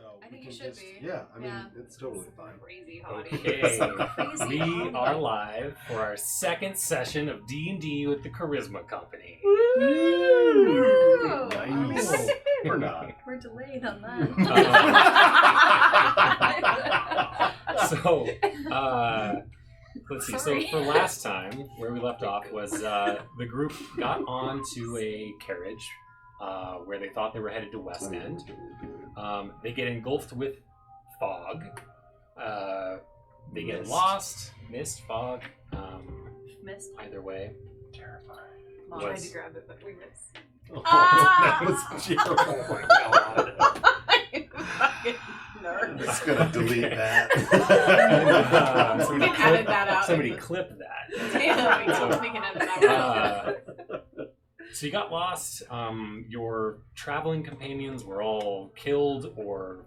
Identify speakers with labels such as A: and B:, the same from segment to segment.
A: So
B: I think
A: we
B: you
A: can
B: should
A: just,
B: be.
A: yeah, I mean,
B: Yeah.
A: it's totally fine.
B: Crazy hottie.
C: Okay,
B: Crazy
C: we
B: hottie.
C: are live for our second session of D&D with the Charisma Company.
B: Woo!
A: Nice. Or not.
B: We're delayed on that.
C: So, let's see.
B: Sorry.
C: So for last time, where we left off was the group got onto a carriage where they thought they were headed to West End. They get engulfed with fog. They get lost. Mist, fog.
B: Missed.
C: Either way.
A: Terrifying.
B: Mom tried to grab it, but we missed.
A: Oh,
B: Ah!
A: that was terrible. Oh my god.
B: You fucking nerd.
A: I'm just gonna delete that.
B: We can edit that out.
C: Somebody clip that.
B: Yeah, we can edit that out.
C: So you got lost. Your traveling companions were all killed or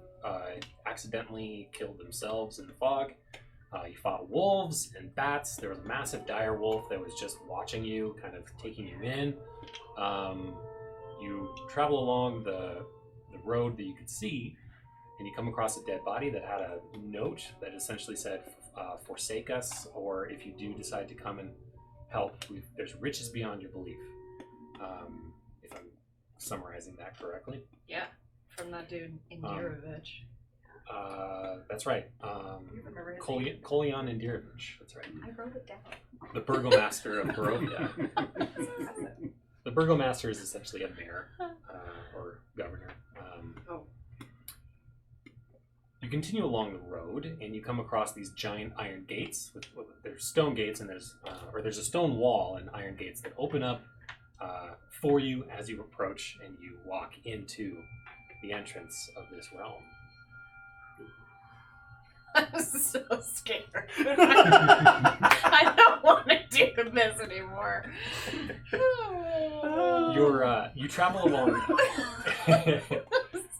C: accidentally killed themselves in the fog. You fought wolves and bats. There was a massive dire wolf that was just watching you, kind of taking you in. You travel along the road that you could see, and you come across a dead body that had a note that essentially said, forsake us, or if you do decide to come and help, there's riches beyond your belief. If I'm summarizing that correctly.
B: Yeah, from that dude in Indirovich.
C: That's right.
B: You remember his name?
C: Kolyan Indirovich. That's right.
B: I wrote it down.
C: The burgomaster of Barovia. The burgomaster is essentially a mayor or governor. You continue along the road, and you come across these giant iron gates. There's stone gates, and there's a stone wall and iron gates that open up for you as you approach, and you walk into the entrance of this realm.
B: I'm so scared. I don't want to do this anymore.
C: You travel along.
B: I'm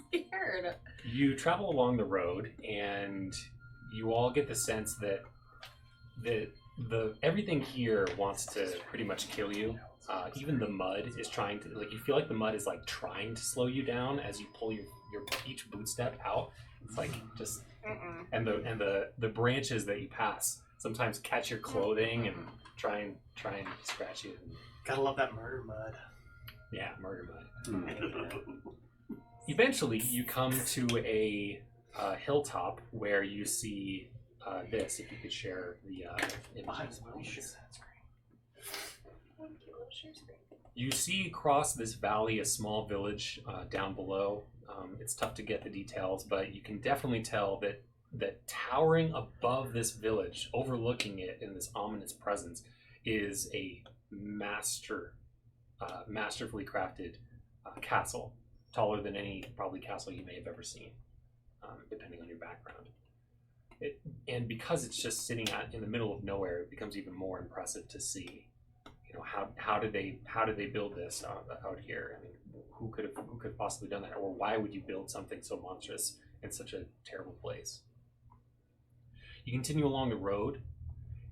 B: scared.
C: You travel along the road, and you all get the sense that the everything here wants to pretty much kill you. Even the mud is trying to, you feel like the mud is trying to slow you down as you pull your each boot step out. It's just and the branches that you pass sometimes catch your clothing and try and scratch you.
D: Gotta love that murder mud.
C: Yeah, murder mud. Eventually, you come to a hilltop where you see this. If you could share the image.
D: Sure, that's great.
C: You see across this valley a small village down below. It's tough to get the details, but you can definitely tell that towering above this village, overlooking it in this ominous presence, is a masterfully crafted castle, taller than any probably castle you may have ever seen, depending on your background. And because it's just sitting in the middle of nowhere, it becomes even more impressive to see. How did they build this out here? I mean, who could have possibly done that, or why would you build something so monstrous in such a terrible place? You continue along the road,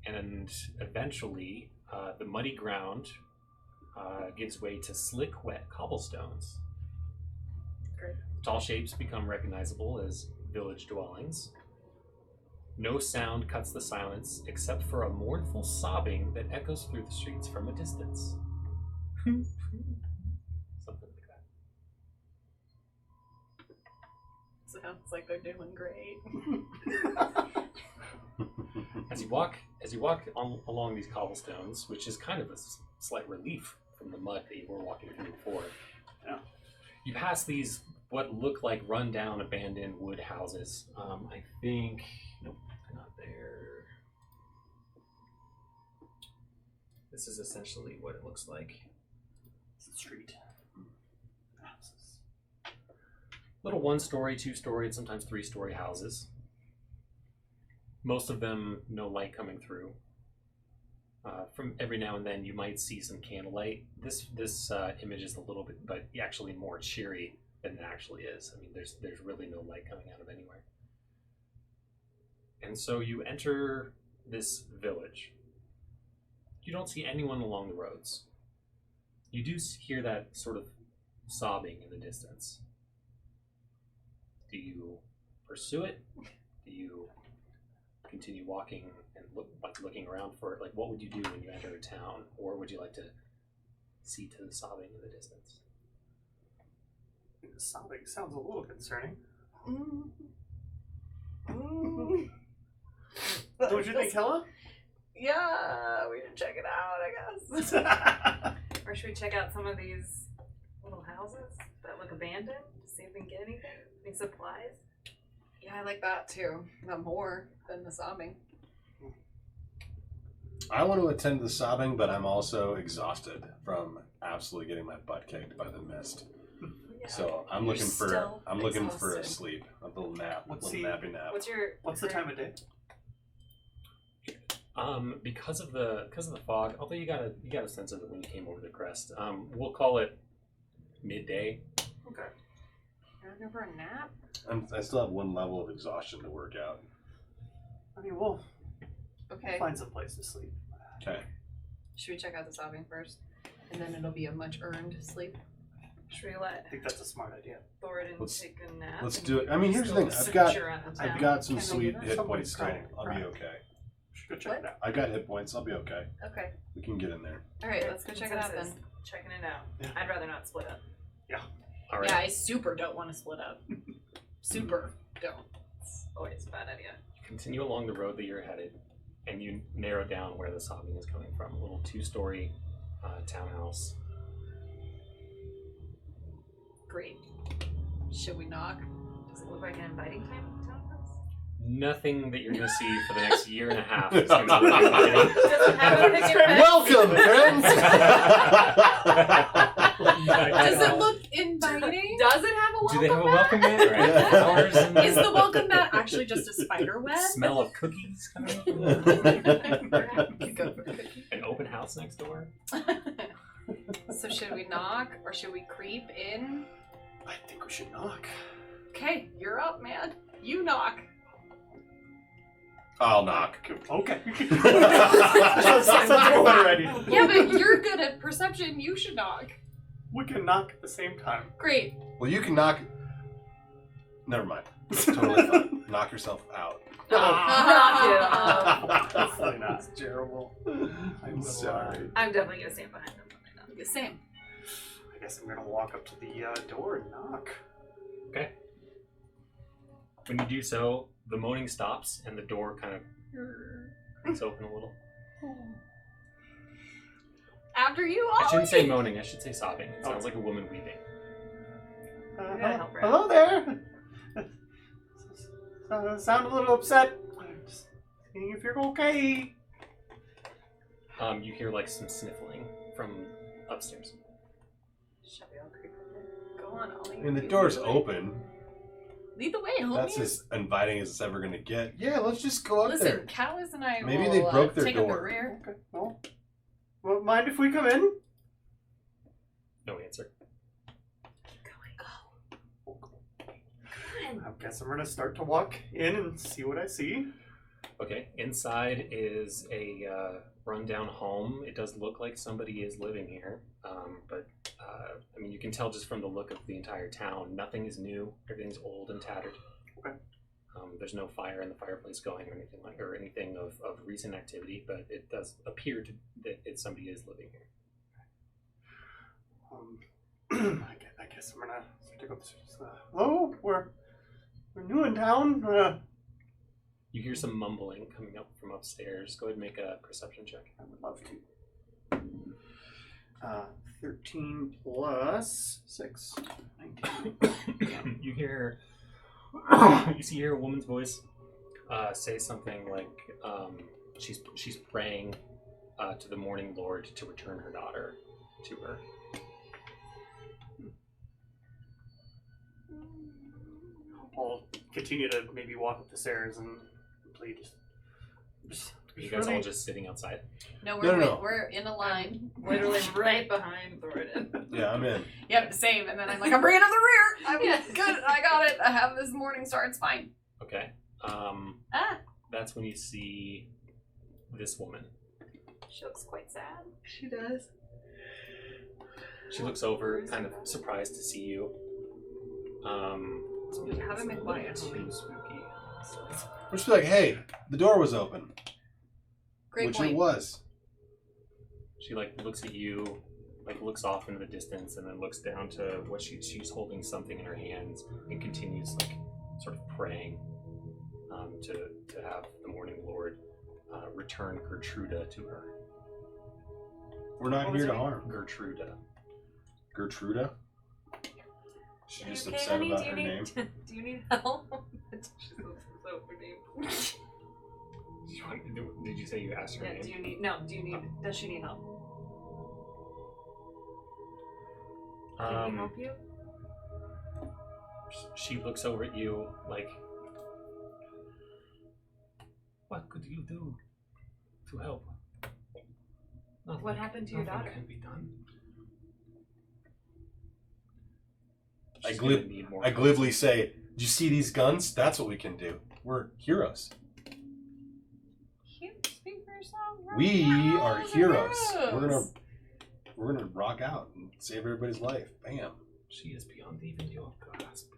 C: and eventually the muddy ground gives way to slick, wet cobblestones.
B: Great.
C: Tall shapes become recognizable as village dwellings. No sound cuts the silence except for a mournful sobbing that echoes through the streets from a distance. Something like that.
B: Sounds like they're doing great.
C: As you walk along these cobblestones, which is kind of a slight relief from the mud that you were walking through before, you pass these what look like run-down, abandoned wood houses. I think... Nope, they're not there. This is essentially what it looks like.
D: It's a street. Houses.
C: Little one-story, two-story, and sometimes three-story houses. Most of them, no light coming through. From every now and then, you might see some candlelight. This image is a little bit, but actually more cheery than it actually is. I mean, there's really no light coming out of anywhere. And so you enter this village. You don't see anyone along the roads. You do hear that sort of sobbing in the distance. Do you pursue it? Do you continue walking and looking around for it? Like, what would you do when you enter a town? Or would you like to see to the sobbing in the distance?
D: The sobbing sounds a little concerning. Don't you think, Hella?
B: Yeah, we should check it out, I guess.
E: Or should we check out some of these little houses that look abandoned to see if we can get anything? Any supplies?
B: Yeah, I like that too. Not more than the sobbing.
A: I want to attend the sobbing, but I'm also exhausted from absolutely getting my butt kicked by the mist.
E: Yeah.
A: So I'm
B: You're
A: looking for
B: still
A: a
B: exhausted.
A: sleep, a little nap, a
D: Let's
A: little
D: see.
A: nappy nap.
D: What's the time of day?
C: Because of the fog, although you got a sense of it when you came over the crest. We'll call it midday.
D: Okay.
E: You're looking for a nap?
A: I still have one level of exhaustion to work out.
D: I mean, we'll
B: Okay.
D: find some place to sleep.
A: Okay.
B: Should we check out the sobbing first? And then it'll be a much earned sleep.
E: Should we let
D: I think that's a smart idea.
E: Thoradin
A: Let's-
E: take a nap?
A: Let's
E: and
A: do it. I mean, here's the thing.
E: still
A: I've got
E: venture out of
A: I've
E: town?
A: got some
B: Can I do
A: sweet
B: that?
A: hit
D: Somebody's
A: points still.
D: crying.
A: I'll be okay.
D: Should go check
B: What?
D: it out.
A: I got hit points. I'll be okay.
B: Okay.
A: We can get in there.
B: Alright, let's go check it out then.
E: Consensus, Checking it out.
D: Yeah.
E: I'd rather not split up.
C: All right.
B: Yeah, I super don't want to split up. Super don't.
E: It's always a bad idea.
C: Continue along the road that you're headed, and you narrow down where the sobbing is coming from. A little 2-story townhouse.
B: Great. Should we knock?
E: Does it look like an inviting townhouse?
C: Nothing that you're going to see for the next year and a half is going to look inviting.
E: Does it have a picket fence?
A: Welcome, friends.
B: Does it look inviting?
E: Does it have a welcome
C: Do they have a
E: mat?
C: welcome mat? Or
A: Yeah.
C: flowers and
B: Is the welcome mat actually just a spider web?
C: smell of cookies coming up?
B: Could go for a cookie.
C: An open house next door?
B: So should we knock or should we creep in?
D: I think we should knock.
B: Okay, you're up, man. You knock.
A: I'll knock.
D: Okay. That's a better idea.
B: Yeah, but you're good at perception. You should knock.
D: We can knock at the same time.
B: Great.
A: Well, you can knock. Never mind. It's totally fine. Knock yourself out.
D: Hopefully not. That's terrible. I'm
A: sorry.
E: I'm definitely gonna stand behind them.
B: The same.
D: I guess I'm gonna walk up to the door and knock.
C: Okay. When you do so, the moaning stops and the door kind of creaks open a little.
B: After you,
C: I shouldn't say
B: Ollie.
C: moaning, I should say sobbing. It sounds like a woman weeping.
E: gotta help her
D: hello there. Sound a little upset. Just seeing if you're okay.
C: You hear like some sniffling from upstairs.
E: Shall we all creep up there?
B: Go on, Ollie.
A: I mean, the door's open.
B: Lead the way, homie.
A: That's as inviting as it's ever gonna get. Yeah, let's just go up
B: Listen,
A: there.
B: Callis and I
A: Maybe
B: will
A: they broke their
B: take up the
A: door.
B: rear.
D: Okay. Well, mind if we come in?
C: No answer.
D: I guess I'm gonna start to walk in and see what I see.
C: Okay, inside is a rundown home. It does look like somebody is living here, but I mean, you can tell just from the look of the entire town, nothing is new. Everything's old and tattered.
D: Okay.
C: There's no fire in the fireplace going or anything of recent activity, but it does appear that somebody is living here.
D: I guess I'm gonna start to go upstairs. Hello, we're new in town.
C: You hear some mumbling coming up from upstairs. Go ahead and make a perception check.
D: I would love to. 13 plus 6, 19.
C: You see here a woman's voice say something like she's praying to the morning lord to return her daughter to her.
D: I'll continue to maybe walk up the stairs and plead.
C: You guys all just sitting outside.
B: No,
A: No.
B: we're in a line.
E: Literally right behind Thoradin.
A: Yeah, I'm in.
B: Yeah, but the same. And then I'm like, I'm bringing up the rear. I'm good. I got it. I have this morning star. It's fine.
C: Okay. That's when you see this woman.
E: She looks quite sad.
B: She does.
C: She looks over, kind of surprised to see you.
E: Haven't been quiet,
C: Too
E: homie.
C: spooky. So,
A: We're just like, hey, the door was open.
B: Great
A: Which
B: point.
A: it was.
C: she like looks at you, like looks off into the distance, and then looks down to what she's holding something in her hands and continues like sort of praying to have the Morning Lord return Gertruda to her.
A: We're not
E: What was
A: here to
E: her
A: harm.
C: Gertruda.
A: Gertruda? She's
E: Are you
A: just
E: okay,
A: upset
E: honey?
A: about
E: Do
A: her
E: you
A: name.
E: need do you need help? She's so her name.
C: Did you say you asked her
E: Yeah,
C: name?
E: do you need does she need help? Can we help you?
C: She looks over at you like, what could you do to help? Nothing,
E: What happened to your
C: nothing
E: daughter?
C: can be done.
A: I
C: She's
A: glib-
C: gonna need more
A: I
C: help.
A: glibly say, "Do you see these guns? That's what we can do. We're heroes.
B: You speak for yourself. We're
A: We are heroes.
B: heroes.
A: We're gonna rock out and save everybody's life. Bam."
C: She is beyond even your grasp.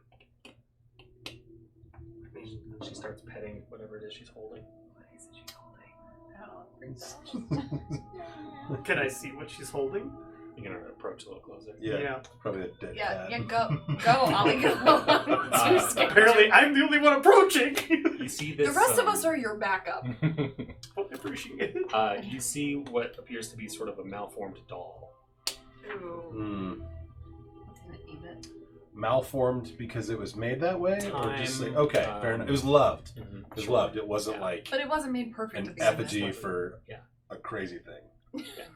C: She starts petting whatever it is she's holding.
E: What is it she's holding?
D: Can I see what she's holding?
C: You're gonna approach a little closer.
A: Yeah, probably a dead
B: Yeah,
A: cat.
B: go, Ollie, go. I'm too scared.
D: Apparently, I'm the only one approaching.
C: You see this.
B: The rest of us are your backup.
D: I appreciate it.
C: You see what appears to be sort of a malformed doll.
E: Ooh.
A: Hmm.
B: Eat it.
A: Malformed because it was made that way, or just
C: Time,
A: like, okay, fair enough. It was loved. It was loved. It wasn't
C: Yeah.
A: like
B: But it wasn't made perfect.
A: an
B: to begin with.
A: effigy for
C: Yeah.
A: a crazy thing.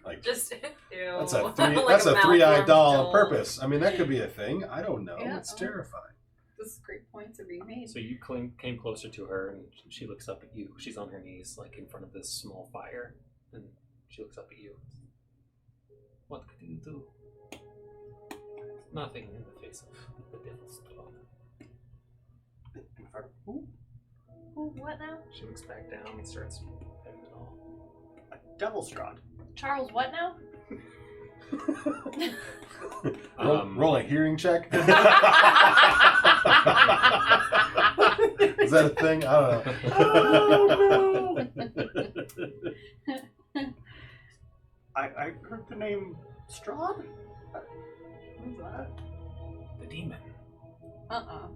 A: Like
E: Just ew.
A: that's a
E: Like
A: that's a three-eyed
E: malformed
A: doll on purpose. I mean, that could be a thing. I don't know.
B: Yeah.
A: It's terrifying.
B: This is a great point to be made.
C: So you came closer to her, and she looks up at you. She's on her knees, like in front of this small fire, and she looks up at you. What could you do? Nothing in the face of the devil's throne.
B: Ooh, what now?
C: She looks back down and starts petting it all.
D: A devil's rod.
B: Charles, what now?
A: Roll a hearing check. Is that a thing? I don't know.
D: I heard the name Strahd. Who's that?
C: The demon.
D: Huh.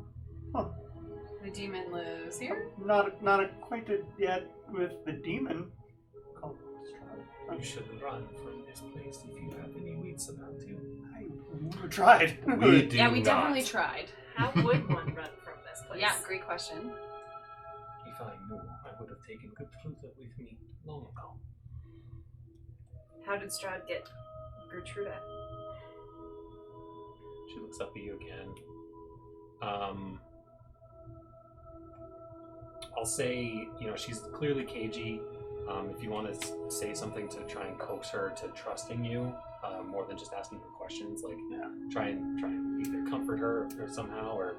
B: The demon lives here?
D: I'm not acquainted yet with the demon called Strahd.
C: You should run from this place if you have any wits about you.
D: I tried.
A: We do
B: Yeah, we
A: not.
B: definitely tried.
E: How would one run from this place?
B: Yeah, great question.
C: If I knew, I would have taken Gertruda with me long ago.
E: How did Strahd get Gertruda?
C: She looks up at you again. I'll say, she's clearly cagey. If you want to say something to try and coax her to trusting you, more than just asking her questions, like try and either comfort her or somehow, or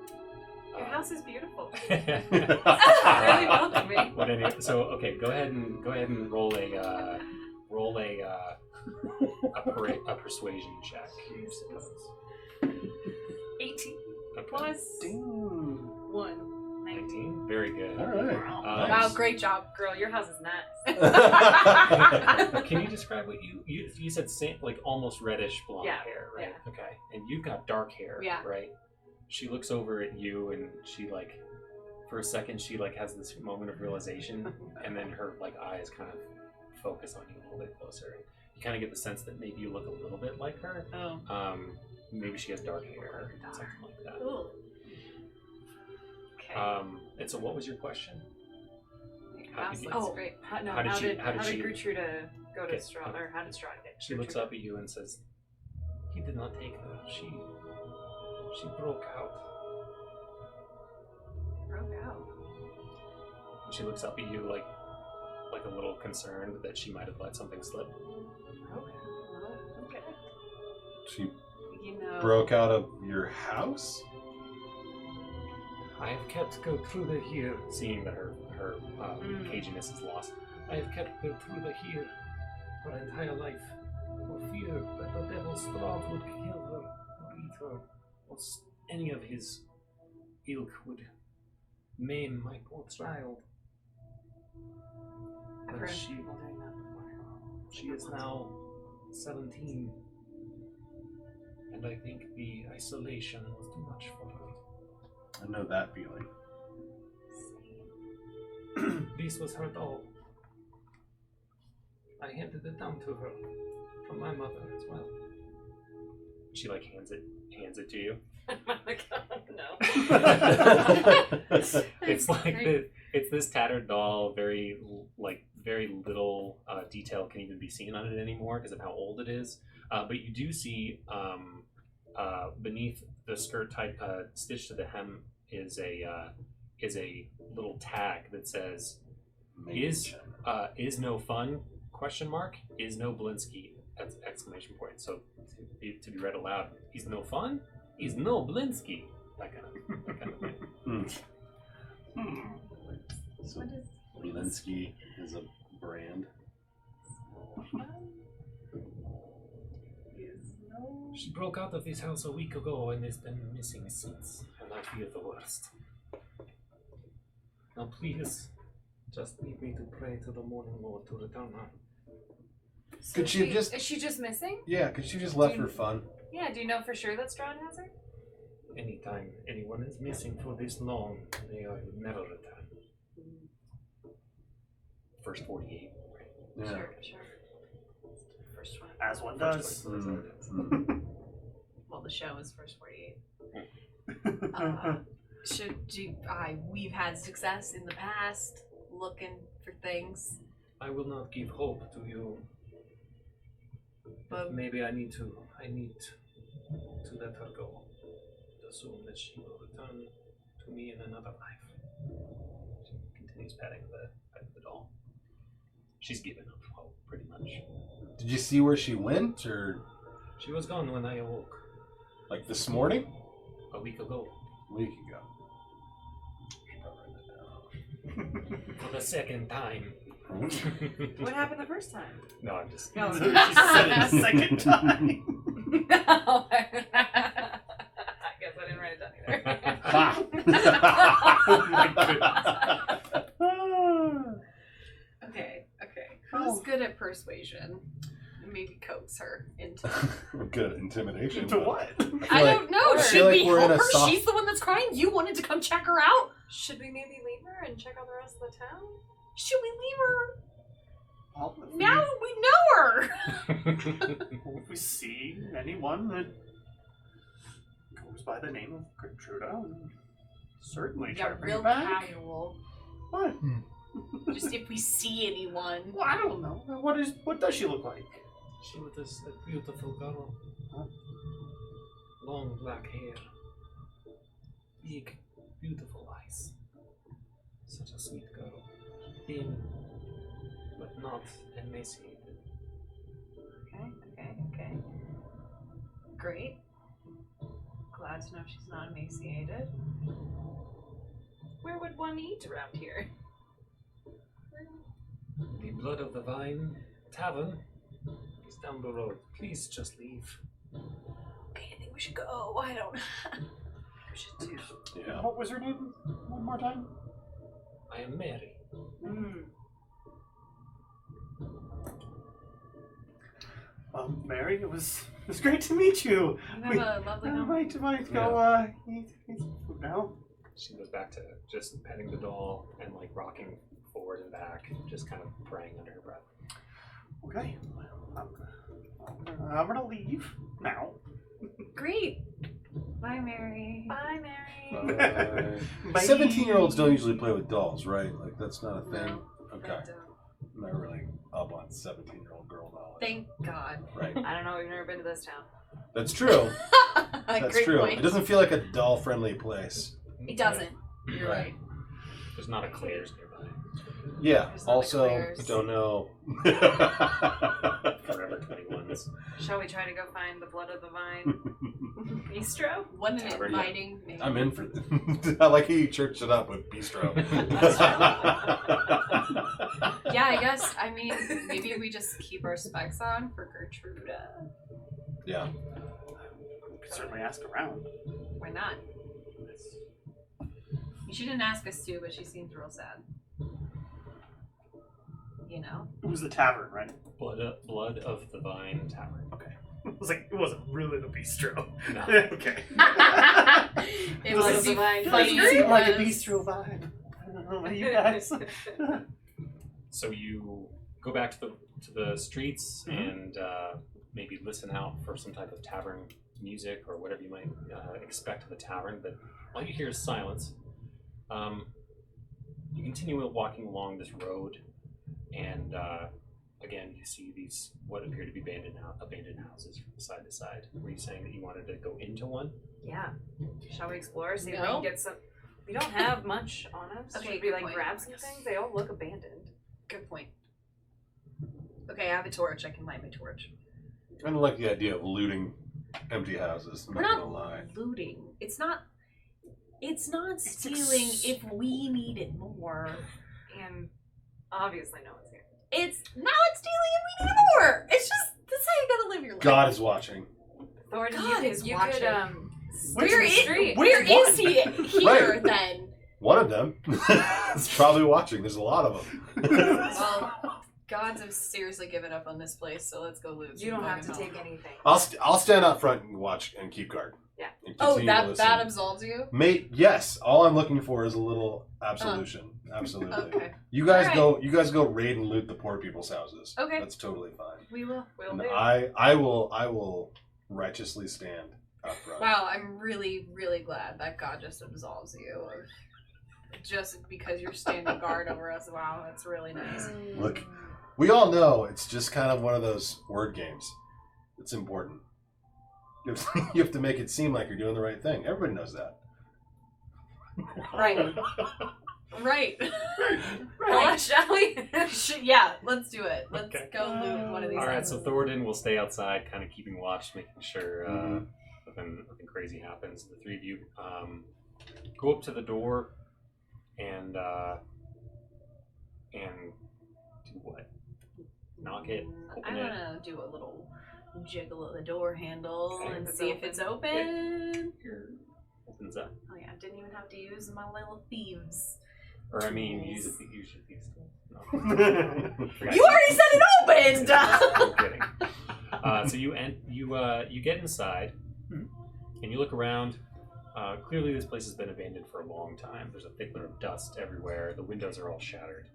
E: Your house is beautiful.
C: really
E: Really welcoming.
C: But anyway, so okay, go ahead and roll a persuasion check.
E: 18
C: Okay.
E: plus
D: Damn.
E: 1.
C: 19. Very good.
A: All right.
B: Wow,
A: Nice.
B: great job.
E: Girl, your house is nice.
C: Can you describe what you said? Like almost reddish blonde
E: Yeah,
C: hair, right?
E: yeah.
C: Okay, and you've got dark hair,
B: Yeah.
C: right? She looks over at you, and she like, for a second, she like has this moment of realization, and then her like eyes kind of focus on you a little bit closer. You kind of get the sense that maybe you look a little bit like her.
B: Oh.
C: Maybe she has dark hair, something like that.
E: Ooh. Okay.
C: And so, what was your question? How
B: House
C: did you-
B: looks
E: Oh,
B: great.
C: How did she- how did she-
E: Gertruda go to
C: Okay.
E: Strahd, or how did Strahd get
C: She looks
E: Gertruda?
C: up at you and says, "He did not take her. She broke out."
E: Broke out.
C: And she looks up at you like a little concerned that she might have let something slip.
E: Okay. Well, okay.
A: She
E: You know.
A: broke out of your house?
C: I have kept Gertruda here, seeing that her caginess is lost. I have kept Gertruda here her entire life, for fear that the devil's Strahd would kill her, or eat her, or any of his ilk would maim my poor child.
E: I've
C: But
E: heard
C: she,
E: people doing that before.
C: she is now 17. And I think the isolation was too much for her.
A: I know that feeling.
C: This was her doll. I handed it down to her from my mother as well. She like hands it to you.
E: I'm like, oh, no.
C: It's like it's this tattered doll. Very little detail can even be seen on it anymore because of how old it is. But you do see beneath the skirt type stitched to the hem is a little tag that says is no fun ? Is no Blinsky ? Exclamation point. So to be read aloud, he's no fun? He's no Blinsky. That kind of thing.
A: So Linsky is a brand.
C: She broke out of this house a week ago and has been missing since, and I fear the worst. Now please, just leave me to pray to the morning Lord to return her.
B: So
A: Could she just-
B: Is she just missing?
A: Yeah, because she just left
B: Do you-
A: for fun.
B: Yeah, do you know for sure that Strahd has her?
C: Anytime anyone is missing for this long, they never return. First 48.
A: Yeah.
E: Sure. First one.
D: As one
C: First
D: does.
C: 48.
B: Well, the show is first 48. We've had success in the past looking for things,
C: I will not give hope to you,
B: but
C: but maybe I need to let her go. Assume that she will return to me in another life. She continues patting the doll. She's given up hope, pretty much.
A: Did you see where she went, or
C: She was gone when I awoke
A: like this morning?
C: a week ago.
A: A week ago. Should probably write that down.
C: For the second time.
B: what happened the first time?
C: No, I'm just.
B: No.
D: She said it a second time.
B: No.
E: I guess I didn't write it down either. Okay.
B: Who's good at persuasion? Maybe coax her into.
A: Good intimidation.
D: Into what?
B: I
A: like-
B: don't know.
A: I
B: Should
A: feel like
B: we
A: we're
B: help
A: in a
B: her?
A: soft-
B: She's the one that's crying. You wanted to come check her out.
E: Should we maybe leave her and check out the rest of the town?
B: Should we leave her?
D: Well, if
B: Now we know her.
D: if we see anyone that goes by the name of Gertruda, certainly try
B: Yeah,
D: to bring
B: real
D: her back.
B: casual.
D: What?
B: Just if we see anyone.
D: Well, I don't know. What does she look like?
C: She was a beautiful girl.
D: Huh?
C: Long black hair. Big, beautiful eyes. Such a sweet girl. Thin, but not emaciated.
B: Okay. Great. Glad to know she's not emaciated.
E: Where would one eat around here?
C: The Blood of the Vine Tavern is down the road. Please just leave.
B: Okay, I think we should go. I don't. We should do.
A: Yeah.
D: What was her name? One more time.
C: I am Mary.
D: Mary, it was great to meet you.
E: You have a lovely home.
D: Might go eat some food now.
C: She goes back to just petting the doll and like rocking forward and back, just kind of praying under her breath.
D: Okay, I'm gonna leave now.
B: Great. Bye, Mary.
E: Bye, Mary.
D: Bye.
A: 17-year-olds don't usually play with dolls, right? Like that's not a thing.
E: No,
A: Okay.
E: I don't.
A: I'm not really up on 17-year-old girl knowledge.
B: Thank God.
A: Right.
E: I don't know. We've never been to this town.
A: That's true. That's
B: Great
A: true.
B: point.
A: It doesn't feel like a doll-friendly place.
B: It doesn't. You're
A: Right.
B: right.
C: There's not a Claire's nearby.
A: Yeah.
B: There's not a
A: Also,
B: Claire's.
A: don't know.
C: Forever 21s.
E: Shall we try to go find the Blood of the Vine bistro?
B: What an
C: Tavern, yeah.
B: inviting name.
A: I'm in for. I like how you churched it up with bistro.
B: Yeah, I guess. I mean, maybe we just keep our specs on for Gertruda.
A: Yeah.
D: We could certainly ask around.
B: Why not? She didn't ask us to, but she seems real sad. You know?
D: It was the tavern, right?
C: Blood of the Vine Tavern.
D: Okay. It was like, it wasn't really the bistro.
C: No.
D: Okay.
B: It
D: Does
B: was
D: it
B: divine.
D: seem like a bistro vibe? I don't know about you guys.
C: So you go back to the streets and maybe listen out for some type of tavern music or whatever you might expect of the tavern, but all you hear is silence. You continue walking along this road, and again you see these what appear to be abandoned houses from side to side. Were you saying that you wanted to go into one?
E: Yeah. Shall we explore? See if we
B: No.
E: can get some. We don't have much on us.
B: Okay,
E: Should we
B: good
E: like
B: point.
E: grab some things? They all look abandoned.
B: Good point. Okay, I have a torch. I can light my torch.
A: I kind of like the idea of looting empty houses. I'm
B: We're
A: not
B: not
A: gonna lie.
B: looting. It's not stealing if we need it more.
E: And obviously no one's here.
B: It's not stealing if we need it more. It's just that's how you gotta live your life.
A: God is watching.
E: Thornton,
B: God
E: you,
B: is
E: you
B: watching.
E: could
D: Which
B: Where
D: is-
B: is
E: street.
B: where
D: Which
B: is he here
A: Right.
B: then?
A: One of them is probably watching. There's a lot of them.
B: Well, gods have seriously given up on this place, so let's go loot.
E: You
B: some
E: don't have to
B: fucking
E: take
B: home.
E: anything.
A: I'll stand out front and watch and keep guard.
E: Yeah.
A: And
B: Oh,
A: continue to listen.
B: that absolves you?
A: Mate, yes. All I'm looking for is a little absolution. Absolutely.
B: Okay.
A: You guys
B: Alright.
A: go. You guys go raid and loot the poor people's houses.
B: Okay.
A: That's totally fine.
B: We will.
E: Will
A: And
E: do.
A: I will righteously stand out front.
B: Wow, I'm really, really glad that God just absolves you of just because you're standing guard over us. Wow, that's really nice.
A: Look, we all know it's just kind of one of those word games. It's important. You have to make it seem like you're doing the right thing. Everybody knows that.
B: Right. Right.
E: Well, shall we?
B: Yeah, let's do it. Let's
C: Okay.
B: go loot one of these.
C: All right, so
B: houses.
C: Thornton will stay outside, kind of keeping watch, making sure nothing crazy happens. The three of you go up to the door and do what? Knock it, open
B: I
C: it.
B: want to do a little jiggle of the door handle
C: Okay.
B: and
E: It's
B: see if it's
E: open.
B: open.
C: Here, opens up.
B: Oh yeah, I didn't even have to use my little thieves.
C: Or I mean, use these tools. No.
B: You already said it opened.
C: I'm kidding. So you get inside and you look around. Clearly, this place has been abandoned for a long time. There's a thick layer of dust everywhere. The windows are all shattered.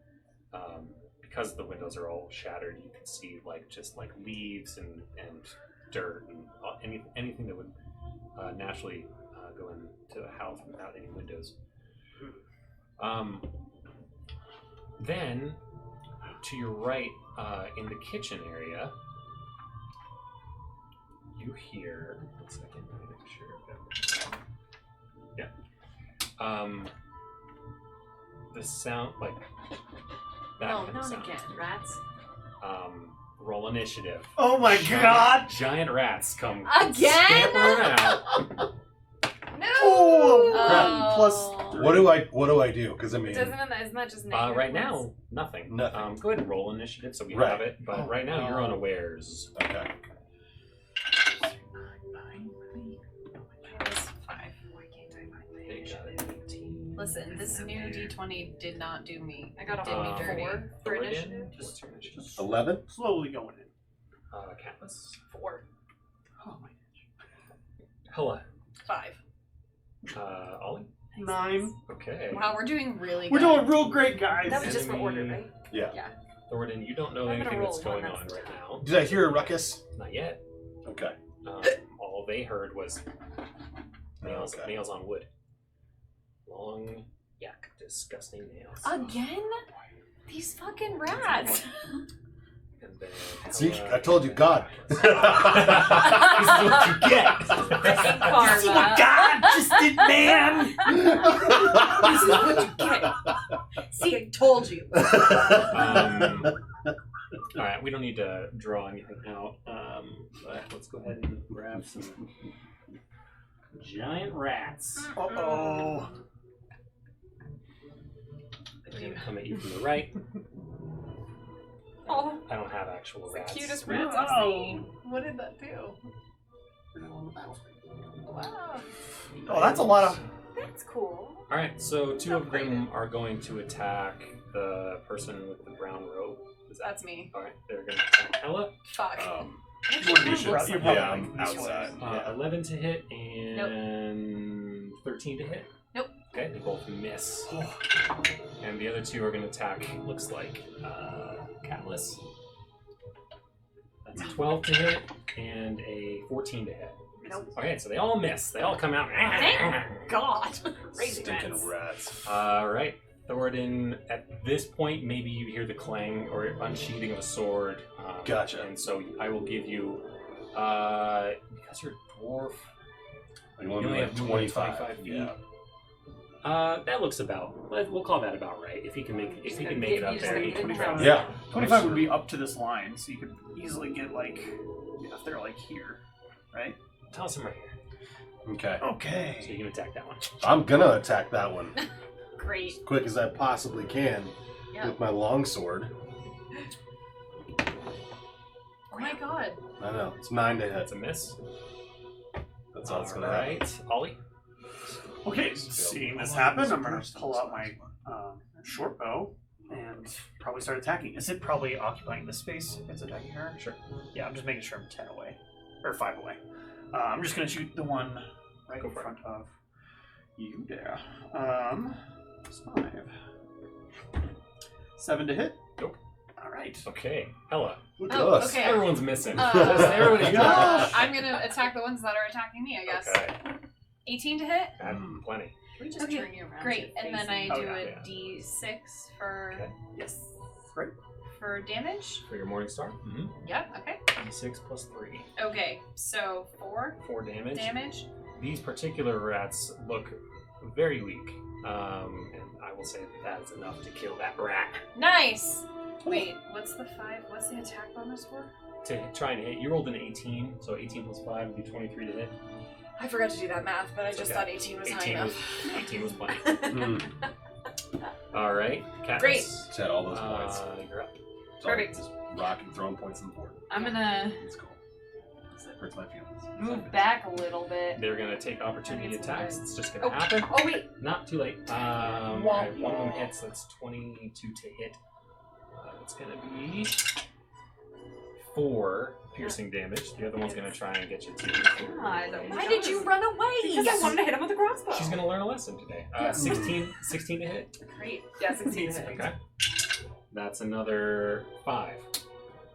C: Because the windows are all shattered, you can see just leaves and dirt and anything that would naturally go into a house without any windows. Then, to your right, in the kitchen area, you hear. 1 second, let me make sure. Yeah. The sound that
B: No,
C: kind of
B: not
C: sound.
B: again, rats.
C: Roll initiative.
D: Oh my god!
C: Giant rats come
B: Again?
C: scampering out.
B: No.
D: Oh, plus
A: What do I do? Because I mean,
E: Isn't that just negative
C: Right
E: ones?
C: now, nothing.
A: Nothing.
C: Go ahead and roll initiative so we
A: Right.
C: have it. But
A: Oh,
C: right now, you're
A: no.
C: unawares.
A: okay.
B: That was 5.
E: Why can't I find my
C: They got it.
E: initiative?
B: Listen, this new D20 did not do me.
E: I got a
B: Did me
C: Um,
B: dirty.
E: 4 for
C: Thornton,
E: initiative.
C: what's your initiative?
A: 11.
D: slowly going in.
C: Catless.
B: 4.
D: Oh my
C: Hello.
B: 5.
C: Ollie.
D: 9.
C: Okay.
B: Wow, we're doing really
D: We're
B: good.
D: doing real great, guys.
E: That was just for
C: Enemy-
E: order, right?
A: Yeah.
C: Thornton, you don't know
E: I'm gonna
C: anything that's
E: roll one,
C: going on
E: that's
C: right now.
A: Did I hear a ruckus?
C: Not yet.
A: Okay.
C: All they heard was nails,
A: Okay.
C: nails on wood. Long, yuck, disgusting nails.
B: Again? These fucking rats.
C: And then
A: See,
C: Hella-
A: I told you, God.
C: This is what you get.
E: Freaking karma.
D: See what God just did, man!
B: This is what you get. See, I told you.
C: All right, we don't need to draw anything out, but let's go ahead and grab some giant rats.
D: Uh-oh.
C: They're gonna come at you from the right.
E: Oh,
C: I don't have actual
E: it's the
C: rats.
E: cutest rats I've seen.
B: What did that do? Wow.
D: Oh, that's a lot of...
E: That's cool.
C: All right, so two of them are going to attack the person with the brown robe.
B: That's me.
C: All right, they're going to attack Ella.
B: Fuck.
D: You want to be
A: should-
D: you're
A: yeah,
D: probably
A: I'm
D: this
A: outside.
D: way.
C: 11 to hit and 13 to hit.
B: Nope.
C: Okay, they both miss. And the other two are going to attack, looks like, Catalyst. That's a 12 to hit and a 14 to hit.
E: Nope.
C: Okay, so they all miss. They all come out.
E: Thank God. Crazy
A: Stinking
E: rats.
A: rats.
C: All right. Thoradin, at this point, maybe you hear the clang or unsheathing of a sword.
A: Gotcha.
C: And so I will give you, because you're a dwarf,
A: You only
C: only
A: have
C: have
A: 25
C: feet.
A: Yeah.
C: that looks about. We'll call that about right. If he can make, if he can make it up there, he can make it.
D: 25.
A: Yeah.
D: 25 would be up to this line, so you could easily get like if they're like here, right?
C: Toss him right here.
A: Okay.
D: Okay.
C: So you can attack that one.
A: I'm gonna attack that one
E: Great.
A: as quick as I possibly can
B: Yeah.
A: with my longsword.
B: Oh my god.
A: I know. It's 9 to hit.
C: That's a miss.
A: That's all that's
C: All
A: gonna happen.
C: right, Ollie.
D: Okay, seeing this happen, I'm gonna pull out my short bow and probably start attacking. Is it probably occupying this space if it's attacking her?
C: Sure.
D: Yeah, I'm just making sure I'm 10 away. Or 5 away. I'm just gonna shoot the one right
C: Go
D: in
C: for it.
D: front of you there. It's 5. 7 to hit.
C: Nope.
D: Alright.
C: Okay, Ella.
A: Look at
B: Oh,
A: us.
B: okay.
C: Everyone's missing.
B: Everybody's
A: Gosh.
B: I'm gonna attack the ones that are attacking me, I guess.
C: Okay,
B: 18 to hit?
C: plenty.
E: Can we just
B: Okay,
E: turn you around?
B: Great.
E: so
B: And then I
E: facing-
B: do
D: Oh,
B: a
C: yeah.
B: D6 for
C: Okay.
D: Yes. Right.
B: for damage.
C: For your morning star. Mm-hmm.
B: Yeah, okay.
C: 6 plus 3.
B: Okay, so 4
C: 4 damage.
B: damage.
C: These particular rats look very weak. And I will say that is enough to kill that rat.
B: Nice! Wait, what's the 5? What's the attack bonus for?
C: To try and hit, you rolled an 18, so 18 plus 5 would be 23 to hit.
B: I forgot to do that math, but I
C: It's
B: just
C: okay.
B: thought 18 was high
C: 18 was,
B: enough.
C: 18 was plenty.
A: Mm.
C: Alright, Katniss.
B: Great.
A: It's had all those points.
C: You're up.
A: It's all
B: Perfect.
A: just rocking, throwing points on the board.
E: I'm gonna
A: It's cool. Hurts my feelings.
E: move back a little bit.
C: They're gonna take opportunity
E: That is
C: attacks.
E: good.
C: It's just gonna
B: Oh,
C: happen.
B: oh wait.
C: Not too late. Alright, one of them hits. That's 22 to hit. It's gonna be 4 piercing damage. The other one's gonna try and get you 2.
E: God,
B: Why did you run away?
E: Because I wanted to hit him with a crossbow.
C: She's gonna learn a lesson today. 16 to hit.
E: Great. Yeah, 16 to hit.
C: Okay. That's another 5.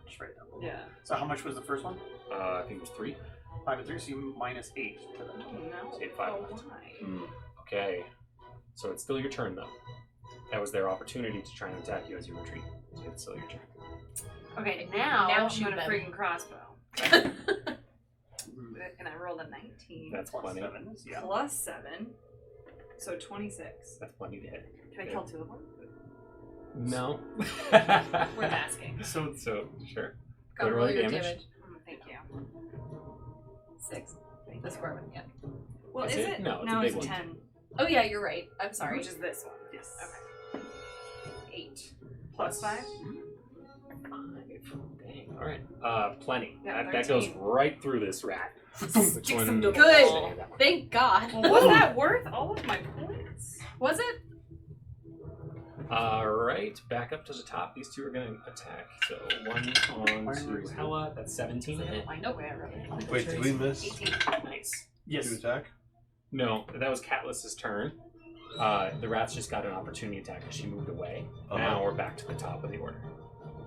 D: Just write that one.
E: Yeah.
D: So how much was the first one?
C: I think it was 3.
D: 5 and 3, so you minus 8 to the
E: Oh, no.
C: Say 5
E: Oh,
C: left.
E: why?
A: Mm.
C: Okay. So it's still your turn though. That was their opportunity to try and attack you as you retreat. So it's still your turn.
E: Okay, now
B: Now
E: I'm
B: shoot
E: gonna
B: them.
E: freaking crossbow. And I rolled a 19
C: That's
D: Plus
C: plenty.
D: 7 is, yeah.
E: plus 7, so 26.
C: That's plenty to hit.
E: Can I kill 2 of them?
C: No.
E: Worth asking.
D: So
C: So sure.
B: Gotta
C: Go
B: roll
C: roll
B: your
C: damage.
B: damage.
E: Thank you.
B: 6. The square one, yeah.
E: Well,
C: Is
E: is
C: it?
E: it?
C: No, it's a
E: no,
C: big
E: it's
C: one.
E: 10.
B: Oh yeah, you're right. I'm sorry.
E: Which is this one.
D: yes.
E: Okay. 8.
D: Plus
E: 5?
C: 5. Dang. All right. Plenty.
E: Yeah,
C: That goes
E: 13.
C: right through this rat. Which
E: Sticks
C: one?
E: him to the
B: Good.
E: wall.
C: That one.
B: Thank God.
E: Was that worth all of my points?
B: Was it?
C: All right. Back up to the top. These two are going to attack. So one on to Hella. That's 17 to hit.
E: Find a way around it.
A: Wait, did we miss
E: 18.
C: Nice.
D: Yes.
A: to attack?
C: No, that was Catless's turn. The rat's just got an opportunity attack because she moved away.
A: Uh-huh.
C: Now we're back to the top of the order.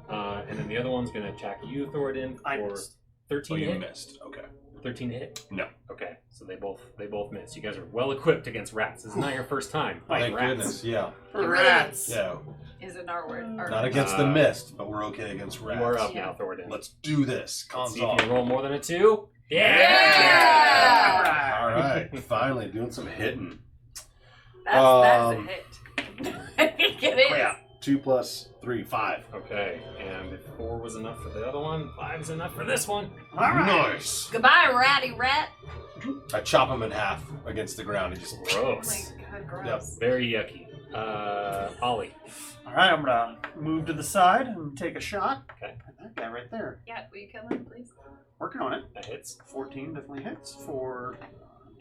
C: And then the other one's going to attack you, Thoradin,
D: I
C: for
D: missed.
C: 13
A: Oh,
C: to
A: you
C: hit.
A: missed. Okay.
C: 13 to hit?
A: No.
C: Okay, so they both miss. You guys are well equipped against rats. This is not your first time fighting
A: Thank
C: rats.
A: goodness. Yeah.
D: Rats.
A: Yeah.
B: Is it our word? Or
A: Not against the mist, but we're okay against
C: You
A: rats.
C: are up
B: Yeah.
C: now, Thoradin.
A: Let's do this.
C: Let's
A: Cons
C: see if
A: off.
C: you roll more than a 2.
B: Yeah!
A: All right. Finally doing some hitting.
E: That's a hit.
B: I think it is.
A: Crap. 2 plus 3, 5.
C: Okay, and if 4 was enough for the other one, 5 is enough for this one.
A: Nice.
B: Goodbye, ratty rat.
A: I chop him in half against the ground. He just
C: Gross.
E: Oh my god, gross.
C: Very yucky. Ollie.
D: Alright, I'm gonna move to the side and take a shot.
C: Okay.
D: At that guy right there.
B: Yeah, will you kill him, please?
D: Working on it.
C: That hits.
D: 14 definitely hits for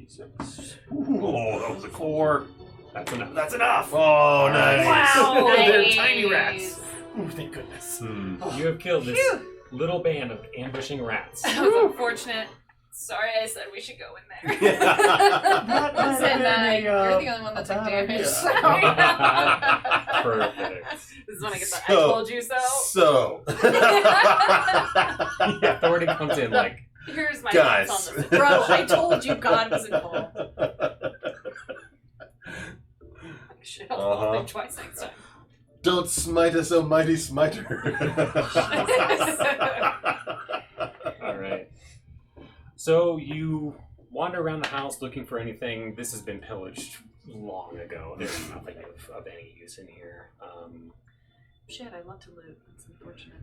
D: D6.
A: Oh, that was a
D: 4
C: That's enough.
D: That's enough.
A: Oh, nice.
E: Wow.
D: They're
B: Nice.
D: tiny rats. Ooh, thank goodness.
C: You have killed this little band of ambushing rats.
E: That was unfortunate. Sorry, I said we should go in there.
B: Listen, you're the only one that took damage.
C: Perfect.
E: This is when I get the I
A: So-
E: told you so.
A: So,
C: Yeah, Thornton comes in like,
E: Here's my
A: guys.
E: thoughts on this.
B: Bro, I told you God was involved.
E: Shit, I'll
A: Uh-huh.
E: think twice next time.
A: don't smite us, oh mighty smiter.
C: all right. So you wander around the house looking for anything. This has been pillaged long ago. There's nothing of any use in here.
E: Shit, I love to loot. It's unfortunate.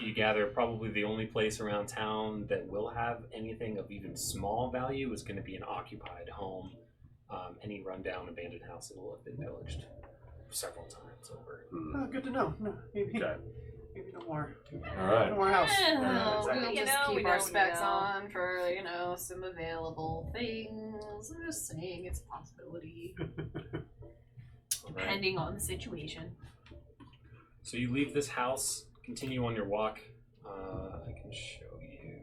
C: You gather probably the only place around town that will have anything of even small value is going to be an occupied home. Any rundown abandoned house will have been pillaged several times over.
D: Oh, good to know. No, maybe,
A: Okay.
D: maybe no more.
A: All right.
D: No more house.
B: Well,
D: Exactly.
B: we'll
E: You
B: just
E: know,
B: keep
E: we
B: our
E: know,
B: specs
E: we know.
B: on for, some available things. I'm just saying it's a possibility,
C: All right.
B: depending on the situation.
C: So you leave this house, continue on your walk. I can show you.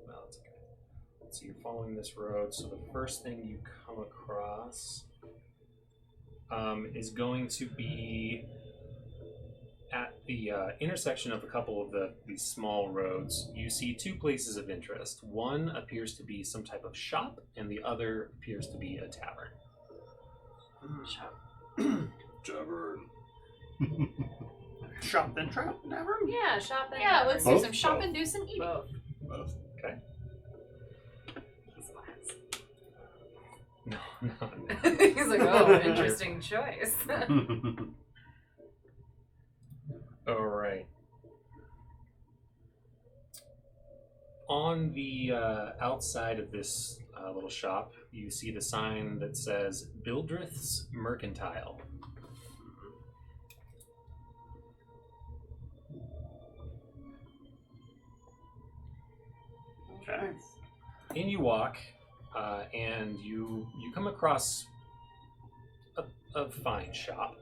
C: Well, it's okay. So you're following this road. So the first thing you come across is going to be at the intersection of a couple of these small roads. You see two places of interest. One appears to be some type of shop, and the other appears to be a tavern.
E: Shop.
A: Javern.
D: Shop then trap, never.
E: Yeah, shop and
B: Yeah, let's do
A: Both?
B: some shopping, do some eating.
E: both.
A: Both.
C: No, no.
E: He's like, oh, interesting choice.
C: All right. On the outside of this little shop, you see the sign that says Bildrith's Mercantile.
D: Okay.
C: In you walk, and you come across a fine shop.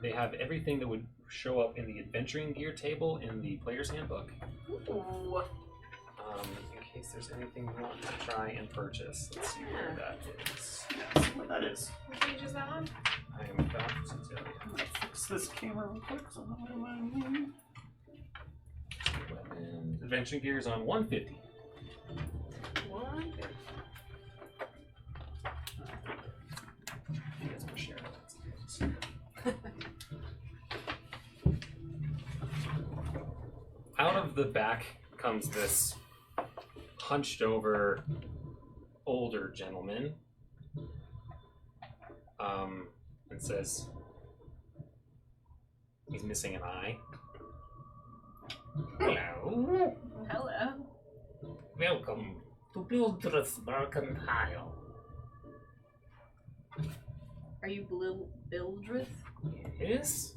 C: They have everything that would show up in the adventuring gear table in the player's handbook.
E: Ooh.
C: In case there's anything you want to try and purchase. Let's see where that is.
D: Yeah, see what that is.
E: What page is that on?
C: I am about to tell you.
D: I'm gonna fix this camera real quick so I know what I'm doing.
C: Weapons. Adventuring gear is on 150.
E: One.
C: You guys want to share that? Out of the back comes this hunched over older gentleman and says he's missing an eye. Hello.
B: Hello.
C: Welcome to Bildrith's Mercantile.
B: Are you Bildrith?
C: Yes,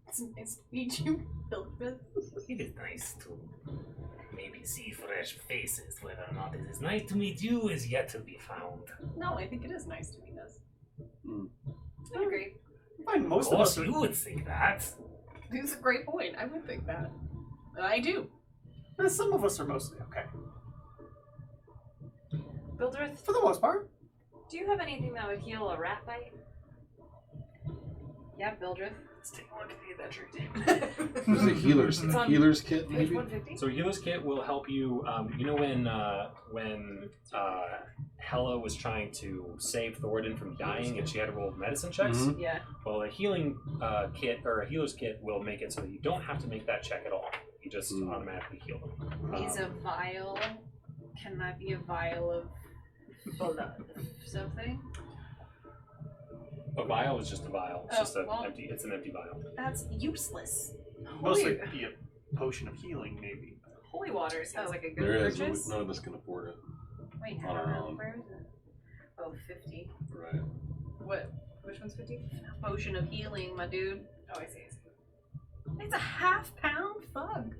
B: It's nice to meet you, Bildrith.
C: it is nice to maybe see fresh faces. Whether or not it is nice to meet you is yet to be found.
B: No, I think it is nice to meet us.
E: I agree.
D: I find
C: Of
D: most of
C: course,
D: us are.
C: you would think that.
B: It's a great point. I would think that. I do.
D: Some of us are mostly okay.
E: Bildrith,
D: For the most part.
E: do you have anything that would heal a rat bite?
B: Yeah, Bildrith.
E: Let's take a look at the adventure team.
A: There's a healer's
E: It's on
A: healer's kit,
E: Page
A: maybe.
E: 150?
C: So healer's kit will help you. You know when Hella was trying to save Thoradin from dying and she had to roll medicine checks.
A: Mhm.
B: Yeah.
C: Well, a healing kit or a healer's kit will make it so that you don't have to make that check at all. You just automatically heal them.
B: Is a vial. Can that be a vial of blood of something?
C: A vial is just a vial. It's
B: Oh,
C: just
B: well.
C: empty. It's an empty vial.
B: That's useless.
D: Mostly be a potion of healing, maybe.
E: Holy water seems
B: Oh.
E: like a good
A: There is.
E: purchase.
A: None of us can afford it.
B: Wait,
A: On our own.
B: where is it? Oh, 50.
A: Right.
B: What? Which one's 50? Potion of healing, my dude.
E: Oh, I see. I see.
B: It's a half-pound fug.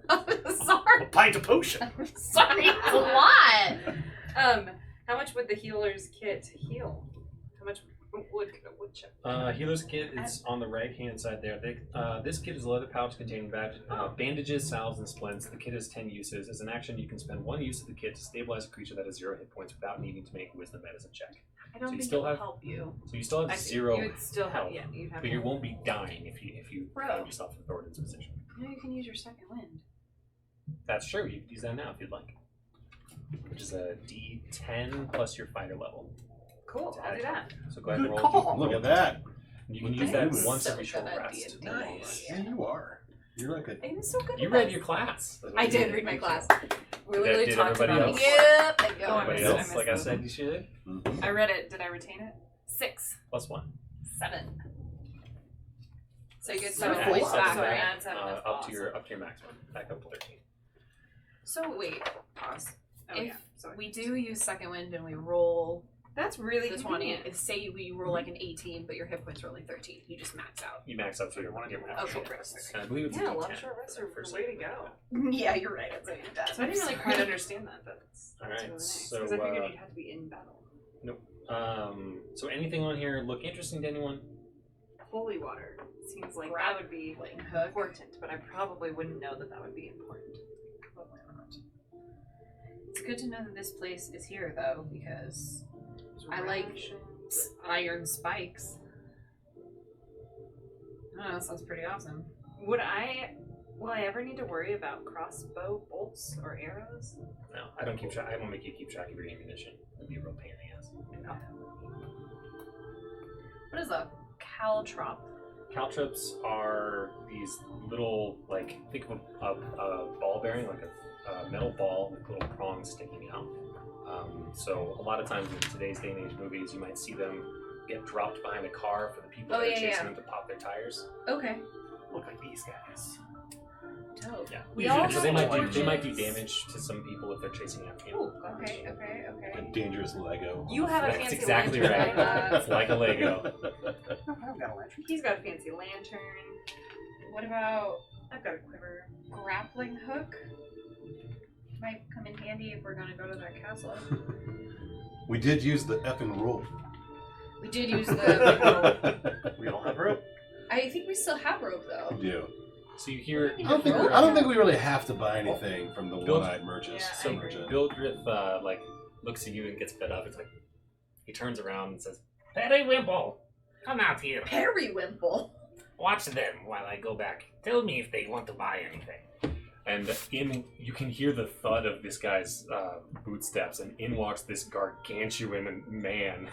B: I'm sorry.
D: A pint of potion.
B: I'm sorry. It's a lot.
E: How much would the healer's kit heal? How much would chip?
C: Healer's kit is on the right-hand side there. This kit is a leather pouch containing bandages, salves, and splints. The kit has 10 uses. As an action, you can spend 1 use of the kit to stabilize a creature that has 0 hit points without needing to make a wisdom medicine check.
B: I don't
C: So you
B: think
C: still
B: it'll
C: have-
B: help you.
C: So you still have
E: I see.
C: 0
E: You would still have,
C: health,
E: yeah, you'd have
C: but you won't be dying if you
B: Bro.
C: find yourself in Thornton's position.
B: You know you can use your second wind.
C: That's true. You can use that now if you'd like. Which is a D10 plus your fighter level.
E: Cool,
C: to
E: I'll
C: add
E: do
C: to
E: that.
C: it. So go ahead and
D: Good
C: roll.
D: call.
A: Look at that.
C: You can
A: Look
C: use
A: at
C: that
A: you.
C: once
B: So
C: every short
B: good at
C: rest.
B: being
A: Nice. Yeah, you are. You're like a.
B: I'm so good
C: You
B: at
C: read
B: this.
C: your class. That's what
B: I
C: you
B: did read my class. We
C: Did-
B: literally
C: did
B: talked
C: everybody
B: about
C: else?
B: it. Yep. I
E: Oh, I
C: Everybody
E: missed it,
C: else, like I said, you should.
A: Mhm.
E: I read it. Did I retain it? 6.
C: Plus 1.
B: 7. So you get
E: So
B: 7
E: full
B: points
E: up.
B: back,
E: Sorry,
B: right?
E: add 7. That's
C: up to your
E: awesome.
C: maximum. Back up to 13.
B: So wait, pause.
E: Oh,
B: If
E: yeah. Sorry.
B: we do use second wind and we roll
E: That's really
B: the 20,
E: convenient.
B: if say we roll like an 18, but your hit points are only 13, you just max out.
C: You max out so you want to get
B: Okay.
C: short rest. And I believe it's
E: Yeah,
C: a
E: a lot
C: D10
E: of short rests
C: for
E: are
C: that first
E: the way to
C: save.
E: go.
B: Yeah, you're right. It's like
E: So I didn't really quite understand that, but that's
C: Alright,
E: really nice.
C: so,
E: Because I figured you'd have to be in battle.
C: So anything on here look interesting to anyone?
E: Holy water. Seems like
B: Grab-
E: that would be
B: Like hook.
E: important, but I probably wouldn't know that that would be important.
B: Probably not. It's good to know that this place is here though, because I like iron spikes. I don't know, that sounds pretty awesome.
E: Will I ever need to worry about crossbow bolts or arrows?
C: No, I don't keep track. I won't make you keep track of your ammunition. It'd be a real pain in the ass.
B: What is a caltrop?
C: Caltrops are these little, like, think of a ball bearing, like a metal ball with little prongs sticking out. So a lot of times in today's day and age movies, you might see them get dropped behind a car for the people
B: Oh,
C: that are
B: yeah,
C: chasing
B: yeah.
C: them to pop their tires.
B: Okay.
D: Look like these guys.
B: Dope.
C: Yeah.
B: We
D: Usually
B: all
C: So they might
B: have
C: do
B: torches.
C: damage to some people if they're chasing after you.
B: Ooh, okay.
A: A dangerous Lego.
E: You have a
C: That's
E: fancy
C: exactly
E: lantern.
C: right. It's like a Lego.
D: I don't got a lantern.
E: He's got a fancy lantern.
B: What about
E: I've got a quiver.
B: grappling hook? Might come in handy if we're gonna go to that castle.
A: We did use the effing rule.
B: We did use the.
D: We all have rope.
B: I think we still have rope though.
A: We do.
C: So you hear.
A: I don't think we really have to buy anything from the
C: Build-
A: one-eyed merchants.
E: Yeah, I
C: So
E: agree.
C: Bildrith like looks at you and gets fed up. It's like he turns around and says, "Periwimple, come out here.
B: Periwimple.
C: Watch them while I go back. Tell me if they want to buy anything." And you can hear the thud of this guy's bootsteps, and in walks this gargantuan man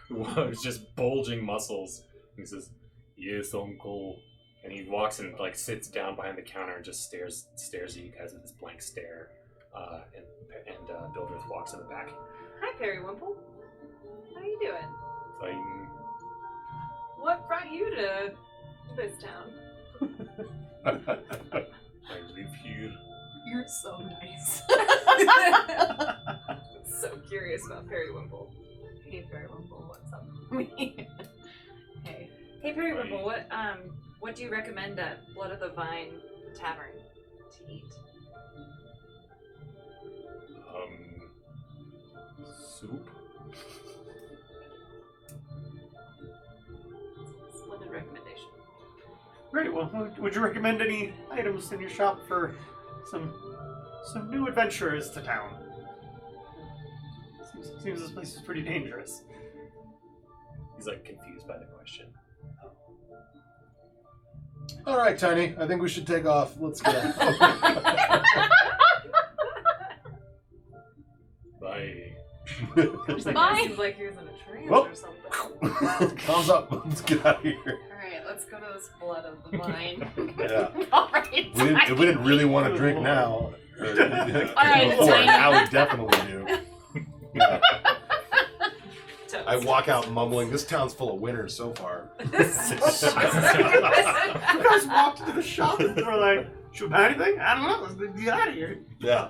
C: who has just bulging muscles. And he says, "Yes, uncle." And he walks and like sits down behind the counter and just stares at you guys with this blank stare. And Bildrith walks in the back.
E: Hi, Periwimple. How you doing?
C: Fighting.
E: What brought you to this town?
C: I live here.
B: You're so nice.
E: So curious about Periwimple.
B: Hey Periwimple, what's up? Hey.
E: Hey, Periwimple, what do you recommend at Blood of the Vine Tavern to eat?
C: Soup.
E: Splendid recommendation.
D: Great. Well, would you recommend any items in your shop for some new adventurers to town? Seems this place is pretty dangerous.
C: He's like confused by the question.
A: All right, Tiny. I think we should take off. Let's go.
C: Bye.
E: Just like,
B: Bye.
E: it seems like he was in a trance
A: Whoop.
E: or something.
A: Thumbs up. Let's get out of here.
B: Alright, let's go to this blood of the vine.
A: Yeah.
B: Alright.
A: If we didn't really want to drink now, or,
B: right,
A: before,
B: Tiny.
A: now we definitely do. Yeah.
E: Toast.
A: I walk out mumbling, this town's full of winners so far.
D: You guys walked into the shop and were like, "Should we buy anything? I don't know. Let's get out of here."
A: Yeah.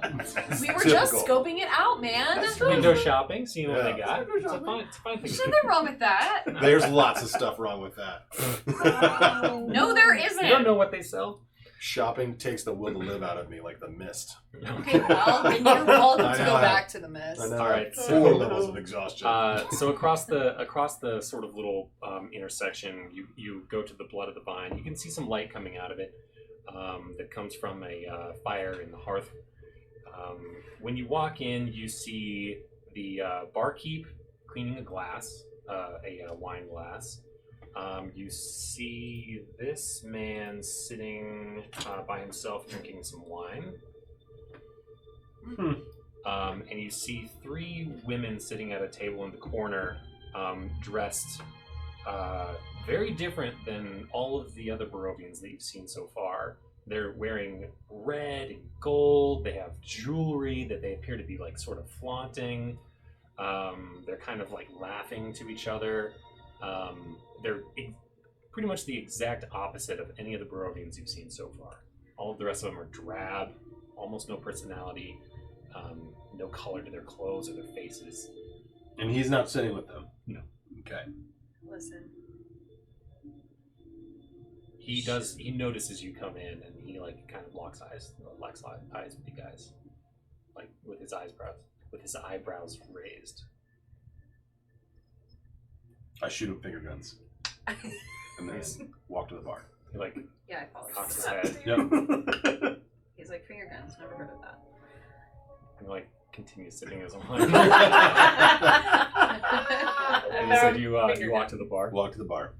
B: We were just
A: Typical.
B: scoping it out, man.
A: That's
C: Window shopping, seeing what
A: Yeah.
C: they got.
D: Window
C: It's a
D: shopping.
C: fine thing.
B: There's
C: to do.
B: nothing wrong with that.
A: There's lots of stuff wrong with that.
B: No, there
C: You don't
B: isn't.
C: know what they sell.
A: Shopping takes the will to live out of me like the mist.
B: Okay, well, then you're welcome to go
A: I know.
B: back to the mist.
A: I know.
C: All right,
A: 4
C: so-
A: levels of exhaustion.
C: So across the sort of little intersection, you go to the Blood of the Vine. You can see some light coming out of it that comes from a fire in the hearth. When you walk in, you see the barkeep cleaning a glass, a wine glass. You see this man sitting by himself drinking some wine. And you see 3 women sitting at a table in the corner, dressed very different than all of the other Barovians that you've seen so far. They're wearing red and gold. They have jewelry that they appear to be like sort of flaunting. They're kind of like laughing to each other. They're pretty much the exact opposite of any of the Barovians you've seen so far. All of the rest of them are drab, almost no personality, no color to their clothes or their faces.
A: And he's not sitting with them?
C: No.
A: Okay.
E: Listen.
C: He notices you come in and he like kind of locks eyes with you guys. Like with his eyebrows raised.
A: I shoot him finger guns. And then walk to the bar.
C: He like
B: Yeah, I follow.
C: cocks his head
A: Yep.
B: He's like, finger guns, never heard of that.
C: and like continues sipping his wine. And you said you walk to the bar?
A: Walk to the bar.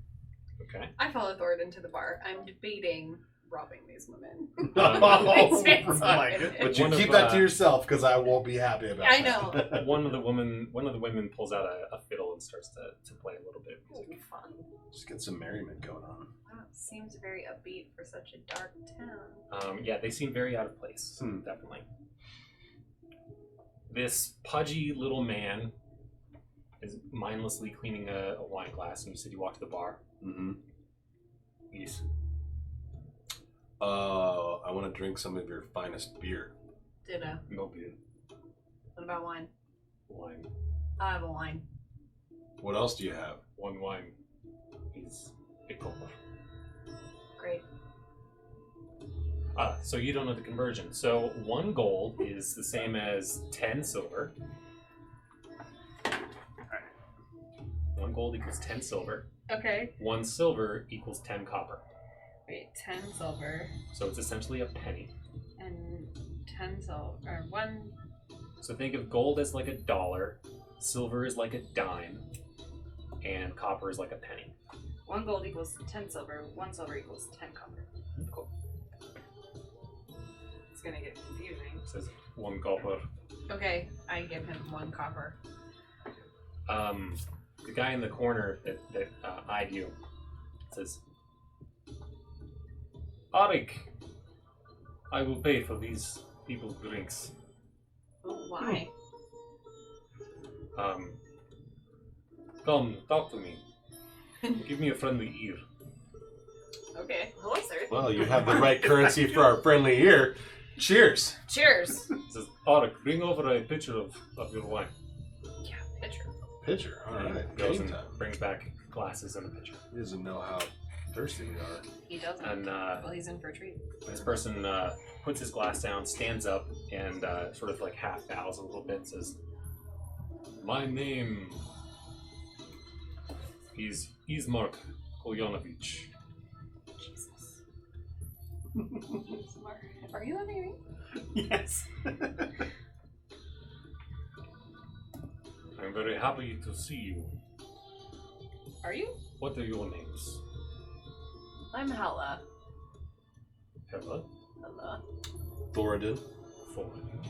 C: Okay.
B: I follow Thornton to the bar. I'm debating robbing these women.
A: Oh,
B: It's
A: right.
B: fine.
A: But you
C: One of,
A: keep that to yourself, because I won't be happy about
B: I
A: that.
B: know.
C: One of the women pulls out a fiddle and starts to play a little bit of
B: Ooh,
C: music.
B: fun.
A: Just get some merriment going on.
B: Wow, seems very upbeat for such a dark town.
C: Yeah, they seem very out of place. Definitely. This pudgy little man is mindlessly cleaning a wine glass, and you said you walked to the bar.
A: Mm-hmm.
C: Yes.
A: I want to drink some of your finest beer.
B: Ditto.
C: No beer.
B: What about wine?
C: Wine.
B: I have a wine.
A: What else do you have?
C: One wine is a copper.
B: Great.
C: So you don't know the conversion. So 1 gold is the same as 10 silver. 1 gold equals 10 silver.
B: Okay.
C: 1 silver equals 10 copper.
B: Wait, 10 silver
C: So it's essentially a penny.
B: and 10 silver, or 1.
C: So think of gold as like $1, silver is like a dime, and copper is like a penny.
E: 1 gold equals 10 silver. 1 silver equals 10 copper.
C: Cool.
E: It's gonna get confusing.
C: It says 1 copper.
B: Okay, I give him 1 copper.
C: The guy in the corner that eyed you says, Arik, I will pay for these people's drinks.
B: Why?
C: Come, talk to me. Give me a friendly ear.
B: Okay.
E: Hello, sir.
A: Well, you have the right currency for our friendly ear. Cheers.
B: Cheers.
C: It says, Arik, bring over a pitcher of your wine.
B: Yeah, pitcher.
A: Pitcher. All right.
C: Goes
A: Game
C: and
A: time.
C: brings back glasses and a pitcher.
A: He doesn't know how thirsty we are.
B: He doesn't.
C: And
B: Well, he's in for a treat.
C: this person puts his glass down, stands up, and sort of like half bows a little bit and says, My name is Ismark Kolyanovich.
B: Jesus. Are you having me?
D: Yes.
C: I'm very happy to see you.
B: Are you?
C: What are your names?
B: I'm Hella.
C: Hella?
B: Hella.
A: Thoradin.
C: Thorn.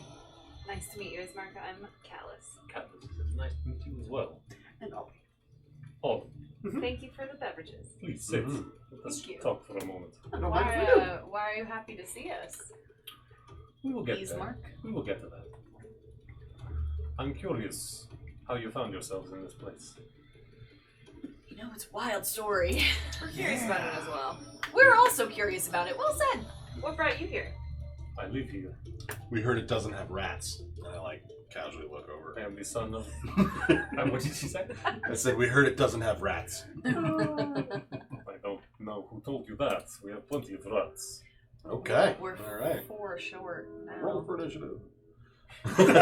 E: Nice to meet you, Ismark. I'm Callus.
C: Callus. It's nice to meet you as well.
D: And I'll
C: Oh,
E: Thank you for the beverages.
C: please sit.
A: Mhm.
C: Let us
E: Thank you.
C: talk for a moment.
E: Why are you happy to see us?
C: We will get
B: Ismark?
C: there. We will get to that. I'm curious how you found yourselves in this place.
B: You know, it's a wild story.
E: We're curious about it as well.
B: We're also curious about it. Well said.
E: What brought you here?
C: I live here.
A: We heard it doesn't have rats. And I like casually look over.
C: I am the son of. What did she say?
A: I said we heard it doesn't have rats.
C: I don't know who told you that. We have plenty of rats.
A: Okay.
B: We're
A: All right.
B: 4 short now.
A: Roll for initiative.
C: Throw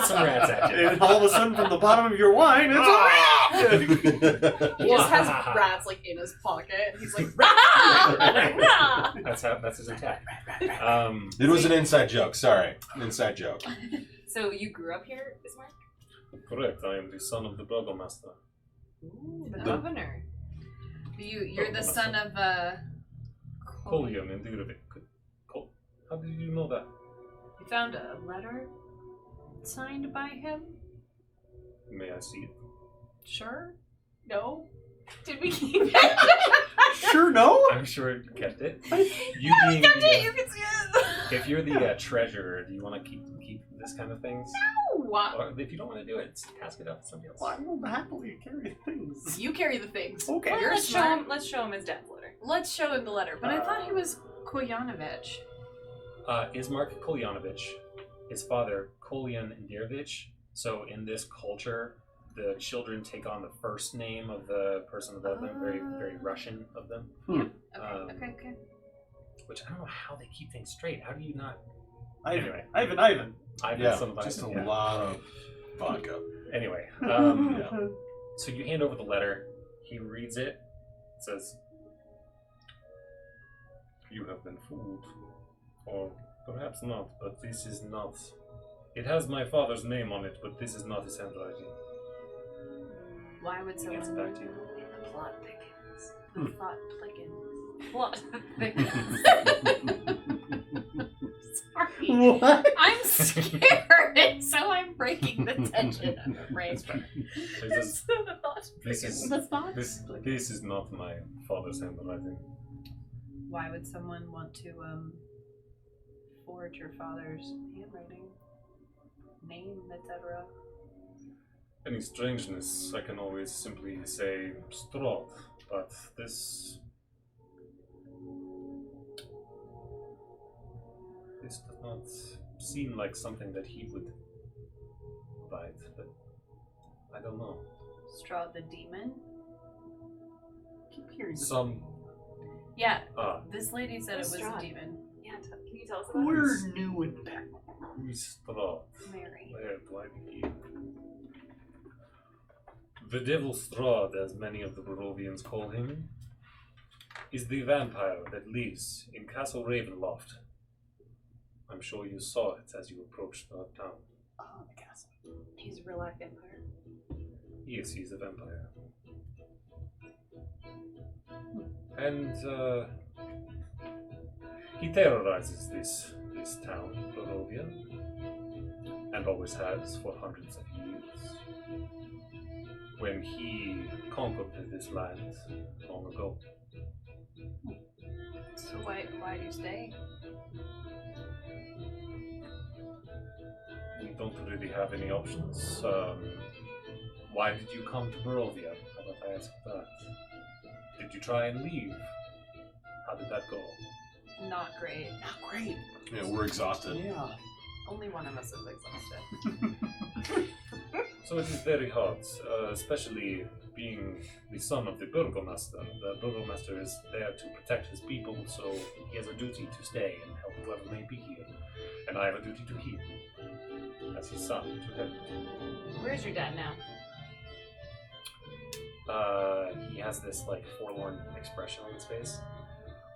C: some rats at you.
D: And all of a sudden, from the bottom of your wine, it's a rat!
F: He just has rats like in his pocket. And he's like,
C: That's his attack.
A: It was an inside joke. Sorry. An inside joke.
B: So you grew up here, Bismarck?
C: Correct. I am the son of the burgomaster.
B: Ooh, the governor. You're the son of
C: Colion and Durovic. How did you know that?
B: You found a letter signed by him?
C: May I see it?
B: Sure. No. Did we keep it?
D: Sure, no?
C: I'm sure you kept it.
B: You
C: being
B: kept
C: the,
B: it. You can see it.
C: If you're the treasurer, do you want to keep this kind of things?
B: Wow.
C: Or if you don't want to do it, pass it up to somebody else.
D: Well, I will happily carry things.
F: you carry the things.
D: Okay.
B: Well,
F: You're
B: let's
F: smart.
B: show him his dad's letter.
F: Let's show him the letter.
B: But I thought he was Koyanovich.
C: Ismark Kolyanovich, his father Kolyan Indirovich. So in this culture, the children take on the first name of the person above them, very, very Russian of them.
B: Okay.
C: Okay. Which I don't know how they keep things straight. How do you not?
D: Ivan.
C: Anyway.
D: Ivan.
C: I've some
A: just a
C: yeah.
A: lot of vodka.
C: Anyway, so you hand over the letter. He reads it. It says, "You have been fooled. Or perhaps not, but this is not. It has my father's name on it, but this is not his handwriting."
B: Why would
C: He gets it
B: someone...
C: back to you.
B: The plot thickens. The plot thickens. Sorry.
D: What?
B: I'm scared, so I'm breaking the tension of the brain.
C: So he says,
B: The thought
C: This is this is not my father's handwriting.
B: Why would someone want to forge your father's handwriting, name, etc.?
C: Any strangeness, I can always simply say Strahd, but this does not seem like something that he would write, but I don't know.
B: Strahd the demon?
D: Keep hearing this.
C: Some
B: Yeah, this lady said it was
E: Strahd?
B: a demon.
E: Yeah, can you tell us about it?
D: We're new in town.
C: who's Strahd?
B: Mary.
C: Where do I begin? The Devil Strahd, as many of the Barovians call him, is the vampire that lives in Castle Ravenloft. I'm sure you saw it as you approached the town.
D: The castle.
B: He's a real life vampire.
C: Yes, he's a vampire. And he terrorizes this town, Barovia, and always has for hundreds of years. When he conquered this land long ago.
B: So why do you stay?
C: We don't really have any options. Why did you come to Barovia? How about I ask that? Did you try and leave? How did that go?
B: Not great.
D: Not great.
A: Yeah, we're exhausted.
D: Yeah.
B: Only one of us is exhausted.
C: So it is very hard, especially being the son of the Burgomaster. The Burgomaster is there to protect his people, so he has a duty to stay and help whoever may be here. And I have a duty to heal, as his son, to help.
B: Where's your dad now?
C: He has this, like, forlorn expression on his face.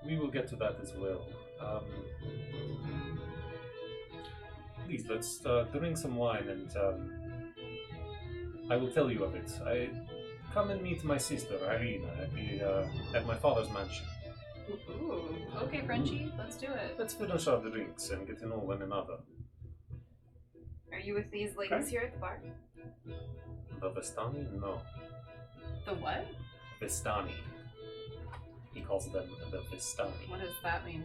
C: We will get to that as well. Please, let's drink some wine and I will tell you of it. Come and meet my sister, Irina, at my father's mansion.
B: Ooh. Okay, Frenchie, let's do it.
C: Let's finish our drinks and get to know one another.
E: Are you with these ladies here at the bar?
C: The Vestani? No.
B: The what?
C: Vestani. He calls them the Vestani.
B: What does that mean?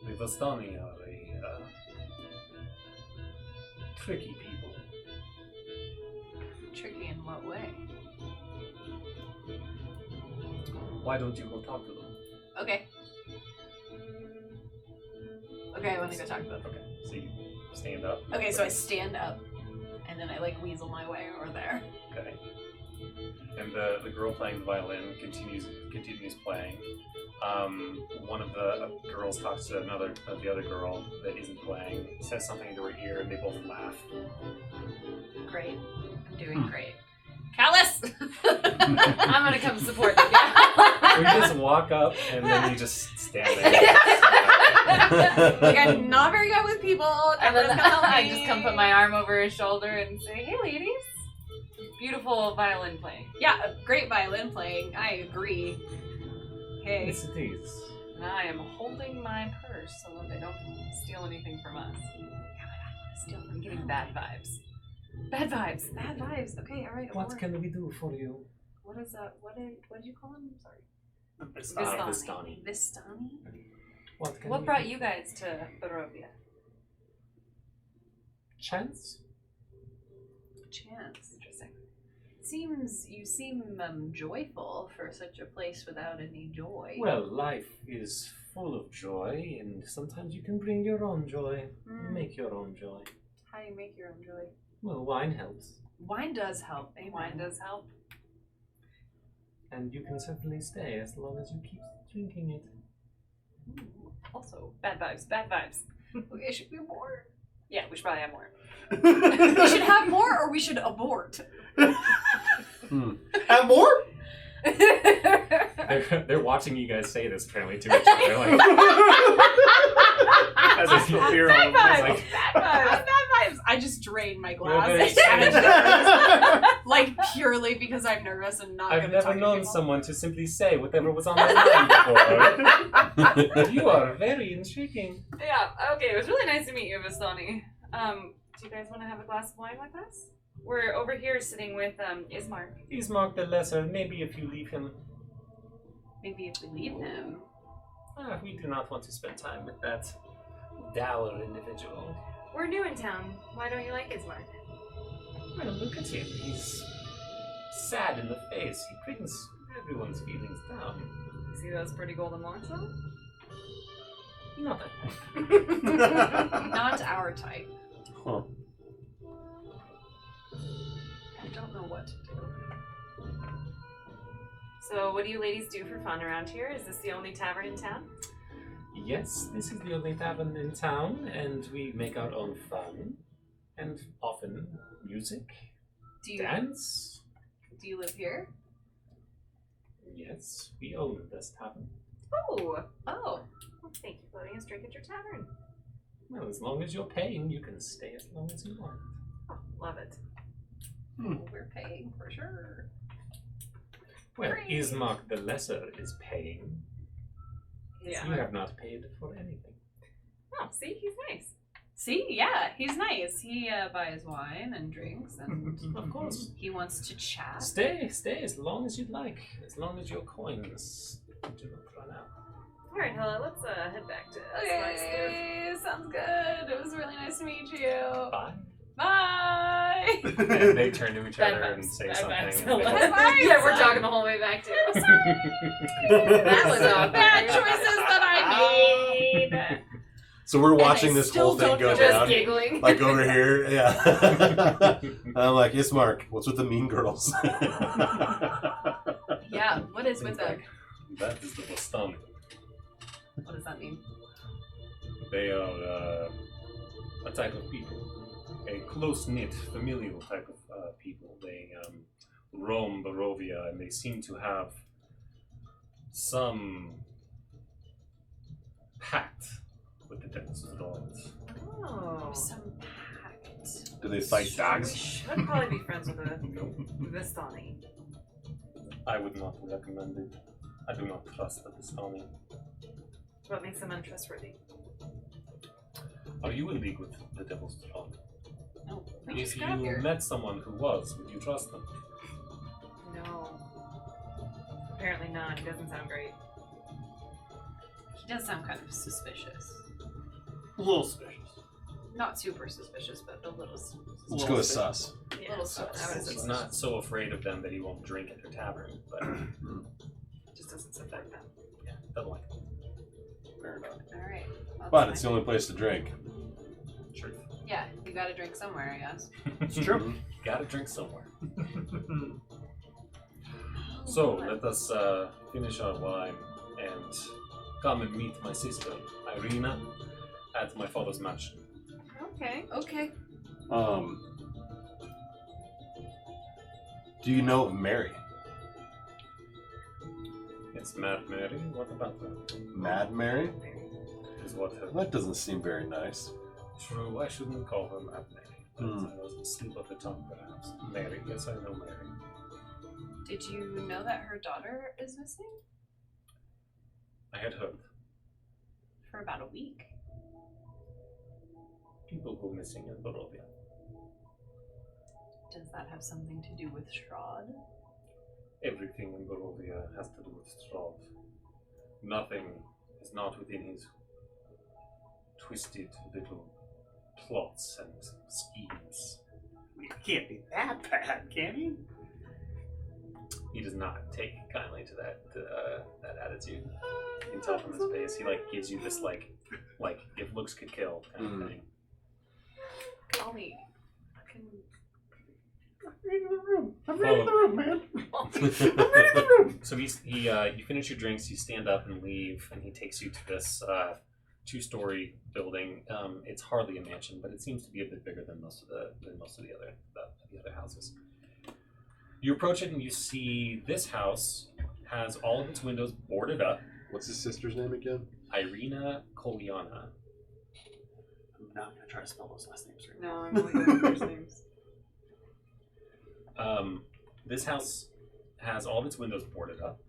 C: The Vestani are a tricky people.
B: Tricky in what way?
C: Why don't you go talk to them?
B: Okay. Okay, I want to go talk to them.
C: Okay, so you stand up.
B: Okay, so I stand up, and then I like weasel my way over there.
C: Okay. And the girl playing the violin continues playing. One of the girls talks to the other girl that isn't playing, says something into her ear, and they both laugh.
B: Great. I'm doing great. Callus! I'm gonna come support the gal.
C: We just walk up, and then you just stand there.
F: Like, I'm not very good with people.
B: And then
F: Everyone's gonna help
B: I
F: me.
B: just come put my arm over his shoulder and say, "Hey, ladies, beautiful violin playing."
F: Yeah, great violin playing. I agree. Hey.
C: Yes, it is.
B: And I am holding my purse so that they don't steal anything from us. I'm getting bad vibes. Bad vibes. Bad vibes. Okay, all right.
C: What can we do for you?
B: What is that? What did you call him? Sorry.
C: Vistani.
B: Vistani.
C: What
B: What brought you guys to Barovia?
C: Chance?
B: Chance. Interesting. You seem joyful for such a place without any joy.
C: Well, life is full of joy, and sometimes you can bring your own joy. Make your own joy.
B: How do you make your own joy?
C: Well, wine helps.
B: Wine does help. Wine does help.
C: And you can certainly stay as long as you keep drinking it.
B: Also, bad vibes. Bad vibes. Okay, should be more. Yeah, we should probably have more.
F: We should have more or we should abort.
A: Have more?
C: They're watching you guys say this apparently to each other. Like, as I feel fear
F: Bad
C: on like,
F: vibes. Bad vibes. I just drained my glass.
C: You're very
F: Like, purely because I'm nervous and not
C: I've
F: good at
C: never
F: talking to
C: known
F: people.
C: someone to simply say whatever was on their mind before. You are very intriguing.
B: Yeah, okay, it was really nice to meet you, Vistani. Do you guys want to have a glass of wine with us? We're over here sitting with Ismark.
C: Ismark the Lesser, maybe if you leave him.
B: Maybe if we leave him.
C: We do not want to spend time with that dour individual.
B: We're new in town. Why don't you like Ismark?
C: Well, look at him. He's sad in the face. He brings everyone's feelings down.
B: See those pretty golden locks on?
C: Not that.
F: Not our type.
A: Huh.
F: I don't know what to do.
B: So, what do you ladies do for fun around here? Is this the only tavern in town?
C: Yes, this is the only tavern in town, and we make our own fun. And often music,
F: Do you
C: dance.
F: do you live here?
C: Yes, we own this tavern.
B: Oh!
F: Oh.
B: Well, thank you for letting us drink at your tavern.
C: Well, as long as you're paying, you can stay as long as you want.
B: Oh, love it.
F: We're paying for sure.
C: Well,
F: Great.
C: Ismark the Lesser is paying.
B: Yeah.
C: You have not paid for anything.
B: Oh, see, he's nice.
F: See, yeah, he's nice. He buys wine and drinks, and
C: Of course.
F: he wants to chat.
C: Stay as long as you'd like. As long as your coins do not run out.
B: Alright, Hella, let's head back to Spice.
F: Okay, sounds good. It was really nice to meet you.
C: Bye.
F: Bye.
C: And they turn to each
B: Bad
C: other
B: vibes.
C: and say
B: Bad
C: something.
B: vibes.
C: and they-
F: Bad vibes.
B: Yeah, we're talking the whole way back too.
F: That was all bad choices that I made.
A: So we're watching
F: I
A: this
F: still
A: whole thing
F: don't
A: go
F: know.
B: Just
A: down.
B: giggling.
A: Like over here, yeah. I'm like, Ismark, what's with the mean girls?
F: Yeah, what is with them?
C: That is the Boston.
F: What does that mean?
C: They are a type of people. A close-knit, familial type of people. They roam Barovia, and they seem to have some pact with the Devil's Strahd.
B: Oh.
F: Some pact.
A: Do they fight
B: We
A: dogs?
B: should probably be friends with a
C: Nope.
B: Vistani.
C: I would not recommend it. I do not trust the Bostani.
B: What makes them untrustworthy?
C: Are you in league with the Devil's Strahd?
F: No, we
C: If
F: just
C: you
F: got here.
C: met someone who was, would you trust them?
B: No. Apparently not. He doesn't sound great.
F: He does sound kind of suspicious.
D: A little suspicious.
F: Not super suspicious, but a little suspicious.
A: Let's go with sus.
B: Yeah,
F: Little
B: so
F: sus.
B: I would
C: He's
B: say
C: not so afraid of them that he won't drink at their tavern, but
B: it just doesn't support them.
C: yeah, doesn't like them.
A: Fair enough.
F: Alright.
A: But it's the only place to drink.
C: Truth.
F: Yeah, you gotta drink somewhere, I guess.
D: It's true.
C: You gotta drink somewhere. So let us finish our wine and come and meet my sister, Irina, at my father's mansion.
B: Okay.
F: Okay.
A: Do you know of Mary?
C: It's Mad Mary. What about her?
A: Mad Mary?
C: Is what her...
A: That doesn't seem very nice.
C: True, I shouldn't call her Mad Mary. But
A: Hmm.
C: I was a slip of the tongue, perhaps. Mary, yes, I know Mary.
B: Did you know that her daughter is missing?
C: I had heard.
B: For about a week.
C: People go missing in Barovia.
B: Does that have something to do with Strahd?
C: Everything in Barovia has to do with Strahd. Nothing is not within his twisted little plots and schemes.
D: He can't be that bad, can he?
C: He does not take kindly to that attitude. You can tell from his face. He gives you this like if looks could kill kind of thing.
B: Golly. Fucking...
D: I'm ready to the room. I'm
C: ready
D: ready
C: to
D: to
C: the
D: the room, man. I'm ready to the room.
C: So you finish your drinks, you stand up and leave, and he takes you to this 2-story building. It's hardly a mansion, but it seems to be a bit bigger than most of the other houses. You approach it and you see this house has all of its windows boarded up.
A: What's his sister's name again?
C: Irina Kolyana.
D: I'm not gonna try to spell those last names right
B: No, I'm only going first names.
C: This house has all of its windows boarded up.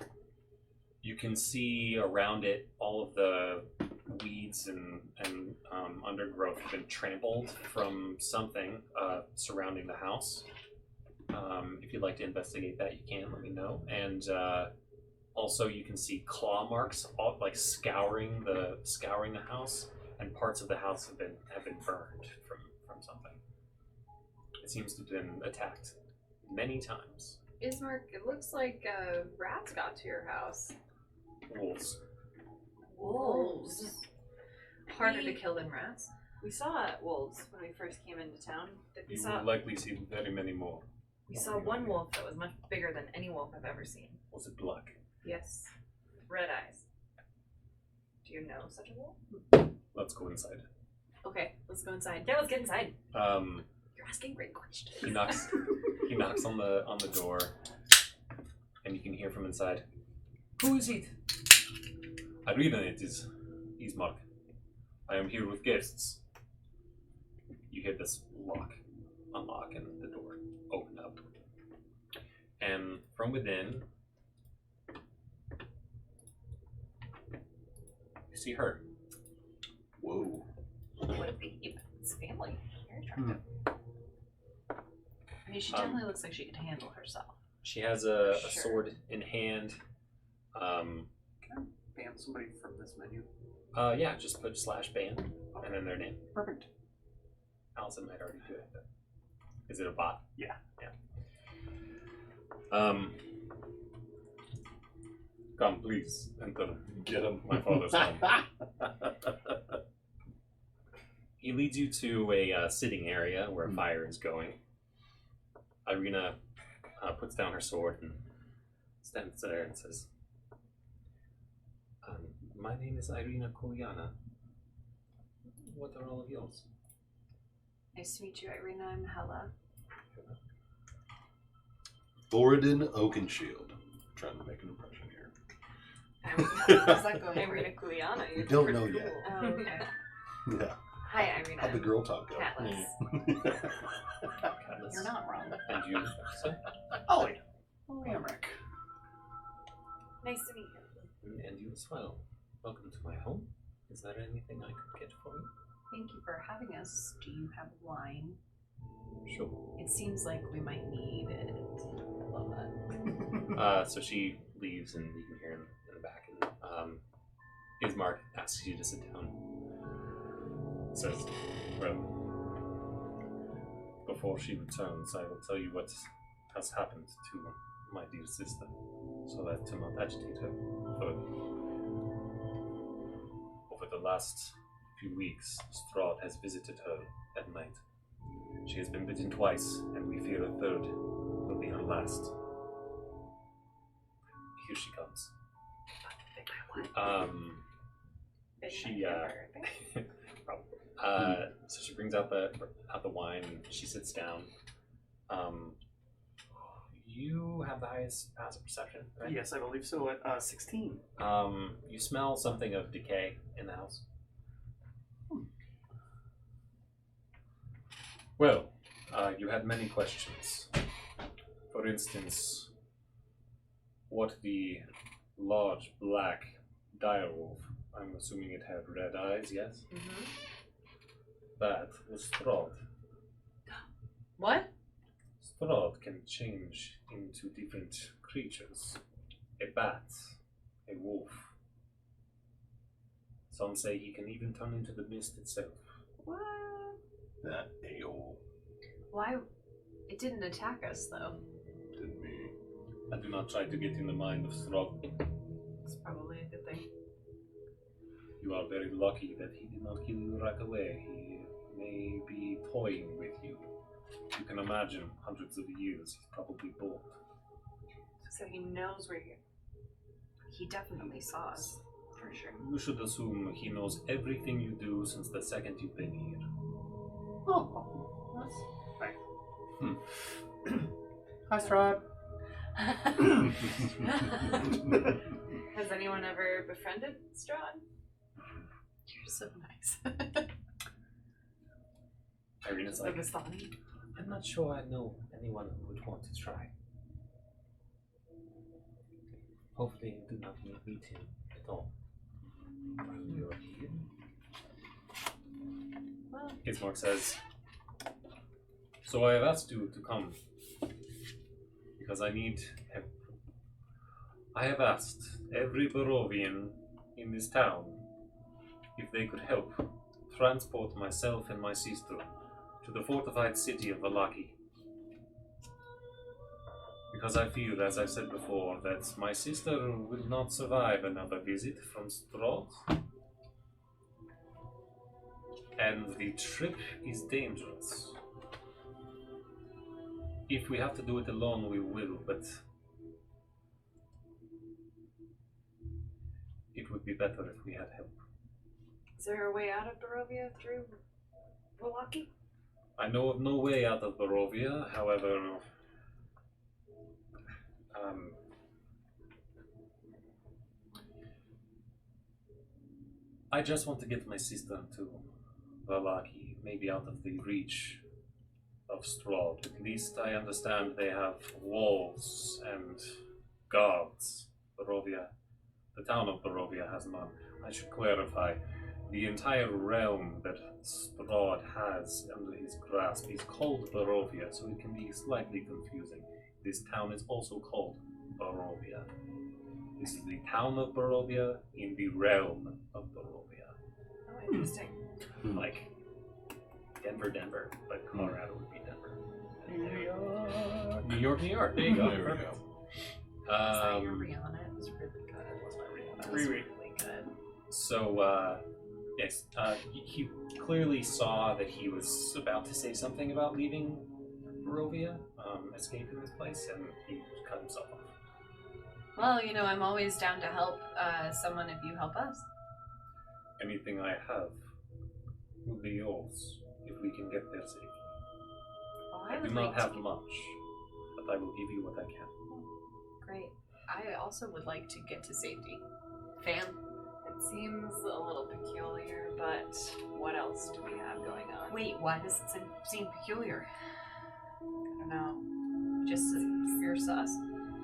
C: You can see around it all of the weeds and undergrowth have been trampled from something surrounding the house. If you'd like to investigate that, you can. Let me know. And also, you can see claw marks, scouring the house, and parts of the house have been burned from something. It seems to have been attacked many times.
F: Ismark, it looks like rats got to your house.
C: Wolves.
B: Wolves.
F: Harder to kill than rats.
B: We saw wolves when we first came into town. We
C: You
B: saw
C: will likely see very many more.
B: one wolf that was much bigger than any wolf I've ever seen.
C: Was it black?
B: Yes. Red eyes. Do you know such a wolf?
C: Let's go inside.
B: Okay, let's go inside. Yeah, let's get inside. You're asking great questions.
C: He knocks on the door, and you can hear from inside. Who is it? Irina, it is Ismark. I am here with guests. You hear this unlock, and the door open up. And from within, you see her.
A: Whoa.
B: What a babe. It's family. Very attractive. I mean, she definitely looks like she could handle herself.
C: She has a
B: Sure.
C: sword in hand.
D: Can I ban somebody from this menu?
C: Yeah, just put /ban and then their name.
D: Perfect.
C: Allison might already do it. But is it a bot?
D: Yeah.
C: Come, please, enter.
A: Get him.
C: My father's home. He leads you to a sitting area where a fire is going. Irina puts down her sword and stands there and says, my name is Irina Kolyana. What are all of yours?
B: Nice to meet you, Irina. I'm Hella.
A: Thoradin Oakenshield. Trying to make an impression here.
B: How's that going?
E: Irina Kuliana.
A: We don't know yet.
B: Oh, okay.
A: Yeah.
B: Hi, Irina.
A: How'd the girl talk go?
B: Catless.
C: Catalyst.
B: You're not wrong.
C: And you, sir?
D: Ollie. Amric.
E: Nice to meet you.
C: And you as well. Welcome to my home. Is there anything I could get for you?
B: Thank you for having us. Do you have wine?
C: Sure.
B: It seems like we might need it. I love that.
C: So she leaves, and you can hear him in the back. And Ismark asks you to sit down. Says, well, before she returns, I will tell you what has happened to my dear sister, so that to not agitate her further. Over the last few weeks, Strahd has visited her at night. She has been bitten twice, and we fear a third will be her last. Here she comes.
B: She,
C: So she brings out the wine. And she sits down. You have the highest passive perception, right?
D: Yes, I believe so. At 16.
C: You smell something of decay in the house. Well, you had many questions. For instance, what the large black direwolf, I'm assuming it had red eyes, yes?
B: Mm-hmm.
C: That was Strahd.
B: What?
C: Strahd can change into different creatures. A bat, a wolf. Some say he can even turn into the mist itself.
B: What?
A: That a-hole
B: Why? It didn't attack us, though.
A: didn't me.
C: I do not try to get in the mind of Strahd.
B: It's probably a good thing.
C: You are very lucky that he did not kill you right away. He may be toying with you. You can imagine hundreds of years he's probably bored.
B: So he knows where you. He definitely saw us, for sure.
C: You should assume he knows everything you do since the second you've been here.
D: Oh, that's right. Hi, Strahd.
B: Has anyone ever befriended Strahd? You're so nice.
C: Irina's
B: The
C: like,
B: Vistani.
C: I'm not sure I know anyone who would want to try. Hopefully you do not meet him at all. While you're here.
B: Well,
C: Ismark says, so I have asked you to come because I need help. I have asked every Barovian in this town if they could help transport myself and my sister to the fortified city of Vallaki. Because I feel, as I said before, that my sister will not survive another visit from Strahd. And the trip is dangerous. If we have to do it alone, we will, but it would be better if we had help.
B: is there a way out of Barovia through Vallaki?
C: I know of no way out of Barovia, however, I just want to get my sister to Vallaki, maybe out of the reach of Strahd. At least I understand they have walls and guards. Barovia, the town of Barovia has none. I should clarify, the entire realm that Strahd has under his grasp is called Barovia, so it can be slightly confusing. This town is also called Barovia. This is the town of Barovia in the realm of Barovia.
B: Oh, interesting.
C: Like Denver, but Colorado would be Denver.
D: New York.
C: New York. There you go.
A: There we
C: Perfect.
B: Your Rihanna, it was really good. It was my Rihanna.
D: Riri.
B: Really good.
C: So, yes, he clearly saw that he was about to say something about leaving Barovia, escaping this place, and he cut himself off.
B: Well, I'm always down to help someone if you help us.
C: Anything I have will be yours if we can get there safely.
B: Well,
C: I do
B: would
C: not
B: like to
C: have
B: get-
C: much, but I will give you what I can.
B: Great. I also would like to get to safety. Fan?
E: It seems a little peculiar, but what else do we have going on?
B: Wait, why does it seem peculiar?
E: I don't know.
B: Just you're sus.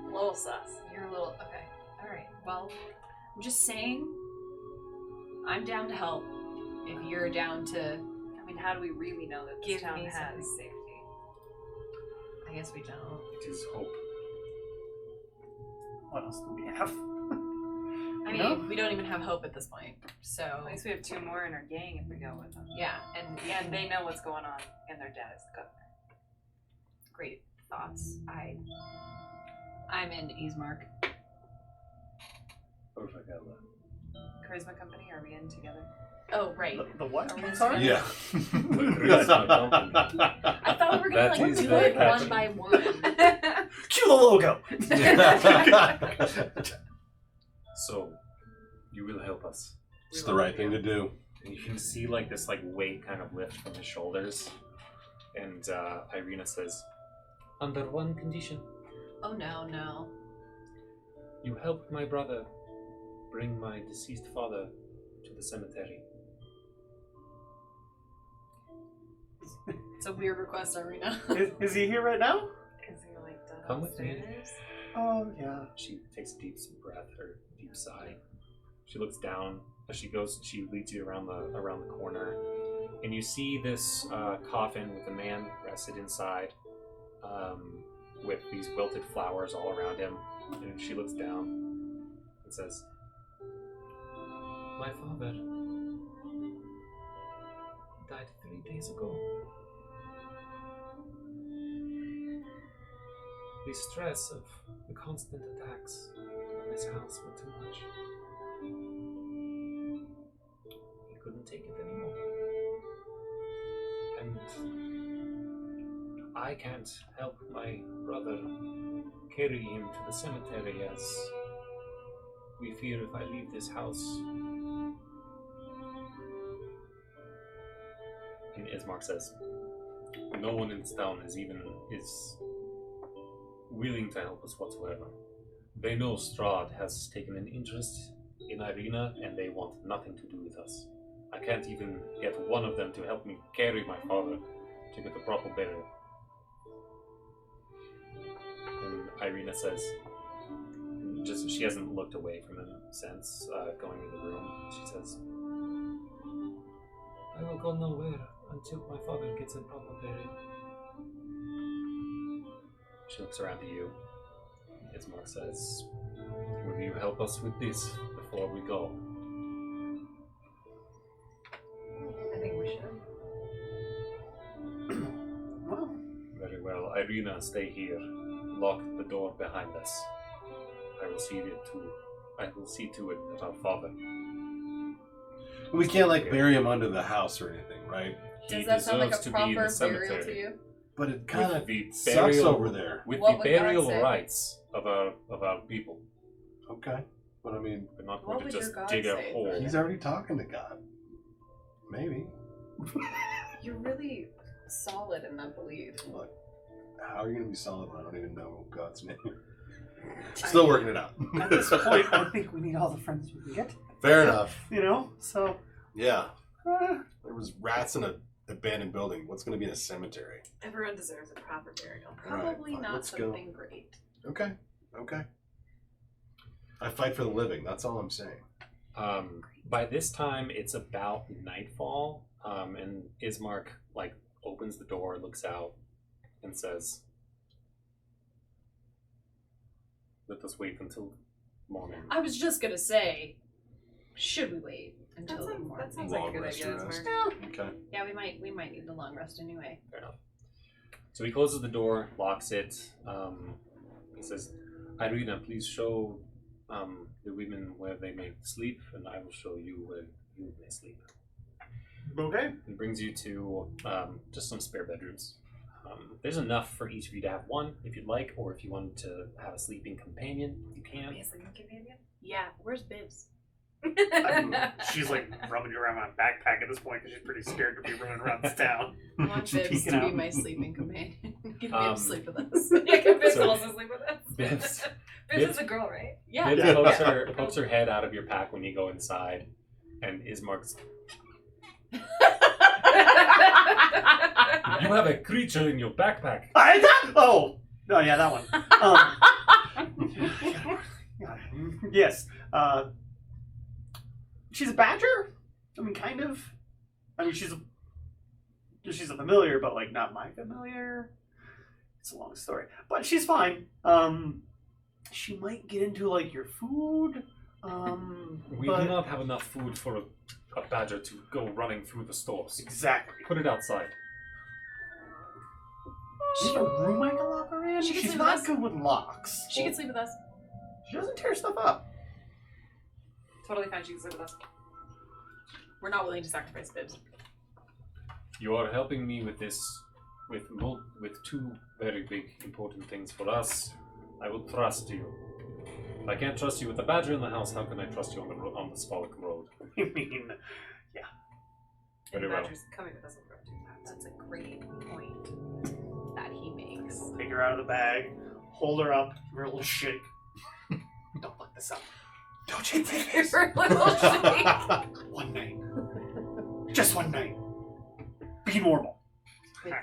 E: A little sus.
B: You're a little okay. All right. Well, I'm just saying. I'm down to help. If you're down to,
E: I mean, how do we really know that this
B: Give
E: town
B: me
E: has
B: something.
E: safety?
B: I guess we don't.
C: It is hope.
D: What else do we have?
B: I mean,
D: No?
B: we don't even have hope at this point. So
E: At least we have 2 more in our gang if we go with them.
B: yeah, and
E: They know what's going on, and their dad is the governor.
B: great thoughts. I'm in Ismark.
C: Perfect, Ella.
E: Charisma Company, are we in together?
B: Oh right.
D: The what?
B: Are we
D: I'm
B: in
D: sorry?
A: Yeah.
B: I thought we were gonna
C: That
B: like
C: is
B: do
C: very
B: it one
C: catchy.
B: by one.
D: Cue the logo.
C: So, you will help us.
A: It's the right thing to do.
C: And you can see like this like weight kind of lift from his shoulders. And Irina says, under one condition.
F: Oh no.
C: You helped my brother bring my deceased father to the cemetery.
F: It's a weird request, Irina.
D: Is he here right now?
E: Is he like downstairs?
C: Come with me.
D: Oh, yeah.
C: She takes a deep breath or deep sigh. She looks down as she goes. She leads you around the corner, and you see this coffin with a man rested inside, with these wilted flowers all around him. And she looks down and says, "My father died 3 days ago. The stress of the constant attacks on this house were too much. He couldn't take it anymore. And I can't help my brother carry him to the cemetery, as we fear if I leave this house." And Ismark says, "No one in this town is willing to help us whatsoever. They know Strahd has taken an interest in Irina, and they want nothing to do with us. I can't even get one of them to help me carry my father to get the proper burial." And Irina says, she hasn't looked away from him since going in the room. She says, "I will go nowhere until my father gets a proper burial." She looks around at you. Ismark says, "Will you help us with this before we go?"
E: I think we should.
D: Well,
C: Very well. Irina, stay here. Lock the door behind us. I will see to it that our father.
A: We can't bury him under the house or anything, right?
F: Does that sound like a
C: to be in the
F: proper
C: cemetery.
F: burial to you?
A: But it kind
C: With
A: of
C: the
A: sucks
C: burial
A: over there.
C: With
F: What
C: the
F: would God
C: burial
F: say?
C: rights of our people.
A: Okay. But I mean,
C: We're not
F: What
C: going to
F: would your
C: just
F: God
C: dig a
F: say?
C: hole.
A: he's already talking to God. Maybe.
F: You're really solid in that belief.
A: Look, how are you going to be solid when I don't even know God's name? Still working it out.
D: at this point, I think we need all the friends we can get.
A: Fair enough.
D: You know? So,
A: Yeah. There was rats in an abandoned building. What's going to be in a cemetery?
E: Everyone deserves a proper burial.
F: Probably
A: fine,
F: not
A: let's go.
F: something great.
A: Okay. I fight for the living. That's all I'm saying.
C: By this time, it's about nightfall, and Ismark opens the door, looks out, and says, "Let us wait until morning."
F: I was just gonna say, should we wait until the
E: That
F: morning?
E: sounds like a good idea,
A: rest.
E: Ismark.
A: Okay.
F: Yeah, we might need the long rest anyway.
C: Fair enough. So he closes the door, locks it. He says, "Irina, please show the women where they may sleep, and I will show you where you may sleep."
D: okay.
C: He brings you to just some spare bedrooms. There's enough for each of you to have one, if you'd like, or if you wanted to have a sleeping companion, you can.
E: Be a sleeping companion?
F: Yeah, where's Bibs?
D: She's rubbing around my backpack at this point because she's pretty scared to be running around this town.
F: I want
D: She's
F: Bibs
D: peeking
F: to be
D: out.
F: my sleeping companion. Give Bibs sleep with us.
E: Yeah, can Bibbs
C: So-
E: also sleep with us?
C: Bibbs.
E: Bibbs is a girl, right?
F: Yeah.
C: Bibbs pokes her head out of your pack when you go inside, and Ismark's, "You have a creature in your backpack."
D: Oh! Oh, yeah, that one. Yes. She's a badger? I mean, kind of. I mean, she's a familiar, but not my familiar. It's a long story, but she's fine. She might get into your food.
C: We do not have enough food for a badger to go running through the stores.
D: Exactly.
C: Put it outside.
D: Is there a room I can lock her in?
F: She can
D: She's
F: sleep with
D: not
F: us.
D: good with locks.
F: She can sleep with us.
D: She doesn't tear stuff up.
E: Totally fine, she can sleep with us.
F: We're not willing to sacrifice Bibs.
C: You are helping me with this, with two very big important things for us. I will trust you. If I can't trust you with the badger in the house, how can I trust you on the Spalak road?
D: I mean,
C: Very
E: And
C: well.
E: Badger's coming with us on the road too.
B: That's a great point that he makes.
D: take her out of the bag, hold her up, give her a little shake. Don't fuck this up. Don't you think this?
B: For a little shake.
D: One night. Just one night. Be normal.
C: Okay.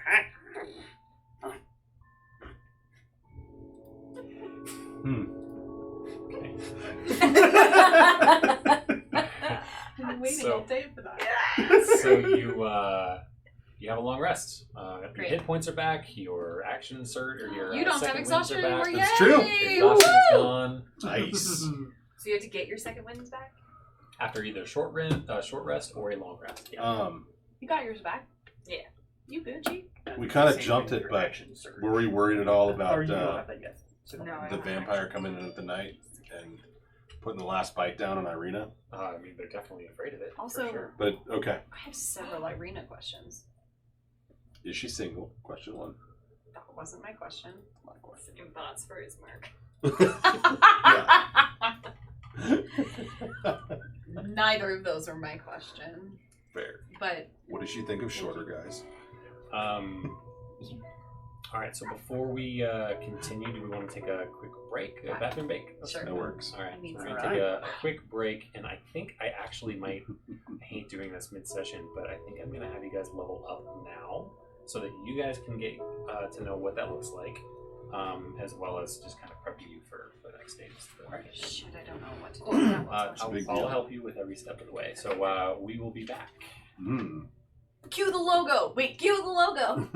B: I've been waiting
C: So-
B: all day for that.
C: So you have a long rest. Your
B: Great.
C: hit points are back. Your action insert or your
B: You don't have
C: second winds
B: exhaustion
C: are back.
B: anymore.
A: That's
B: Yay!
A: true.
C: Exhaustion is
B: Woo!
C: gone
A: Nice.
E: So you have to get your second winds back?
C: after either short rest or a long rest. Yeah.
B: You got yours back.
E: Yeah.
B: You Gucci.
A: We kind of
D: Same
A: jumped
D: with
A: it,
D: your
A: but
D: action surge.
A: were we worried at all
D: Or
A: about
D: you don't have that yet. So
E: No, I
A: the
E: don't
A: vampire
E: actually.
A: coming in at the night and putting the last bite down on Irina?
C: I mean, they're definitely afraid of it.
B: Also-
C: for sure.
A: But okay,
B: I have several Irina questions.
A: is she single? Question one.
B: That wasn't my question.
A: My question.
E: Same thoughts for his mark.
B: Neither of those are my question.
A: Fair.
B: But
A: What does she think of shorter guys?
C: All right. So before we continue, do we want to take a quick break? A bathroom break?
B: Sure.
A: That works.
C: All right.
B: I mean,
C: So we're gonna
D: all
C: take a quick break, and I think I actually might hate doing this mid-session, but I think I'm gonna have you guys level up now, so that you guys can get to know what that looks like, as well as just kind of prep you for the next stage.
B: shit, I don't know what to do.
A: It's a big
C: I'll
A: deal.
C: help you with every step of the way. So we will be back.
B: Cue the logo. Wait, cue the logo.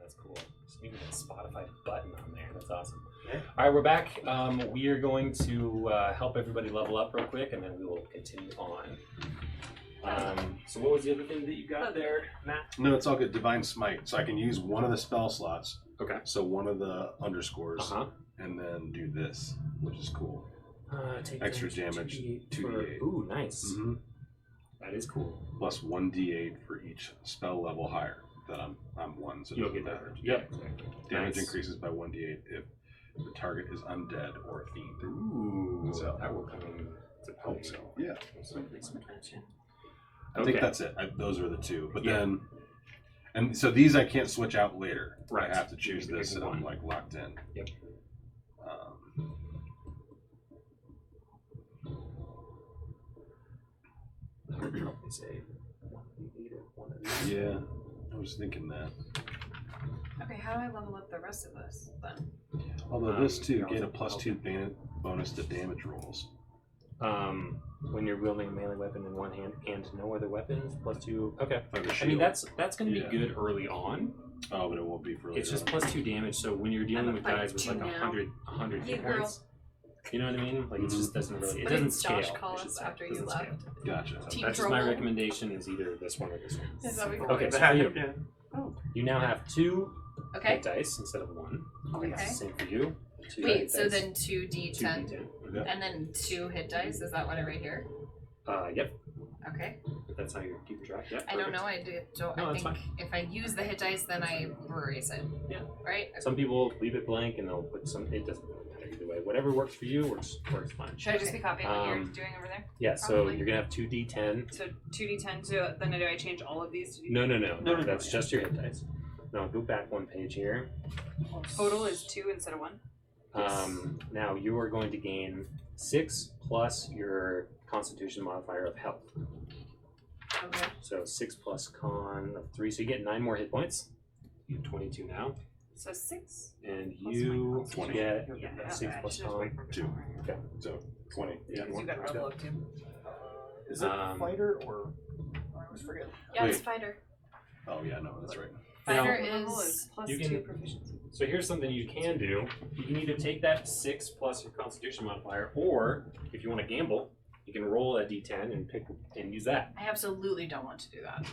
C: That's cool. So even a Spotify button on there. That's awesome.
D: Yeah.
C: All right, we're back. We are going to help everybody level up real quick, and then we will continue on. So what was the other thing that you got there, Matt?
A: No, it's all good. Divine Smite. So I can use one of the spell slots.
C: Okay.
A: So one of the underscores,
C: Uh-huh.
A: and then do this, which is cool.
C: Take
A: Extra damage, 2d8.
C: Ooh, nice.
A: Mm-hmm.
C: That is cool.
A: Plus 1d8 for each spell level higher that I'm one. So it
C: You'll
A: doesn't
C: get that.
A: matter.
C: Yeah,
A: Yep.
C: exactly.
A: Damage
C: Nice.
A: increases by 1d8 if the target is undead or a fiend.
C: Ooh,
A: So-
C: that will come in to play.
A: So yeah,
B: Attention.
A: I think that's it. Those are the two. But
C: Yeah.
A: then, and so these I can't switch out later.
C: Right.
A: I have to choose
C: You
A: this,
C: pick
A: and I'm
C: one.
A: like locked in.
C: Yep. I would probably say 1d8 or one of these.
A: Yeah, I was thinking that.
B: Okay, how do I level up the rest of this then?
A: Although this too,
C: you're
A: gain a
C: also-
A: +2 bonus to damage rolls.
C: When you're wielding a melee weapon in one hand and no other weapons, +2. Okay.
A: Like a
C: I mean,
A: shield.
C: that's going to be
A: Yeah.
C: good early on.
A: Oh, but it won't be for later.
C: It's just
A: on.
C: +2 damage. So when you're dealing
B: I'm
C: with
B: a
C: guys with like
B: 5'2" now.
C: 100
B: Yeah,
C: hit
B: girl.
C: points, you know what I mean? Like it just doesn't really. It
B: What
C: doesn't
B: did
C: scale.
B: Josh call
C: I should
B: us
C: say.
B: after
C: It
B: you
C: doesn't
B: left?
C: scale.
A: Gotcha.
C: So
B: Team
C: that's just my
B: Troll.
C: recommendation. Is either this one or this one.
B: Is that what we
C: Okay,
B: call
C: so for you,
D: Yeah.
C: you now have 2
B: it? Okay.
C: hit dice instead of 1.
B: Okay.
C: Same for you. 2
B: Wait,
C: hit
B: so
C: dice,
B: then 2d10
C: 2d10.
A: Yeah.
B: and then 2 hit dice? Is that what I write here?
C: Yep.
B: Okay.
C: If that's how you're keeping track. Yep.
B: I don't
C: perfect.
B: know.
C: No,
B: I
C: that's
B: think if I use the hit dice, then I erase it.
C: Yeah.
B: Right?
C: Some people leave it blank and they'll put some. It doesn't really matter either way. Whatever works for you works fine.
E: Should I just be copying what you're
C: Um,
E: doing over there?
C: Yeah. So
E: Probably.
C: you're gonna have 2d10.
E: So 2d10. So then do I change all of these to d10?
C: No. That's just your hit dice. Now go back one page here.
E: Total is 2 instead of 1.
C: Now you are going to gain 6 plus your Constitution modifier of health.
E: Okay.
C: So 6 plus con of 3. So you get 9 more hit points. You have 22 now,
E: So 6.
C: and
E: Plus
C: you
E: my Constitution.
C: get
E: Yeah.
C: 6
E: I
C: plus
E: should just wait
C: con.
E: for
A: 2.
C: Okay.
A: So 20.
C: Yeah.
E: Because you got level up too.
D: Is it fighter or? I always forget.
B: Yeah, it's
A: Wait.
B: fighter.
A: Oh yeah, no, that's right.
C: Now-
B: Fighter
E: Level
B: is.
E: is plus
C: you
E: 2
C: can-
E: proficiency.
C: So here's something you can do. You can either take that 6 plus your Constitution modifier, or if you want to gamble, you can roll a d10 and pick and use that.
B: I absolutely don't want to do that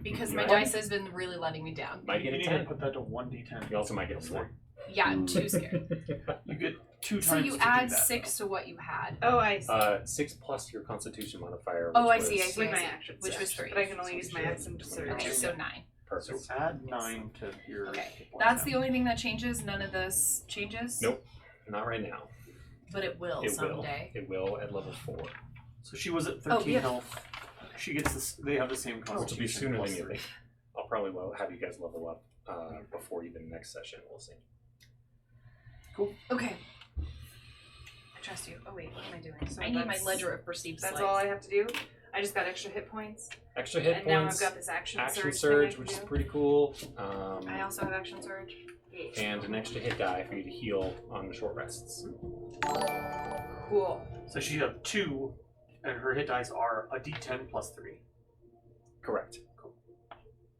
B: because
C: You
B: my
C: are-
B: dice has been really letting me down.
C: Might get
D: You
C: a
D: need to
C: 10.
D: put that to 1d10.
C: You also might get a 4.
B: Yeah, I'm too scared.
D: You get 2 times
B: So you
D: to
B: add
D: do that,
B: 6 to what you had.
E: Oh, I see.
C: 6 plus your Constitution modifier.
B: Oh, I
C: which
B: see, I
C: was-
B: see.
E: With my action.
B: Which was
E: surge,
B: 3.
E: But I can only use my action to surge.
B: Okay, so 9.
C: Perfect.
D: So add 9 to your.
B: Okay,
D: hit points
B: that's
D: now.
B: the only thing that changes. None of this changes.
C: Nope. Not right now.
B: But it will
C: It
B: someday.
C: will. It will at level 4,
D: So she was at
B: Oh,
D: 13
B: yeah.
D: health. She gets this. They have the same
C: which will be
D: constitution.
C: sooner
D: plus
C: than you
D: 3.
C: think. I'll probably have you guys level up before even next session. We'll see.
B: Okay,
E: I trust you. Oh wait, what am I doing? So
B: I need my
E: that's-
B: ledger of perceived
E: That's
B: slights.
E: all I have to do. I just got extra hit points,
C: Extra hit
E: and now I've
C: points.
E: got this action
C: Action
E: surge,
C: surge,
E: thing I
C: which
E: can
C: is
E: do.
C: pretty cool.
E: I also have action surge.
C: And an extra hit die for you to heal on the short rests.
B: Cool.
D: So she had 2, and her hit dice are a d10 plus 3.
C: Correct.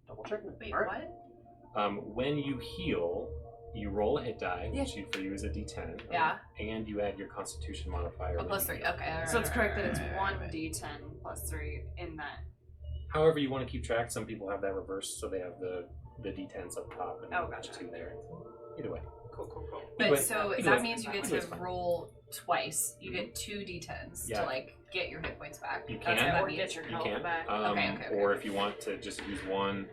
D: Double check.
B: Wait,
D: All right.
B: what?
C: When you heal, you roll a hit die,
B: Yeah.
C: which for you is a d10.
B: Yeah.
C: And you add your Constitution modifier.
B: Oh,
C: when
B: plus
C: you
B: 3.
C: heal.
B: Okay. Alright,
E: So it's correct that
B: alright,
E: it's
B: alright,
E: 1d10 plus 3 in that.
C: However you want to keep track. Some people have that reversed, so they have the d10s up top and
E: Oh, gotcha.
C: the 2 there. Either way.
E: Cool.
B: But
C: Anyway,
B: so
C: anyway,
B: that means you get
C: anyway,
B: to
C: it's fine.
B: roll twice. You get 2 d10s
C: Yeah.
B: to like get your hit points back.
C: You
B: That's
C: can.
B: what
E: Or
B: I mean.
E: get your
C: You
E: health
C: can.
E: back.
B: Okay,
C: Or
B: okay.
C: if you want to just use one,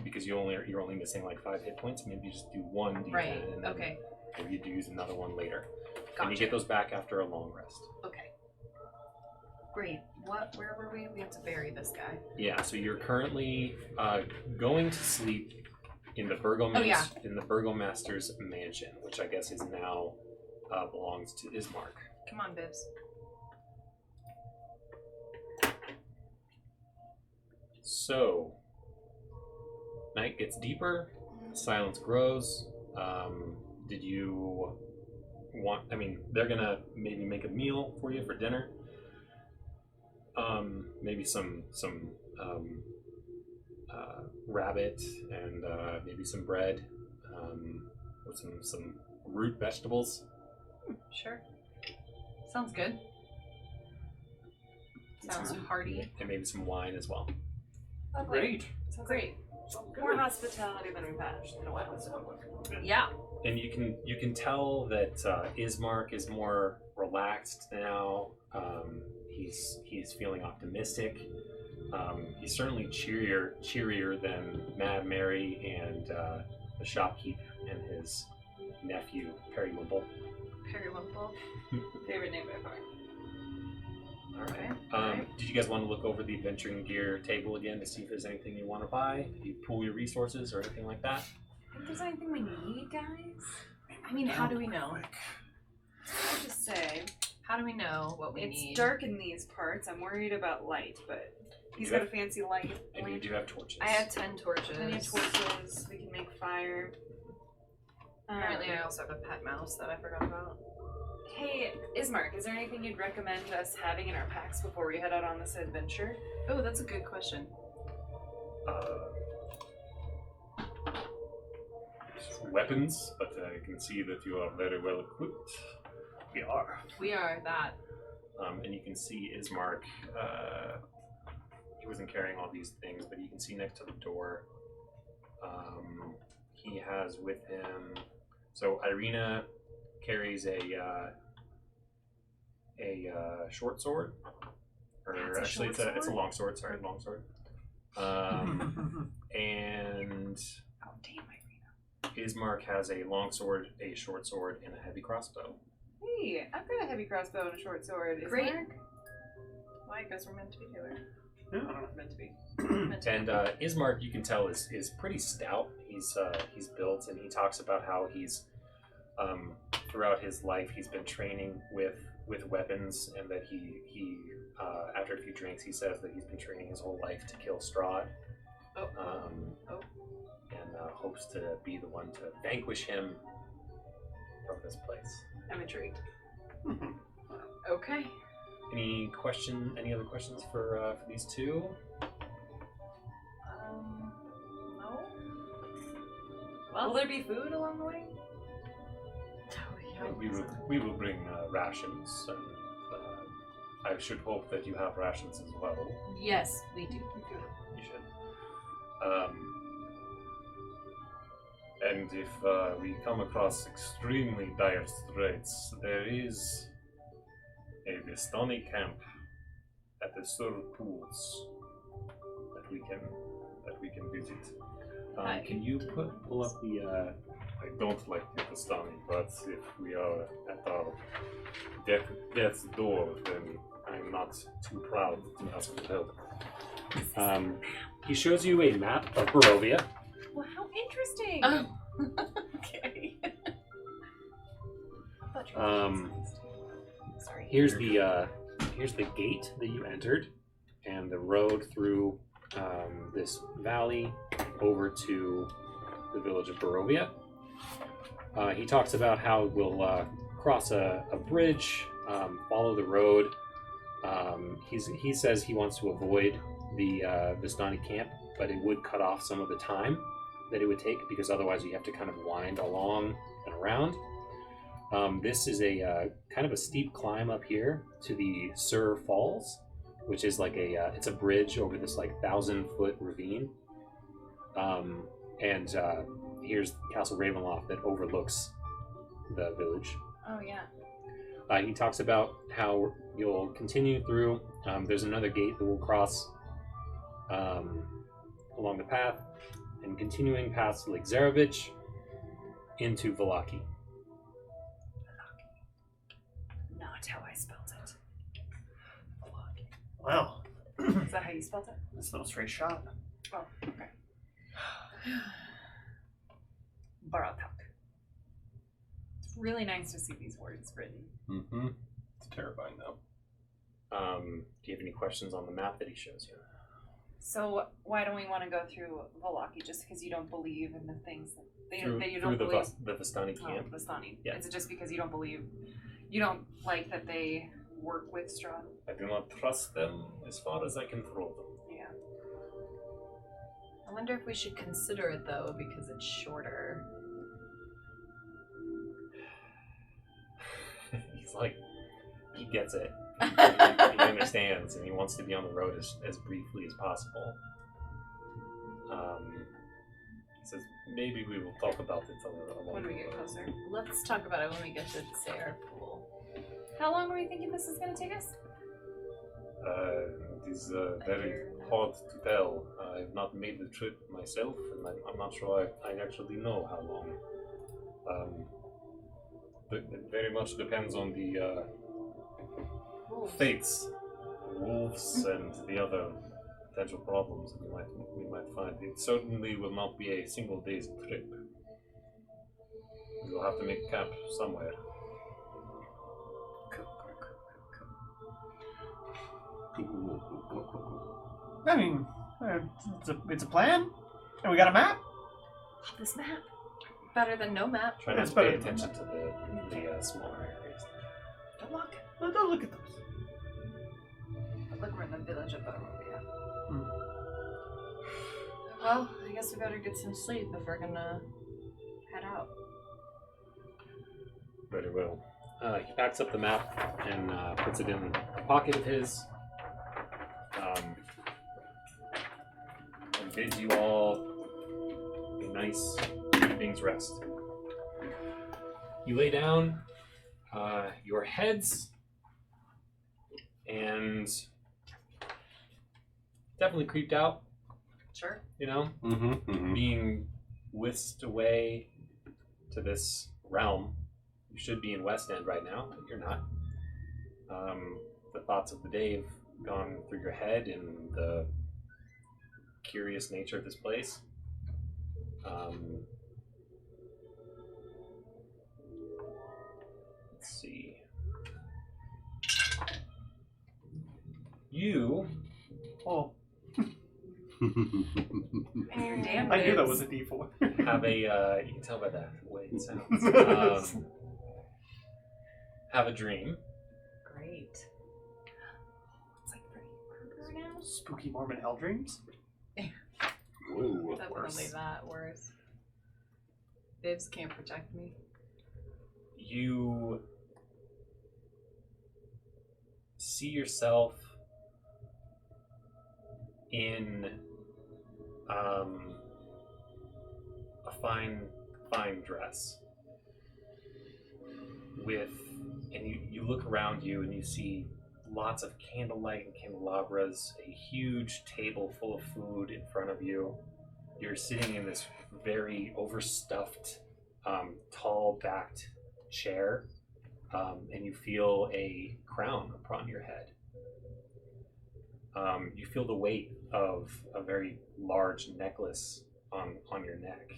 C: because you're only missing like 5 hit points, maybe you just do 1 d10
B: Right.
C: and then
B: Okay.
C: maybe you do use another one later.
B: Gotcha.
C: And you get those back after a long rest.
B: Okay. Great. Where were we? We have to bury this guy.
C: Yeah, so you're currently going to sleep in the in the Burgomaster's mansion, which I guess is now belongs to Ismark.
B: Come on, Bibs.
C: So night gets deeper, silence grows. Did you want? I mean, they're gonna maybe make a meal for you for dinner. Maybe some rabbit and maybe some bread with some root vegetables.
B: Sure. Sounds good. Sounds hearty.
C: And maybe some wine as well.
B: Lovely.
D: Great.
B: Sounds great.
E: More hospitality than we've had in a while.
B: Yeah.
C: And you can tell that Ismark is more relaxed now. He's feeling optimistic. He's certainly cheerier than Mad Mary and the shopkeep and his nephew Periwinkle.
E: Periwinkle. Favorite name by far.
C: All right. Did you guys want to look over the adventuring gear table again to see if there's anything you want to buy? Did you pool your resources or anything like that?
B: Think there's anything we need, guys? I mean, how do we know?
E: I'll just say,
B: How do we know what we
E: it's
B: need?
E: dark in these parts. I'm worried about light, but he's
C: You
E: got a fancy light.
C: And you do have torches.
B: I have 10 torches.
E: Plenty of torches. We can make fire.
B: Apparently, I also have a pet mouse that I forgot about.
E: Hey, Ismark, is there anything you'd recommend us having in our packs before we head out on this adventure?
B: Oh, that's a good question.
C: Weapons, but I can see that you are very well equipped.
D: We are.
B: We are that.
C: And you can see Ismark. He wasn't carrying all these things, but you can see next to the door. He has with him. So Irina carries a short sword, or
B: That's a
C: actually
B: short
C: it's a
B: sword?
C: long sword. Sorry, long sword. And
B: Oh, damn, Irina.
C: Ismark has a long sword, a short sword, and a heavy crossbow.
E: Hey, I've got a heavy crossbow and a short sword.
B: Great.
E: Ismark?
B: Well, I guess we're meant to be together.
D: Yeah.
B: Meant to be.
C: And Ismark, you can tell, is pretty stout. He's built, and he talks about how he's throughout his life he's been training with weapons, and that he after a few drinks he says that he's been training his whole life to kill Strahd. And hopes to be the one to vanquish him from this place.
E: I'm intrigued.
B: Okay.
C: Any other questions for these two?
B: No?
E: Will there be food along the way?
C: We will bring rations, and I should hope that you have rations as well.
B: Yes, we do.
C: You should. And if we come across extremely dire straits, there is a Vistani camp at the Sur Pools that we can visit. Can you pull up the? I don't like the Vistani, but if we are at our death's door, then I'm not too proud to ask for help. He shows you a map of Barovia.
E: Well, how interesting!
B: Oh. Okay.
E: Sorry.
C: Here's the gate that you entered, and the road through this valley over to the village of Barovia. He talks about how we'll cross a bridge, follow the road. He says he wants to avoid the Vistani camp, but it would cut off some of the time that it would take, because otherwise you have to kind of wind along and around. This is a kind of a steep climb up here to the Sur Falls, which is like it's a bridge over this like 1,000-foot ravine. And here's Castle Ravenloft that overlooks the village.
B: Oh, yeah.
C: He talks about how you'll continue through. There's another gate that will cross along the path, and continuing past Lake Zarevich into Valaki.
E: Not how I spelled it.
D: Well,
E: Is that how you spelled it?
D: it's no straight shot.
E: Oh, okay. Baratak. It's really nice to see these words written.
A: Mm-hmm. It's terrifying, though.
C: Do you have any questions on the map that he shows you?
E: So why don't we want to go through Valaki? Just because you don't believe in the things that you
C: Through
E: don't believe.
C: the Vistani camp.
E: Vistani.
C: Yeah.
E: Is it just because you don't believe? You don't like that they work with Strahd?
C: I do not trust them as far as I can throw them.
E: Yeah.
B: I wonder if we should consider it though, because it's shorter.
C: He's like, he gets it. He understands, and he wants to be on the road as briefly as possible. He says, maybe we will talk about it along
B: When we
C: the
B: get
C: road.
B: closer. Let's talk about it when we get to say our pool. How long are we thinking this is going to take us?
C: It is very hard to tell. I have not made the trip myself, and I'm not sure I actually know how long. It very much depends on the fates, wolves, and the other potential problems that we might find. It certainly will not be a single day's trip. We will have to make camp somewhere.
D: I mean, it's a plan, and we got a map.
B: This map. Better than no map.
C: Try not
D: It's
C: to pay
D: better than
C: attention to the smaller areas.
B: Don't look.
D: Well, don't look at those.
B: Look, we're in the village of Barovia.
D: Hmm.
B: Well, I guess we better get some sleep if we're gonna head out.
C: Very well. He packs up the map and puts it in a pocket of his. And bids you all a nice evening's rest. You lay down your heads and definitely creeped out,
B: Sure.
C: you know, being whisked away to this realm. You should be in West End right now, but you're not. The thoughts of the day have gone through your head and the curious nature of this place. Let's see. You
D: Oh,
B: Damn
D: I knew that
B: bibs.
D: was a D4.
C: have a, you can tell by the way it sounds, have a dream.
B: Great. It's like Freddy Krueger now.
D: Spooky Mormon hell dreams.
A: Whoa, of
B: Definitely
A: course.
B: that worse. Bibs can't protect me.
C: You see yourself in a fine dress with, and you look around you and you see lots of candlelight and candelabras, a huge table full of food in front of you. You're sitting in this very overstuffed, tall-backed chair, and you feel a crown upon your head. You feel the weight of a very large necklace on your neck,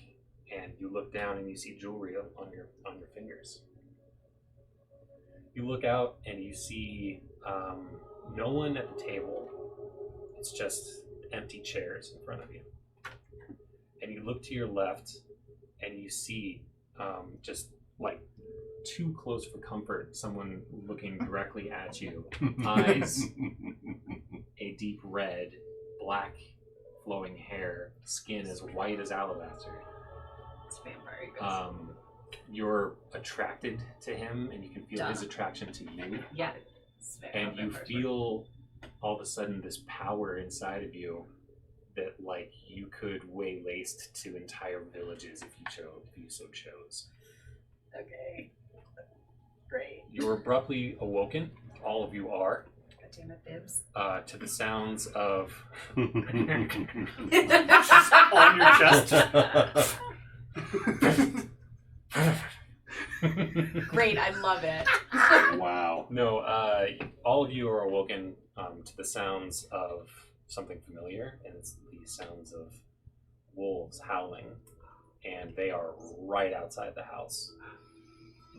C: and you look down and you see jewelry on your fingers. You look out and you see no one at the table. It's just empty chairs in front of you. And you look to your left and you see just like too close for comfort, someone looking directly at you. Eyes, a deep red, black flowing hair, skin as white as alabaster.
B: It's vampire, you guys.
C: You're attracted to him and you can feel his attraction to you.
B: Yeah. It's
C: And you
B: vampires.
C: feel all of a sudden this power inside of you that like you could waylace to entire villages if you so chose.
B: Okay. Great.
C: You're abruptly awoken, all of you are,
B: God damn it, Bibs.
C: to the sounds of
D: On your chest.
B: Great, I love it.
A: Wow.
C: No, all of you are awoken to the sounds of something familiar, and it's the sounds of wolves howling, and they are right outside the house.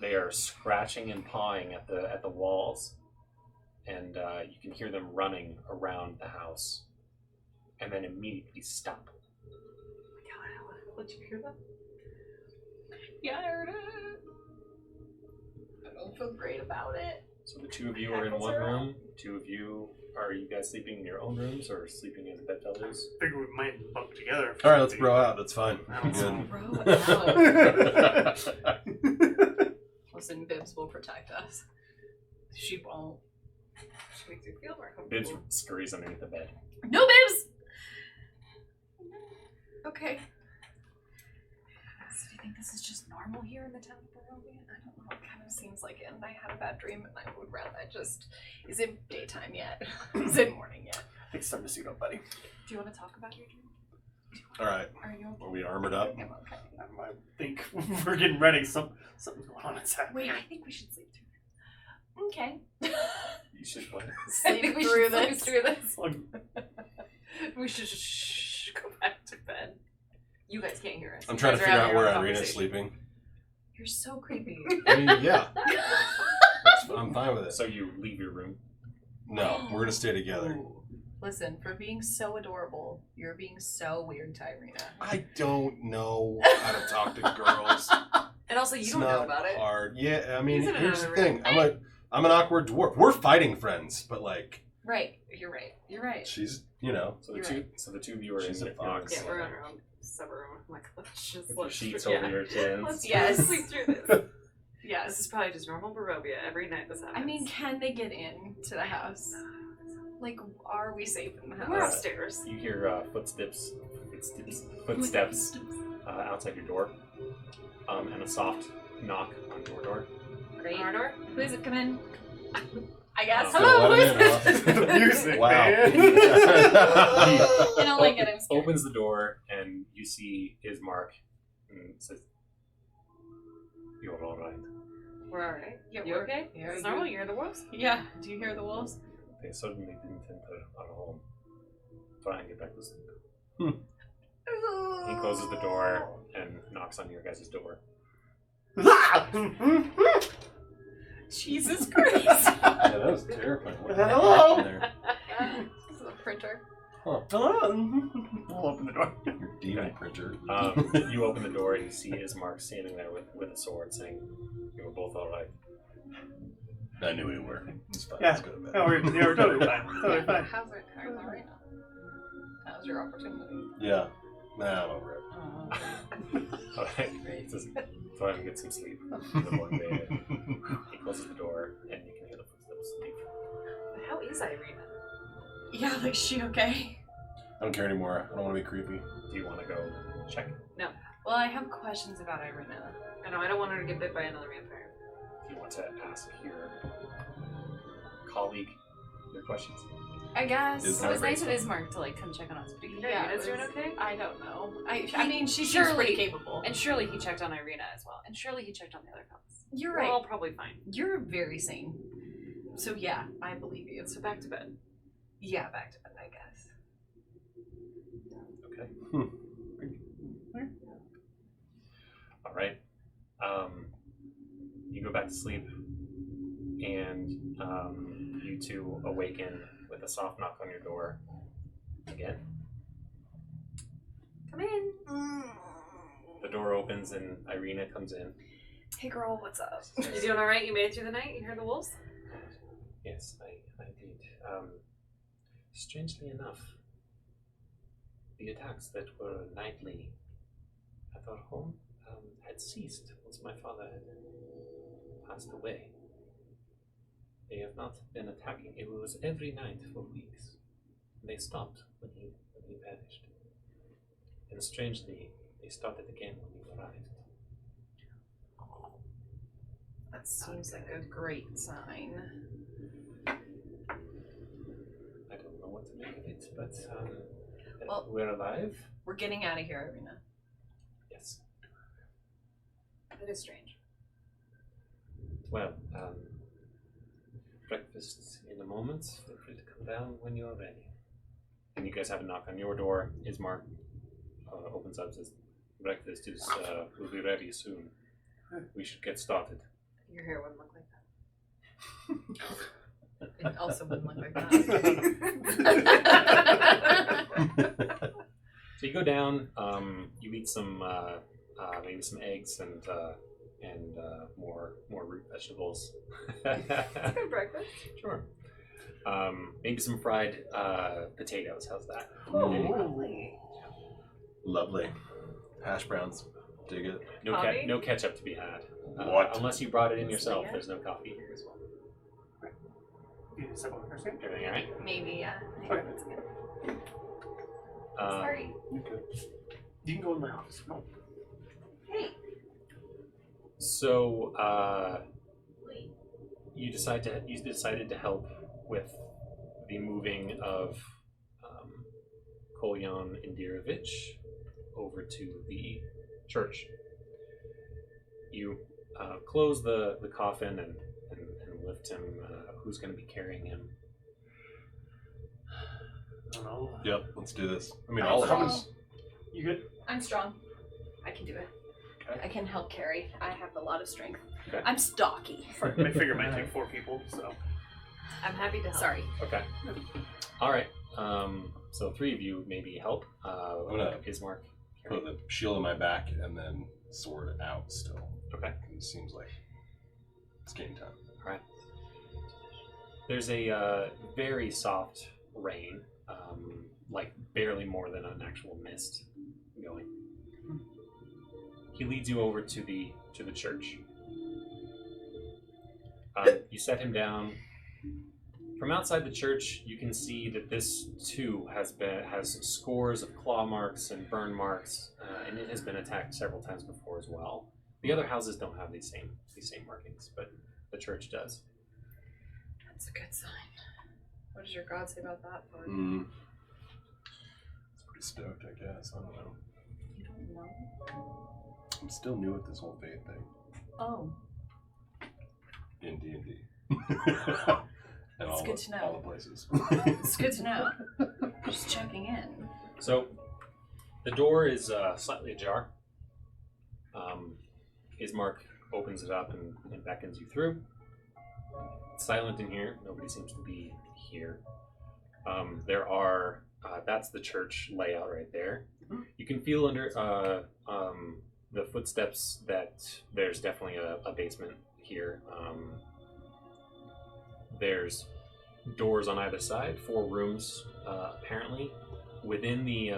C: They are scratching and pawing at the walls, and you can hear them running around the house, and then immediately stop.
B: Did you hear that? Yeah, I heard it. I don't feel great about it.
C: So the two of you are in one room. Two of you, are you guys sleeping in your own rooms or sleeping in bedfellows.
D: Figure we might bunk together.
A: All right, let's bro out. That's fine.
D: I
A: I'm
D: don't
A: good.
F: Listen, Bibs will protect us. She won't.
E: She makes you feel more
C: Bibs
E: comfortable.
C: scurries underneath the bed.
F: No, Bibs! Okay. So do you think this is just normal here in the town of Barovia? I don't know. It kind of seems like it. And I had a bad dream, and I would rather just... Is it daytime yet? Is it morning yet?
D: It's time to suit up, buddy.
F: Do you want to talk about your dream?
A: All right.
F: Are you okay?
A: Are we armored up?
F: I'm okay.
D: I think we're getting ready. Something's going on inside.
F: Wait, I think we should sleep through this. Okay.
C: You should what?
E: I
F: Sleep
E: think we
F: through
E: should sleep
F: this.
E: through this.
D: Like,
E: We should just go back to bed. You guys can't hear us.
A: I'm
E: You
A: trying to
E: guys are
A: figure
E: having
A: out
E: your
A: where
E: own
A: Irina's
E: conversation.
A: sleeping.
F: You're so creepy.
A: I mean, yeah. I'm fine with it.
C: So you leave your room.
A: No, we're gonna stay together.
F: Ooh. Listen, for being so adorable, you're being so weird to Irina.
A: I don't know how to talk to girls.
E: And also, you
A: It's
E: don't
A: not
E: know about it.
A: hard. Yeah, I mean,
E: He's in
A: here's the
E: another
A: thing. I'm an awkward dwarf. We're fighting friends, but like,
F: Right. You're right. You're right.
A: she's, you know,
C: So the
F: You're
C: two, so the two of you are
A: She's
C: in
A: a
C: your own
A: fox.
E: Yeah, we're on our own separate room. Oh my god, let's just
C: with your
E: let's
C: sheets
E: yeah.
C: over your chins.
E: Let's
F: Yes.
E: sleep through this. This
F: Yes.
E: is probably just normal Barovia. Every night this happens.
F: I mean, can they get in to the house? Like, are we safe in the house?
E: we're upstairs.
C: You hear footsteps outside your door, and a soft knock on your door.
F: Great.
E: On our door.
F: Who is it? Come in. I guess.
A: So
F: Hello.
A: let
F: Who
A: him
F: is
A: in, huh?
F: it?
D: the music,
A: Wow.
D: man.
F: You don't like it. I'm scared.
C: Opens the door, and you see Ismark, and says, "You're all right."
E: We're alright.
F: Yeah,
E: You
F: we're-
E: okay?
F: yeah,
E: It's
F: you-
E: normal. You hear the wolves?
F: Yeah. Do you hear the wolves?
C: They certainly didn't enter our home. Try and get back to sleep. He closes the door and knocks on your guys' door.
F: Jesus Christ.
A: yeah, that was terrifying. What
D: Hello?
A: happened there?
F: This is a printer.
D: Hello. We'll open the door.
A: Your demon printer.
C: You open the door and you see Ismark standing there with a sword, saying, "You were both all right."
A: I knew we were. It's fine.
D: Yeah.
A: Let's go to bed.
D: Yeah, we're totally fine. Totally fine.
F: How's it right now? How's your opportunity?
A: Yeah. Nah, I'm over it.
C: All right, just go ahead and get some sleep. In the morning, he closes the door and you can hear the footsteps leave.
E: How is Irina?
F: Yeah, like, is she okay?
A: I don't care anymore. I don't want to be creepy.
C: Do you want to go check?
F: Well, I have questions about Irina.
E: I know. I don't want her to get bit by another vampire.
C: Do you want to ask your colleague your questions?
F: I guess.
A: Is
B: It was
A: Right.
B: nice of Ismark to like come check on us, but he,
F: Yeah,
E: Irina's
F: it
E: doing
F: was-
E: okay?
F: I don't know. I mean, she seems
E: surely-
F: pretty capable.
E: And surely he checked on Irina as well. And surely he checked on the other cops.
F: You're
E: We're
F: right.
E: all probably fine.
F: You're very sane. So yeah, I believe you.
E: So back to bed.
F: Yeah, back to bed, I guess.
C: Okay.
D: Hmm.
C: All right. You go back to sleep, and you two awaken with a soft knock on your door again.
E: Come in.
C: The door opens and Irina comes in.
F: Hey girl, what's up?
E: You doing alright? You made it through the night? You heard the wolves?
C: Yes, I did. Strangely enough, the attacks that were nightly at our home had ceased once my father had passed away. They have not been attacking. It was every night for weeks. They stopped when he vanished. And strangely, they started again when you arrived.
F: That seems like a great sign.
C: I don't know what to make of it, but
F: Well-
C: we're alive.
F: We're getting out of here, Irina.
C: Yes.
E: That is strange.
C: Well, breakfast in a moment. Feel free to come down when you're ready. And you guys have a knock on your door. Ismark opens up and says, "Breakfast is will be ready soon. We should get started."
E: Your hair wouldn't look like that.
F: It also wouldn't look like that.
C: So you go down. You eat some maybe some eggs and more root vegetables.
E: Good breakfast.
C: Sure. Maybe some fried potatoes. How's that?
F: Lovely.
A: Lovely. Hash browns. Dig it.
B: Coffee?
C: No ketchup to be had.
A: What?
C: Unless you brought it in yourself.
B: Yeah.
C: There's no coffee here as well.
D: You need to step over here, Sam?
C: Everything all right?
F: Maybe, yeah.
D: Okay.
F: That's good.
C: Um,
F: Sorry.
A: Okay.
D: You can go in my office. No.
F: Hey.
C: So you decided to help with the moving of Kolyan Indirovich over to the church. You close the coffin and lift him. Who's going to be carrying him?
D: I don't know.
A: Yep, let's do this. I mean,
F: I'm
A: all of
F: strong.
A: us.
D: You good?
F: I'm strong. I can do it.
A: Okay.
F: I can help carry. I have a lot of strength.
C: Okay.
F: I'm stocky.
D: My figure might take 4 people, so.
B: I'm happy to help.
F: Sorry.
C: Okay. All right. So 3 of you maybe help.
A: gonna
C: Ismark.
A: Put the shield on my back and then sword out still.
C: Okay.
A: It seems like it's game time.
C: All right. There's a very soft rain, like barely more than an actual mist going. He leads you over to the church. You set him down. From outside the church, you can see that this too has scores of claw marks and burn marks, and it has been attacked several times before as well. The other houses don't have these same markings, but the church does.
F: That's a good sign. What does your god say about that part?
A: It's pretty stoked, I guess. I don't know.
F: You don't know?
A: I'm still new at this whole fate thing
F: Oh.
A: in D&D. And
F: It's
A: all
F: good
A: the,
F: to know.
A: all the places.
F: It's good to know. Just checking in.
C: So, the door is slightly ajar. Ismark opens it up and beckons you through. It's silent in here. Nobody seems to be here. There are... that's the church layout right there. You can feel under the footsteps that there's definitely a basement here. There's doors on either side, 4 rooms apparently. Within the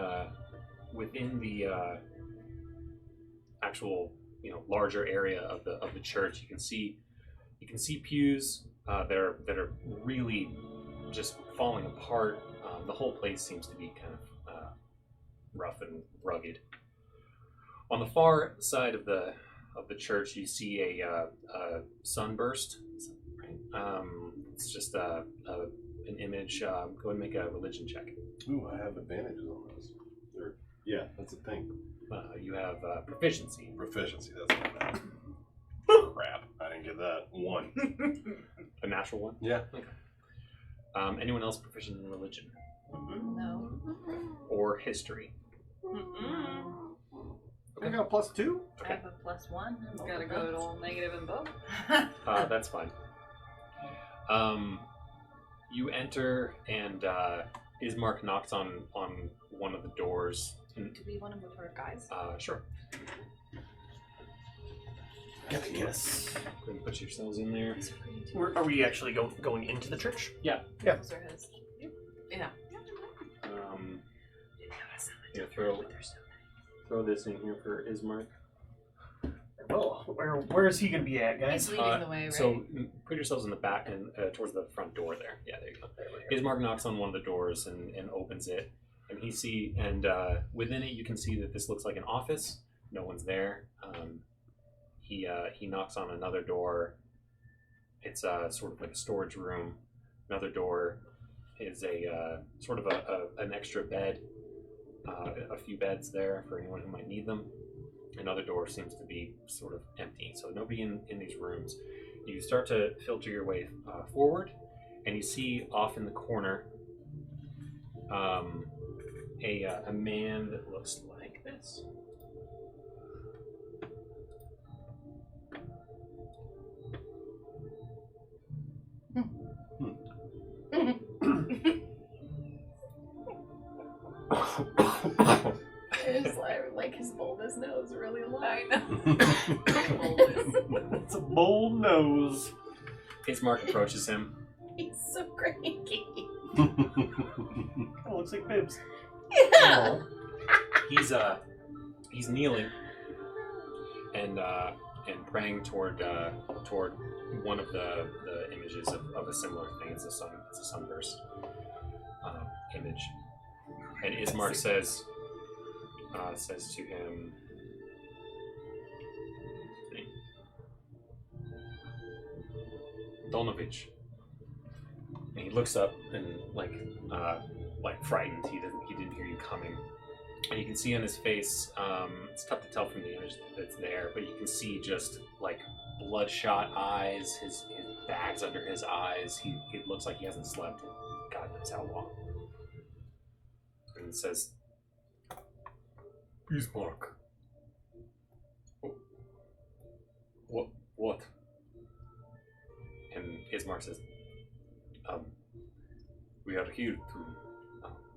C: actual larger area of the church, you can see pews that are really just falling apart. The whole place seems to be kind of rough and rugged. On the far side of the church, you see a sunburst. It's just an image. Go ahead and make a religion check.
A: Ooh, I have advantages on those. Yeah, that's a thing.
C: You have proficiency.
A: Proficiency, that's not bad. Crap, I didn't get that. 1.
C: A natural one.
A: Yeah.
C: Okay. Anyone else proficient in religion
F: No.
C: or history?
D: I got a +2.
F: I have a +1.
B: It's gotta go all negative in both.
C: That's fine. You enter, and Ismark knocks on one of the doors.
F: Do we want to move her, guys?
C: Sure.
D: Gotta guess.
C: Go ahead and put yourselves in there.
D: Are we actually going into the church?
C: Yeah.
F: Those are his.
B: Yeah.
C: Here, throw this in here for Ismark.
D: Well, where is he gonna be at, guys?
F: He's leading the way, right?
C: So put yourselves in the back and towards the front door there. Yeah, there you go. Ismark knocks on one of the doors and opens it, and within it you can see that this looks like an office. No one's there. He knocks on another door. It's sort of like a storage room. Another door is a sort of an extra bed. A few beds there for anyone who might need them. Another door seems to be sort of empty, so nobody in these rooms. You start to filter your way forward, and you see off in the corner a man that looks like this.
F: It's like his bulbous nose really long.
B: I know.
D: It's a bold nose.
C: Ismark approaches him.
F: He's so cranky.
D: It looks like Bibs.
F: Yeah.
C: He's kneeling and praying toward one of the images of a similar thing. It's a sunburst image, and Ismark says to him, Donovich. And he looks up and like frightened. He didn't hear you coming. And you can see on his face, it's tough to tell from the image that's there, but you can see just like bloodshot eyes, his bags under his eyes. It looks like he hasn't slept in God knows how long. And it says, Ismark. What? And Ismark says, we are here to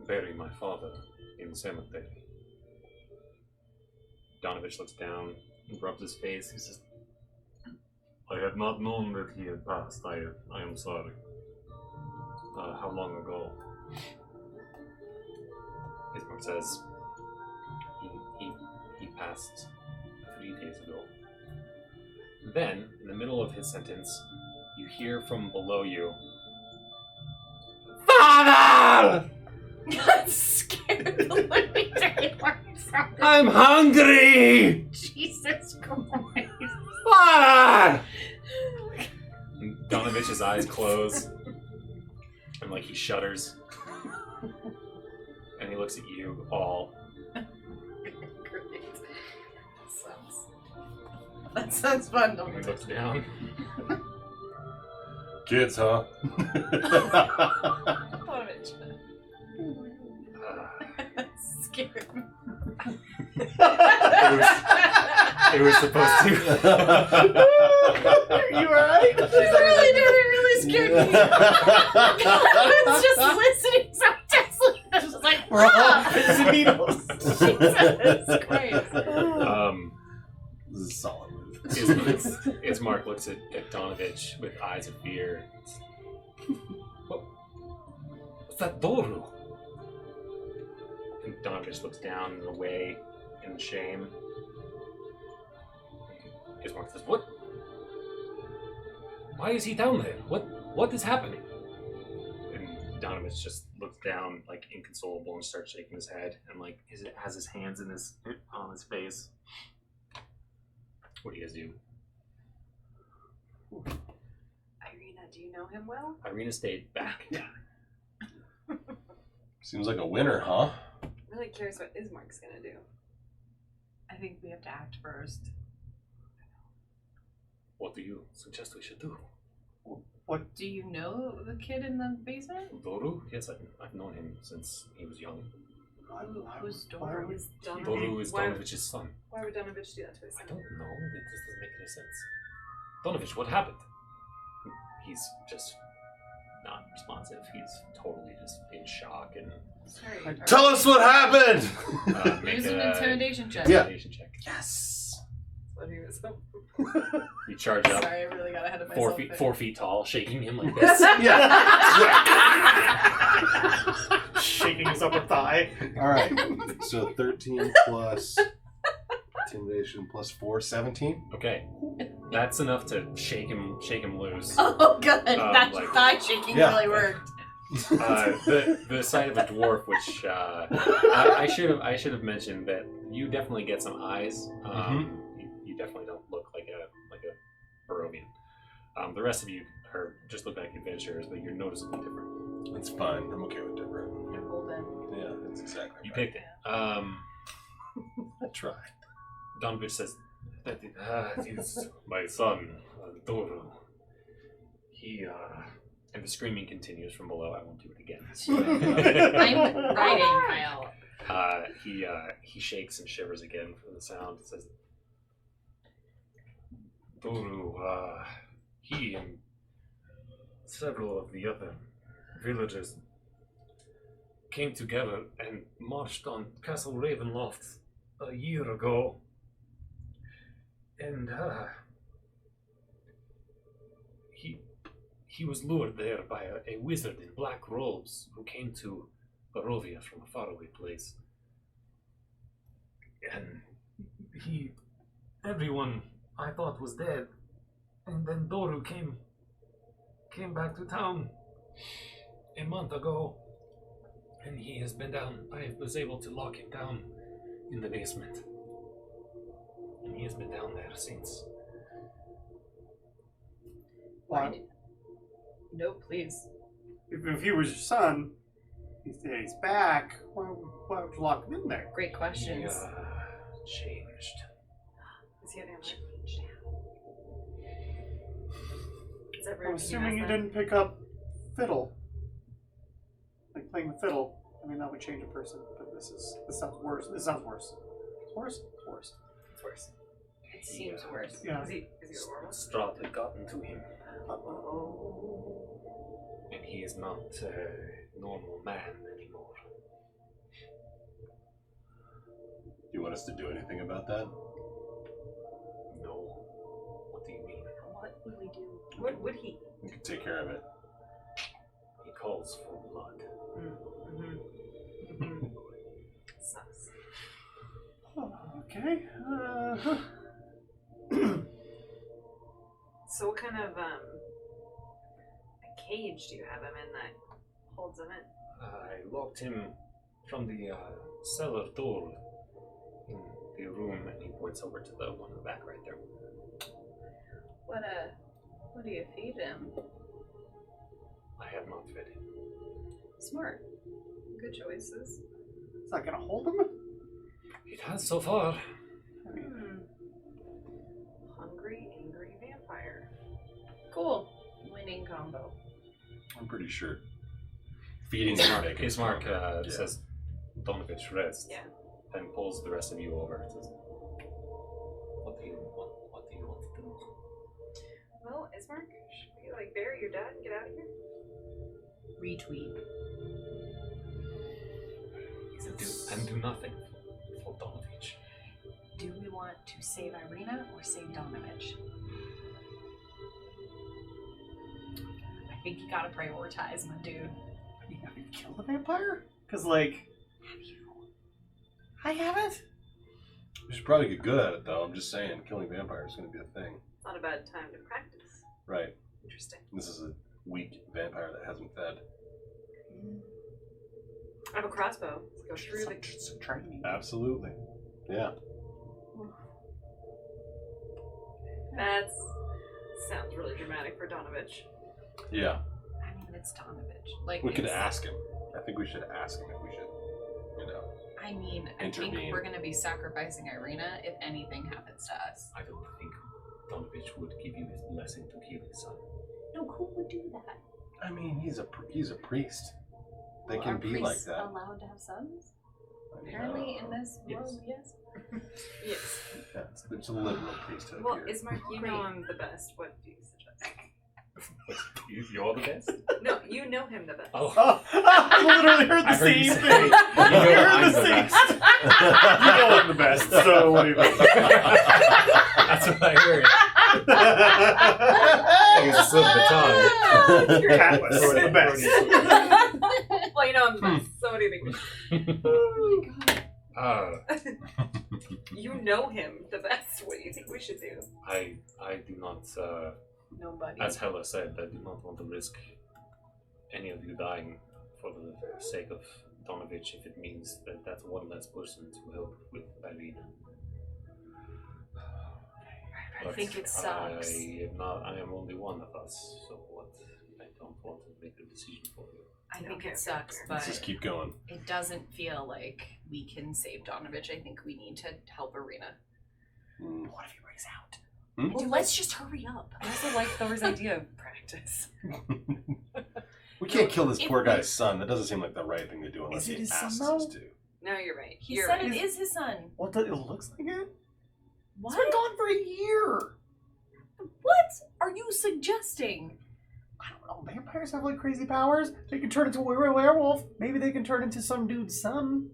C: bury my father in the cemetery. Donovich looks down and rubs his face. He says, I had not known that he had passed. I am sorry. How long ago? Ismark says, he passed 3 days ago. Then, in the middle of his sentence, you hear from below you, Father!
F: I'm scared.
C: I'm hungry!
F: Jesus Christ.
C: Father! And Donovich's eyes close, and like he shudders, and he looks at you all.
F: Great. That sounds fun.
C: And he looks down.
A: Kids, huh?
F: Donovich. Scared.
C: It was supposed to.
D: You alright?
F: It really scared me. I was just listening, so I was just like,
D: We're all pins and needles.
F: Jesus Christ.
A: This is a solid move.
C: Ismark looks at Donovich with eyes of fear. What's that Doru? And Donovich looks down and away in shame. Ismark says, What? Why is he down there? What is happening? And Donovich just looks down like inconsolable and starts shaking his head and like has his hands on his face. What do you guys do?
B: Irina, do you know him well?
C: Irina stayed back.
A: Seems like a winner, huh?
B: I'm really curious what Ismark's gonna do.
F: I think we have to act first.
C: What do you suggest we should do?
D: What?
F: Do you know the kid in the basement?
C: Doru? Yes, I've known him since he was young.
F: Who's
D: Why are
F: Doru?
D: we-
B: Is Donovan,
C: Doru is
B: why,
C: Donovich's son.
B: why would Donovich do that to his
C: I
B: son?
C: don't know. This doesn't make any sense. Donovich, what happened? He's just not responsive. He's totally just in shock and
F: Sorry.
A: Tell us what happened!
C: make
F: Use an
C: a
F: intimidation check.
A: Yeah.
C: intimidation check.
A: Yes!
B: That's what he was hoping.
C: You charge up,
F: Sorry, I really got ahead of myself.
C: 4 feet tall, shaking him like this.
D: Shaking his upper thigh.
A: Alright, so 13 plus intimidation plus 4, 17?
C: Okay, that's enough to shake him loose.
F: Oh, good. That
C: like-
F: thigh shaking
A: Yeah.
F: really worked.
C: The sight of a dwarf, which I should have mentioned that you definitely get some eyes. You definitely don't look like a Barovian. The rest of you just look like adventurers, but you're noticeably different.
A: It's fine. I'm okay with different.
F: You're golden.
A: Yeah, that's exactly
C: You
A: right.
C: picked it.
A: I tried.
C: Donovich says, that is my son, Doru. He, and the screaming continues from below. I won't do it again.
F: I'm writing, Kyle.
C: He shakes and shivers again from the sound. It says, Doru, he and several of the other villagers came together and marched on Castle Ravenloft a year ago. And he was lured there by a wizard in black robes who came to Barovia from a faraway place. And everyone I thought was dead. And then Doru came back to town a month ago. And he has been down. I was able to lock him down in the basement. And he has been down there since.
D: Why?
F: No, please.
D: If he was your son, he's back. Why would you lock him in there?
F: Great questions.
C: He changed.
E: Is he a vampire? Is
D: I'm
E: everyone
D: assuming you didn't pick up fiddle. Like playing the fiddle. I mean, that would change a person, but this sounds worse. This sounds worse. It's worse? It's worse.
E: It's worse.
F: It seems worse.
D: Yeah.
E: Is he a werewolf?
C: Strahd had gotten to him.
D: Uh-oh.
C: And he is not a normal man anymore.
A: Do you want us to do anything about that?
C: No. What do you mean?
F: What would we do?
E: What would he?
A: We can take care of it.
C: He calls for blood.
E: Mm-hmm. Sucks.
D: Oh, okay.
E: So what kind of a cage do you have him in that holds him in?
C: I locked him from the cellar door in the room, and he points over to the one in the back right there.
F: What do you feed him?
C: I have not fed him.
F: Smart. Good choices.
D: It's not gonna hold him?
C: It has so far.
D: I mean,
E: Hungry, angry vampire.
F: Cool. Winning combo.
A: I'm pretty sure. Feeding him make him
C: Ismark
A: stronger.
C: says, Donovich, rest.
E: Yeah.
C: Then pulls the rest of you over. Says, what do you want? What do you want to do?
E: Well, Ismark, should we bury your dad and get out of here?
F: Retweet.
C: And do nothing for Donovich.
F: Do we want to save Irina or save Donovich? I think you gotta prioritize, my dude.
D: you haven't killed a vampire? Because, like,
F: Have you?
D: I haven't.
A: We should probably get good at it, though. I'm just saying, killing vampires is going to be a thing.
E: It's not a bad time to practice.
A: Right.
E: Interesting.
A: This is a weak vampire that hasn't fed.
E: I have a crossbow. Let's go through the...
D: Some training.
A: Absolutely. Yeah.
E: That sounds really dramatic for Donovich.
A: Yeah.
F: I mean, it's Donovich. Like,
A: We could
F: it's-
A: ask him. I think we should ask him if we should,
F: I mean, I think
A: intervene.
F: we're gonna be sacrificing Irina if anything happens to us.
C: I don't think Donovich would give you his blessing to kill his son.
F: No, who would do that?
A: I mean, he's a priest. They
F: Well,
A: can
F: are
A: be like
F: priests
A: that.
F: allowed to have sons?
A: I mean,
F: Apparently, in this
C: yes.
F: world, yes.
E: Yes.
A: Yeah, it's a liberal priesthood
E: Well,
A: here.
E: Ismark, you know him the best. What do you suggest?
C: You're the best?
E: No, you know him the best.
C: Oh.
D: Oh, I literally heard the
C: I heard you
D: same
C: say-
D: thing.
C: You know
D: heard
C: I'm
D: the
C: the
D: same.
C: best.
D: You know I'm the best, so what do you think?
C: That's what I heard. I think it's a slip of the tongue.
E: You're
D: Catless, the best.
E: Well, you know him the best. So what do you think?
F: Oh my god.
E: You know him the best. What do you think we should do?
C: I do not,
F: Nobody.
C: as Hella said, I do not want to risk any of you dying for the sake of Donovich if it means that that's one less person to help with Irina.
F: I think it sucks.
C: I am only one of us, so what? I don't want to make the decision for you.
F: I think
E: Okay,
F: it sucks,
E: okay.
F: but
A: Let's just keep going.
F: it doesn't feel like we can save Donovich. I think we need to help Irina.
D: What if he breaks out?
F: Well, let's just hurry up.
B: I also like Thor's idea of practice.
A: We can't kill this
F: If
A: poor
F: we-
A: guy's son. That doesn't seem like the right thing to do unless
D: Is it
A: he
D: his son,
A: asks
D: though?
A: us to.
E: No, you're right.
F: He
E: You're
F: said
E: right.
F: it is his son.
D: What? It looks like it?
F: What?
D: It's been gone for a year.
F: What are you suggesting?
D: I don't know. Vampires have like crazy powers. They can turn into a werewolf. Maybe they can turn into some dude's son.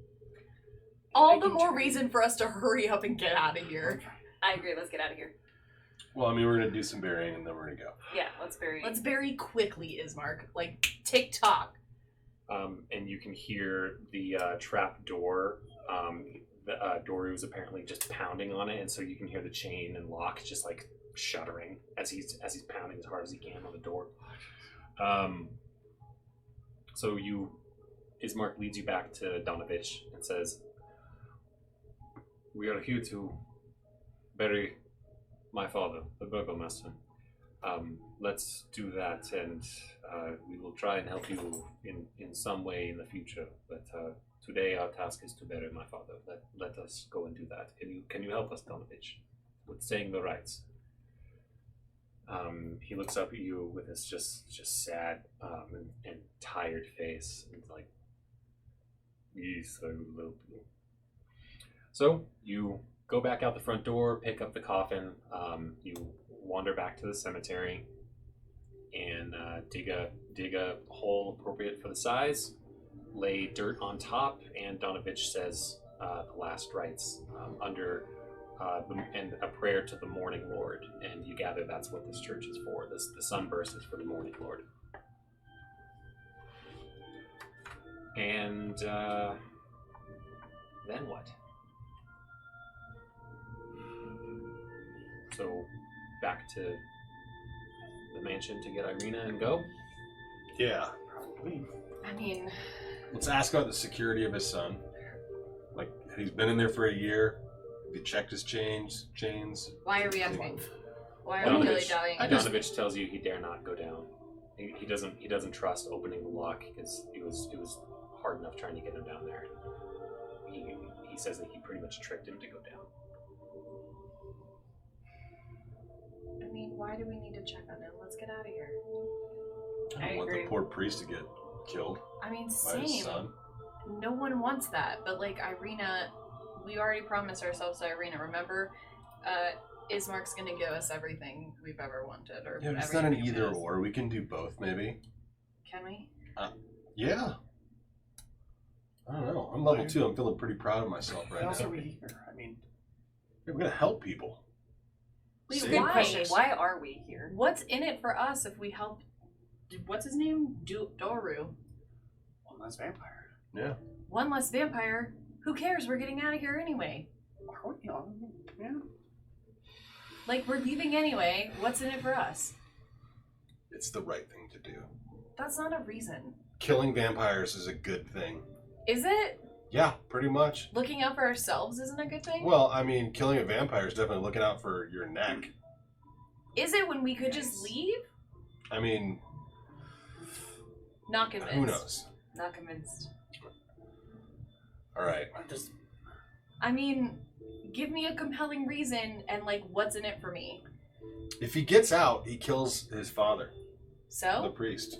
F: All
E: I
F: the
E: can
F: more
E: try.
F: reason for us to hurry up and get out of here.
E: I agree. Let's get out of here.
A: Well, I mean, we're gonna do some burying and then we're gonna go.
B: Yeah, let's bury.
F: Let's very quickly, Ismark. Like, tick-tock.
C: And you can hear the trap door. Dory was apparently just pounding on it, and so you can hear the chain and lock just like shuddering as he's pounding as hard as he can on the door. So Ismark leads you back to Donovich and says, "We are here to bury my father, the burgomaster. Let's do that, and we will try and help you in some way in the future. But today our task is to bury my father. Let us go and do that. Can you help us, Donovich, with saying the rites?" He looks up at you with this just sad and tired face, and like, "Yes, I will help you." So you go back out the front door, pick up the coffin. You wander back to the cemetery and dig a hole appropriate for the size. Lay dirt on top, and Donovich says the last rites under and a prayer to the Morning Lord. And you gather that's what this church is for. The sunburst is for the Morning Lord. And then what? So back to the mansion to get Irina and go.
A: Yeah.
D: Probably.
F: I mean,
A: Let's ask about the security of his son. Like, he's been in there for a year. Have you checked his chains?
F: why are we asking? Why are
C: Donovich,
F: we dilly-dallying?
C: Donovich tells you he dare not go down. He doesn't trust opening the lock because it was hard enough trying to get him down there. He says that he pretty much tricked him to go down.
F: I mean, why do we need to check on him? Let's get out of here.
A: I don't want the poor priest to get killed
F: I mean,
A: by his
F: same.
A: son.
F: No one wants that, but like Irina, we already promised ourselves to Irina. Remember, Ismark's gonna give us everything we've ever wanted, or
A: Yeah, but it's not an
F: everything
A: either
F: is.
A: or. We can do both, maybe.
F: Can we?
A: Yeah. I don't know. I'm level 2. I'm feeling pretty proud of myself right
D: What else
A: now.
D: are we here? I mean,
A: We're gonna help people.
F: Wait,
A: Same
B: Good
F: why?
B: question. Why are we here?
F: What's in it for us if we help? What's his name? Doru.
D: one less vampire.
A: Yeah.
F: One less vampire. Who cares? We're getting out of here anyway.
D: Are we? Yeah.
F: Like, we're leaving anyway. What's in it for us?
A: It's the right thing to do.
F: That's not a reason.
A: Killing vampires is a good thing.
F: Is it?
A: Yeah, pretty much.
F: Looking out for ourselves isn't a good thing?
A: Well, I mean, killing a vampire is definitely looking out for your neck.
F: Is it when we could just leave?
A: I mean,
F: Not convinced.
A: who knows?
B: Not convinced.
A: All right.
F: I mean, give me a compelling reason and, like, what's in it for me.
A: If he gets out, he kills his father, the
F: So?
A: priest. Do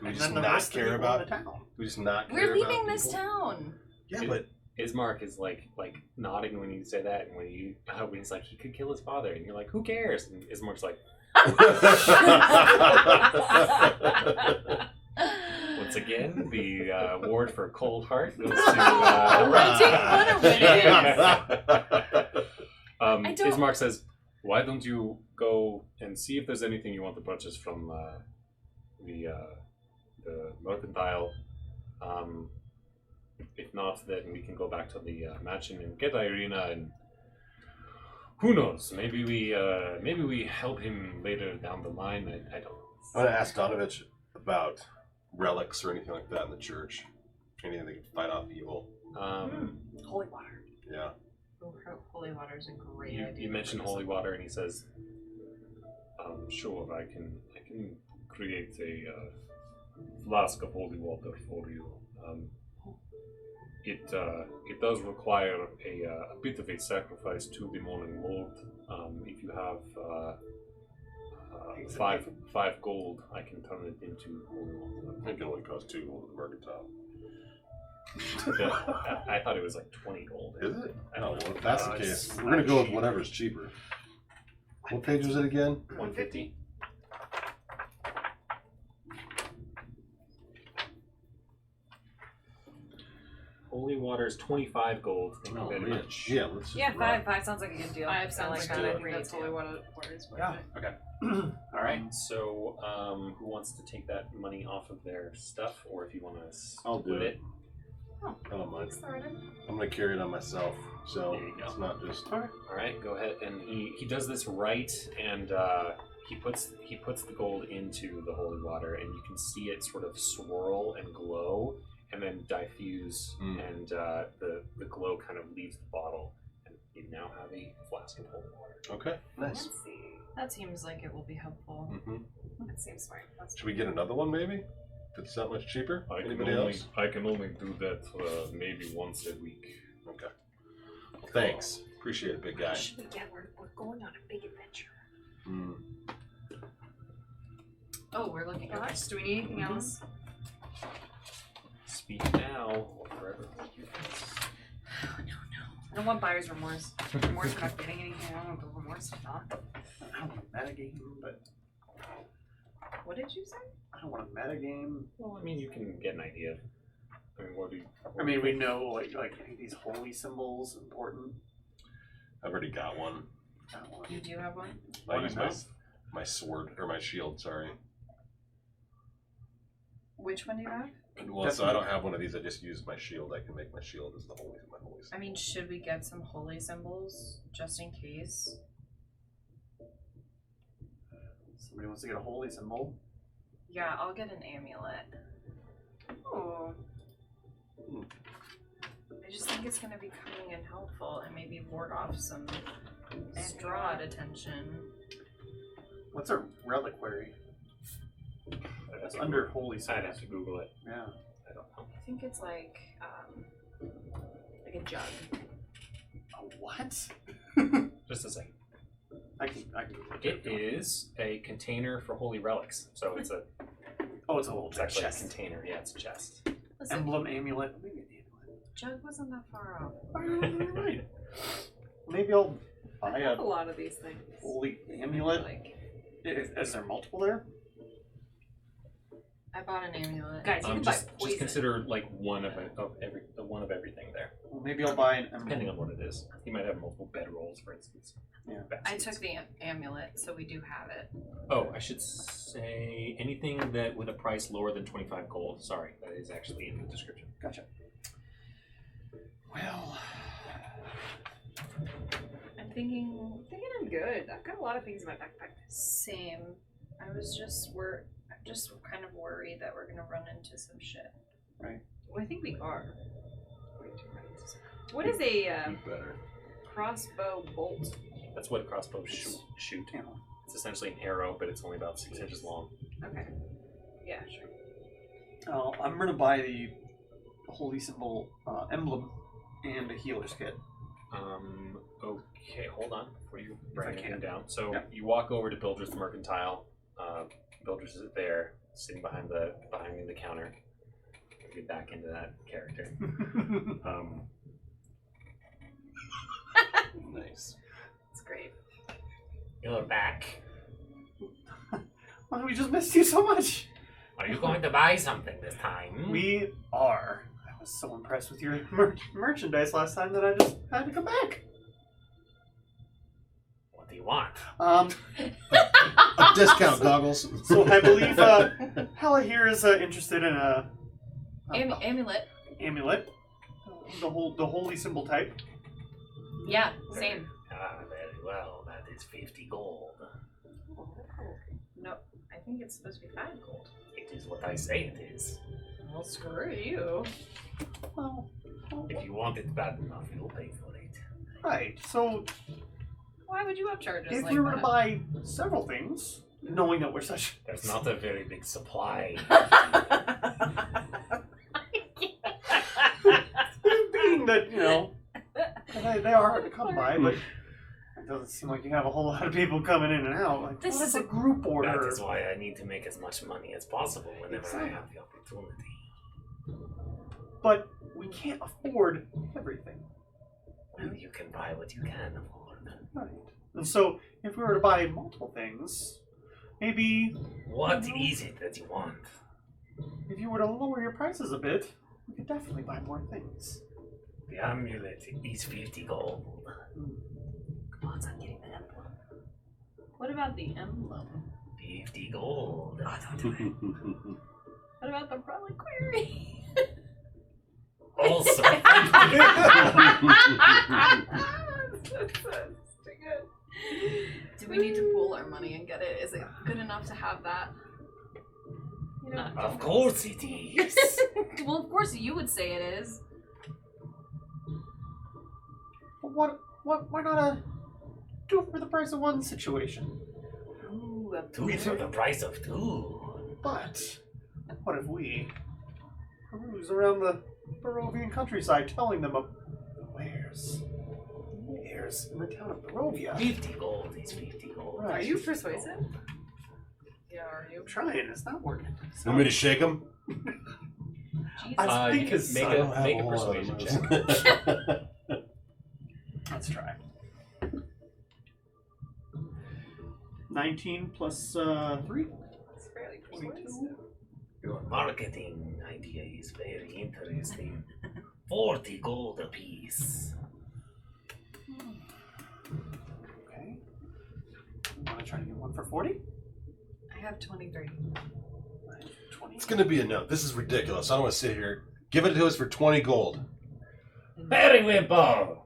A: we
D: And
A: just
D: then the
A: not
D: rest of the
A: care
D: people in
A: about?
D: the town.
A: Do we just not care
F: We're
A: about
F: leaving this
A: people?
F: town.
A: Yeah, but
C: Ismark is like nodding when you say that, and when he's like, he could kill his father, and you're like, who cares? And Ismark's like, once again, the award for Cold Heart goes to
F: I don't-
C: Ismark says, why don't you go and see if there's anything you want to purchase from the mercantile. If not, then we can go back to the mansion and get Irina, and who knows? Maybe we help him later down the line. I don't know.
A: I'm gonna ask Donovich about relics or anything like that in the church. Anything that can fight off evil.
D: Holy water.
A: Yeah.
F: Holy water is a great
C: You
F: idea.
C: mentioned holy water, and he says, "Sure, I can create a flask of holy water for you. It does require a bit of a sacrifice to the Morning Lord. If you have five gold, I can turn it into holy water.
A: It can only cost 2 gold at the mercantile.
C: I thought it was like 20 gold.
A: Is it?
C: I
A: Oh,
C: don't
A: well,
C: know.
A: if that's the
C: It's
A: case, we're gonna go with whatever's cheaper. What page was it again?
C: 150. Holy water is 25 gold. Thank you
A: Oh,
C: very
A: man.
C: much.
A: Yeah, let's just
B: Yeah,
A: run.
B: five sounds like a good deal.
F: 5 sounds
A: Let's
F: like
A: do
F: a
A: it.
F: great
E: That's totally
F: deal.
E: what it is.
D: Yeah.
C: Okay.
D: All right.
C: So, who wants to take that money off of their stuff, or if you want to
A: I'll do
C: split
A: it.
B: Oh,
A: I don't mind.
B: started.
A: I'm gonna carry it on myself, so
C: There you go.
A: it's not just.
C: All right, go ahead. And he does this right, and he puts the gold into the holy water, and you can see it sort of swirl and glow, and then diffuse, and the glow kind of leaves the bottle, and you now have a flask of holy water.
A: Okay, nice.
B: Let's see.
F: That seems like it will be helpful.
A: Mm-hmm.
B: That seems smart. Let's
A: Should we get another one, maybe? If it's that much cheaper? Anybody else?
C: I can only do that maybe once a week.
A: Okay. Well, thanks. Appreciate it, big guy.
B: should we get? We're going on a big adventure.
A: Mm.
F: Oh, we're looking at
B: Gosh, do we need anything else?
C: Speak now, or forever hold your peace.
B: I don't want buyer's remorse. Remorse for not getting anything. I don't want the remorse to not.
D: I don't want a metagame, but
B: What did you say?
D: I don't want a metagame.
C: Well, I mean, you can get an idea. I mean, what do you?
D: I mean, we know like any of these holy symbols important.
A: I've already got one.
D: I don't want
F: You do have one?
A: I
D: One
A: use
D: enough?
A: my sword, or my shield, sorry.
F: Which one do you have?
A: Well, so I don't have one of these, I just use my shield. I can make my shield as my holy symbol.
F: I mean, should we get some holy symbols just in case?
D: Somebody wants to get a holy symbol.
F: Yeah, I'll get an amulet.
B: Oh,
F: I just think it's gonna be coming in helpful and maybe ward off some Strahd attention.
D: What's a reliquary? That's under holy
C: I'd
D: symbols.
C: have to Google it.
D: Yeah.
C: I don't know.
F: I think it's like a jug.
D: A what?
C: Just a second.
D: I can.
C: It is a container for holy relics. So it's a
D: Oh, it's a little
C: it's actually
D: chest.
C: a container. Yeah, it's a chest.
F: Listen,
D: Emblem, amulet. Maybe an amulet.
F: jug wasn't that far off.
D: You're right. Maybe I'll buy
B: I
D: a
B: have a lot of these things.
D: holy amulet.
F: Like,
D: Is there multiple there?
F: I bought an amulet.
B: Guys, you can buy
C: Just
B: poison.
C: consider like one of everything there,
D: Well, maybe I'll buy an
C: depending
D: emblem.
C: on what it is. You might have multiple bedrolls, for instance.
D: Yeah.
F: I took the amulet, so we do have it.
C: Oh, I should say anything that with a price lower than 25 gold. Sorry, that is actually in the description.
D: Gotcha. Well,
F: I'm thinking
B: I'm good. I've got a lot of things in my backpack.
F: same. I'm just kind of worried that we're gonna run into some shit.
B: Well, I think we are. What is a
A: You better.
B: crossbow bolt?
C: That's what crossbows shoot.
D: you know,
C: It's essentially an arrow, but it's only about 6 inches long.
B: Okay. Yeah, sure.
D: I'm gonna buy the holy symbol emblem and a healer's kit.
C: Okay, hold on before you bring
D: I
C: anything
D: can.
C: down. So
D: Yeah.
C: you walk over to Builder's the Mercantile. Builder's is there, sitting behind the counter. Get back into that character.
A: Nice.
F: It's great.
C: You're back.
D: Why we just missed you so much?
C: Are you going to buy something this time?
D: We are. I was so impressed with your merchandise last time that I just had to come back.
C: What do you want?
A: A discount goggles.
D: So I believe Hella here is interested in a
F: Amulet.
D: amulet, the holy symbol type.
F: Yeah, same.
C: Ah, very well. That is 50 gold.
F: No, I think it's supposed to be 5 gold.
C: It is what I say it is.
F: Well, screw you.
D: Well,
C: If you want it bad enough, you'll pay for it.
D: right. So
F: Why would you upcharge us
D: if
F: like
D: we were to
F: that?
D: buy several things, knowing that we're such
C: There's not a very big supply.
D: being that they are hard to come by, but it doesn't seem like you have a whole lot of people coming in and out. Like,
F: This
D: what
F: is
D: if a group order.
C: That is why I need to make as much money as possible whenever I have the opportunity.
D: But we can't afford everything.
C: Well, you can buy what you can afford.
D: Right. And so if we were to buy multiple things, maybe
C: What is it that you want?
D: if you were to lower your prices a bit, we could definitely buy more things.
C: The amulet is 50 gold.
F: Come on, I'm getting the emblem. What about the emblem?
C: 50 gold.
F: Oh, don't do it. What about the reliquary?
C: Also,
F: Do we need to pool our money and get it? Is it good enough to have that? You know,
C: of course it is.
F: well, of course you would say it is.
D: Why not do it for the price of one situation?
F: Ooh, a
C: Two is for the price of two.
D: But what if we peruse around the Barovian countryside telling them of the wares in the town of Barovia?
C: 50 gold is 50 gold.
D: Right.
B: Are you persuasive?
F: Yeah, are you?
D: I'm trying. It's not working.
A: Want me to shake him?
D: I
C: You
D: think
C: can
D: it's
C: make a persuasion check.
D: Let's try. 19 plus 3.
B: It's fairly
D: 22.
B: persuasive.
C: Your marketing idea is very interesting. 40 gold apiece.
D: Okay. You want to try to get one for 40?
B: I have 23.
D: 20.
A: It's gonna be a no. This is ridiculous. I don't want to sit here. Give it to us for 20 gold.
C: Periwinkle!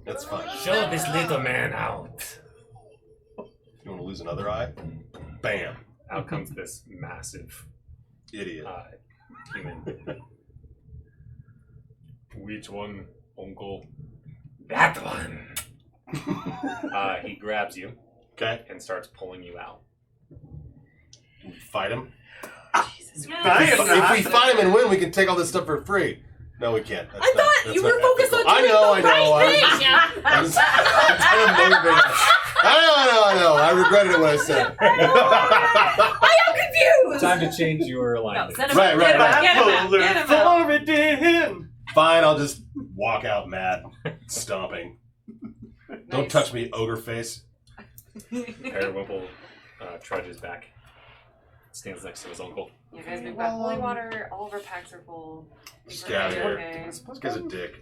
A: That's fine.
C: Show this little man out.
A: You want to lose another eye? Bam.
C: Out comes this massive
A: Idiot.
C: human. Which one, uncle? That one! He grabs you
A: Okay.
C: and starts pulling you out.
A: We fight him.
B: Jesus
D: I am
A: If
D: not.
A: we fight him and win, we can take all this stuff for free. No, we can't. That's
F: I thought
A: that's
F: you
A: not
F: were focused
A: ethical.
F: on doing
A: I
F: the
A: know.
F: right thing.
A: I'm trying to motivate us. I know. I regretted it when I said it.
F: I am confused.
C: Time to change your
B: No,
C: alignment.
B: send him
A: Right,
B: out.
A: right, right.
B: Get him out.
D: Bipolar
B: Get him out.
D: Floridian.
A: Fine, I'll just walk out mad, stomping. Don't
B: Nice.
A: touch me, ogre face.
C: Periwinkle trudges back. Stands next to his uncle.
B: Yeah, guys, we've got
D: Well,
B: holy water. All of our packs are full.
A: Just
B: We're
A: get out of here.
B: okay.
A: This guy's a dick.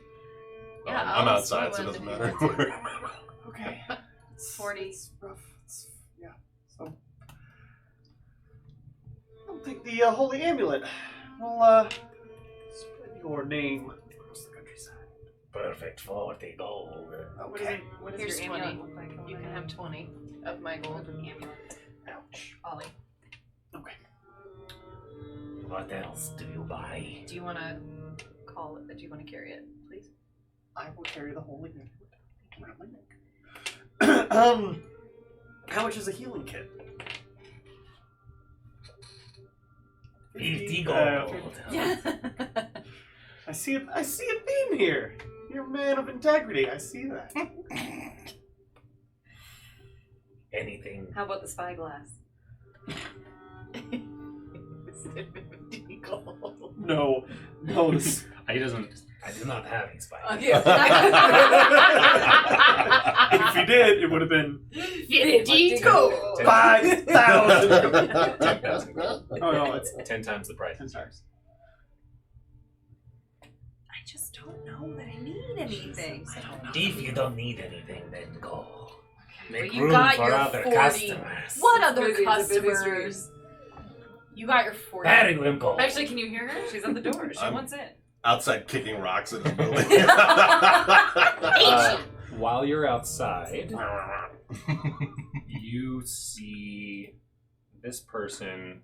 F: Yeah,
A: I'm
F: I'll
A: outside, so it
F: swim
A: doesn't
F: in if you
A: matter.
D: Okay.
F: 40.
D: It's rough. Yeah. So I'll take the holy amulet. We'll spread your name across the countryside.
C: Perfect 40 gold.
D: Okay.
B: What does
F: Here's
B: your amulet
F: 20.
B: look like?
F: You can have 20 of my gold.
D: Ouch.
F: Ollie,
D: Okay.
C: What else do you buy?
F: do you want to call it? Do you want to carry it, please?
D: I will carry the holy amulet around my neck. How much is a healing kit?
C: 50 gold.
F: Yeah.
D: I see a theme here. You're a man of integrity. I see that.
C: Anything.
B: How about the spyglass?
D: No. This-
C: I do not have a spike.
B: Okay.
D: if you did, it would have been
F: 50 gold.
D: 5,000.
C: 10,000 gold.
D: Oh no, it's
C: 10 times the price.
D: 10 times.
B: I just don't know that I need anything.
C: If you don't need anything, then go. Make
F: But you
C: room
F: got
C: for
F: your
C: other
F: 40.
C: customers.
F: What other
B: Busy, it's a busy
F: customers? You got your 40.
C: Periwinkle.
B: Actually, can you hear her? She's at the door. She
A: I'm-
B: wants in.
A: Outside kicking rocks in his building.
C: While you're outside, you see this person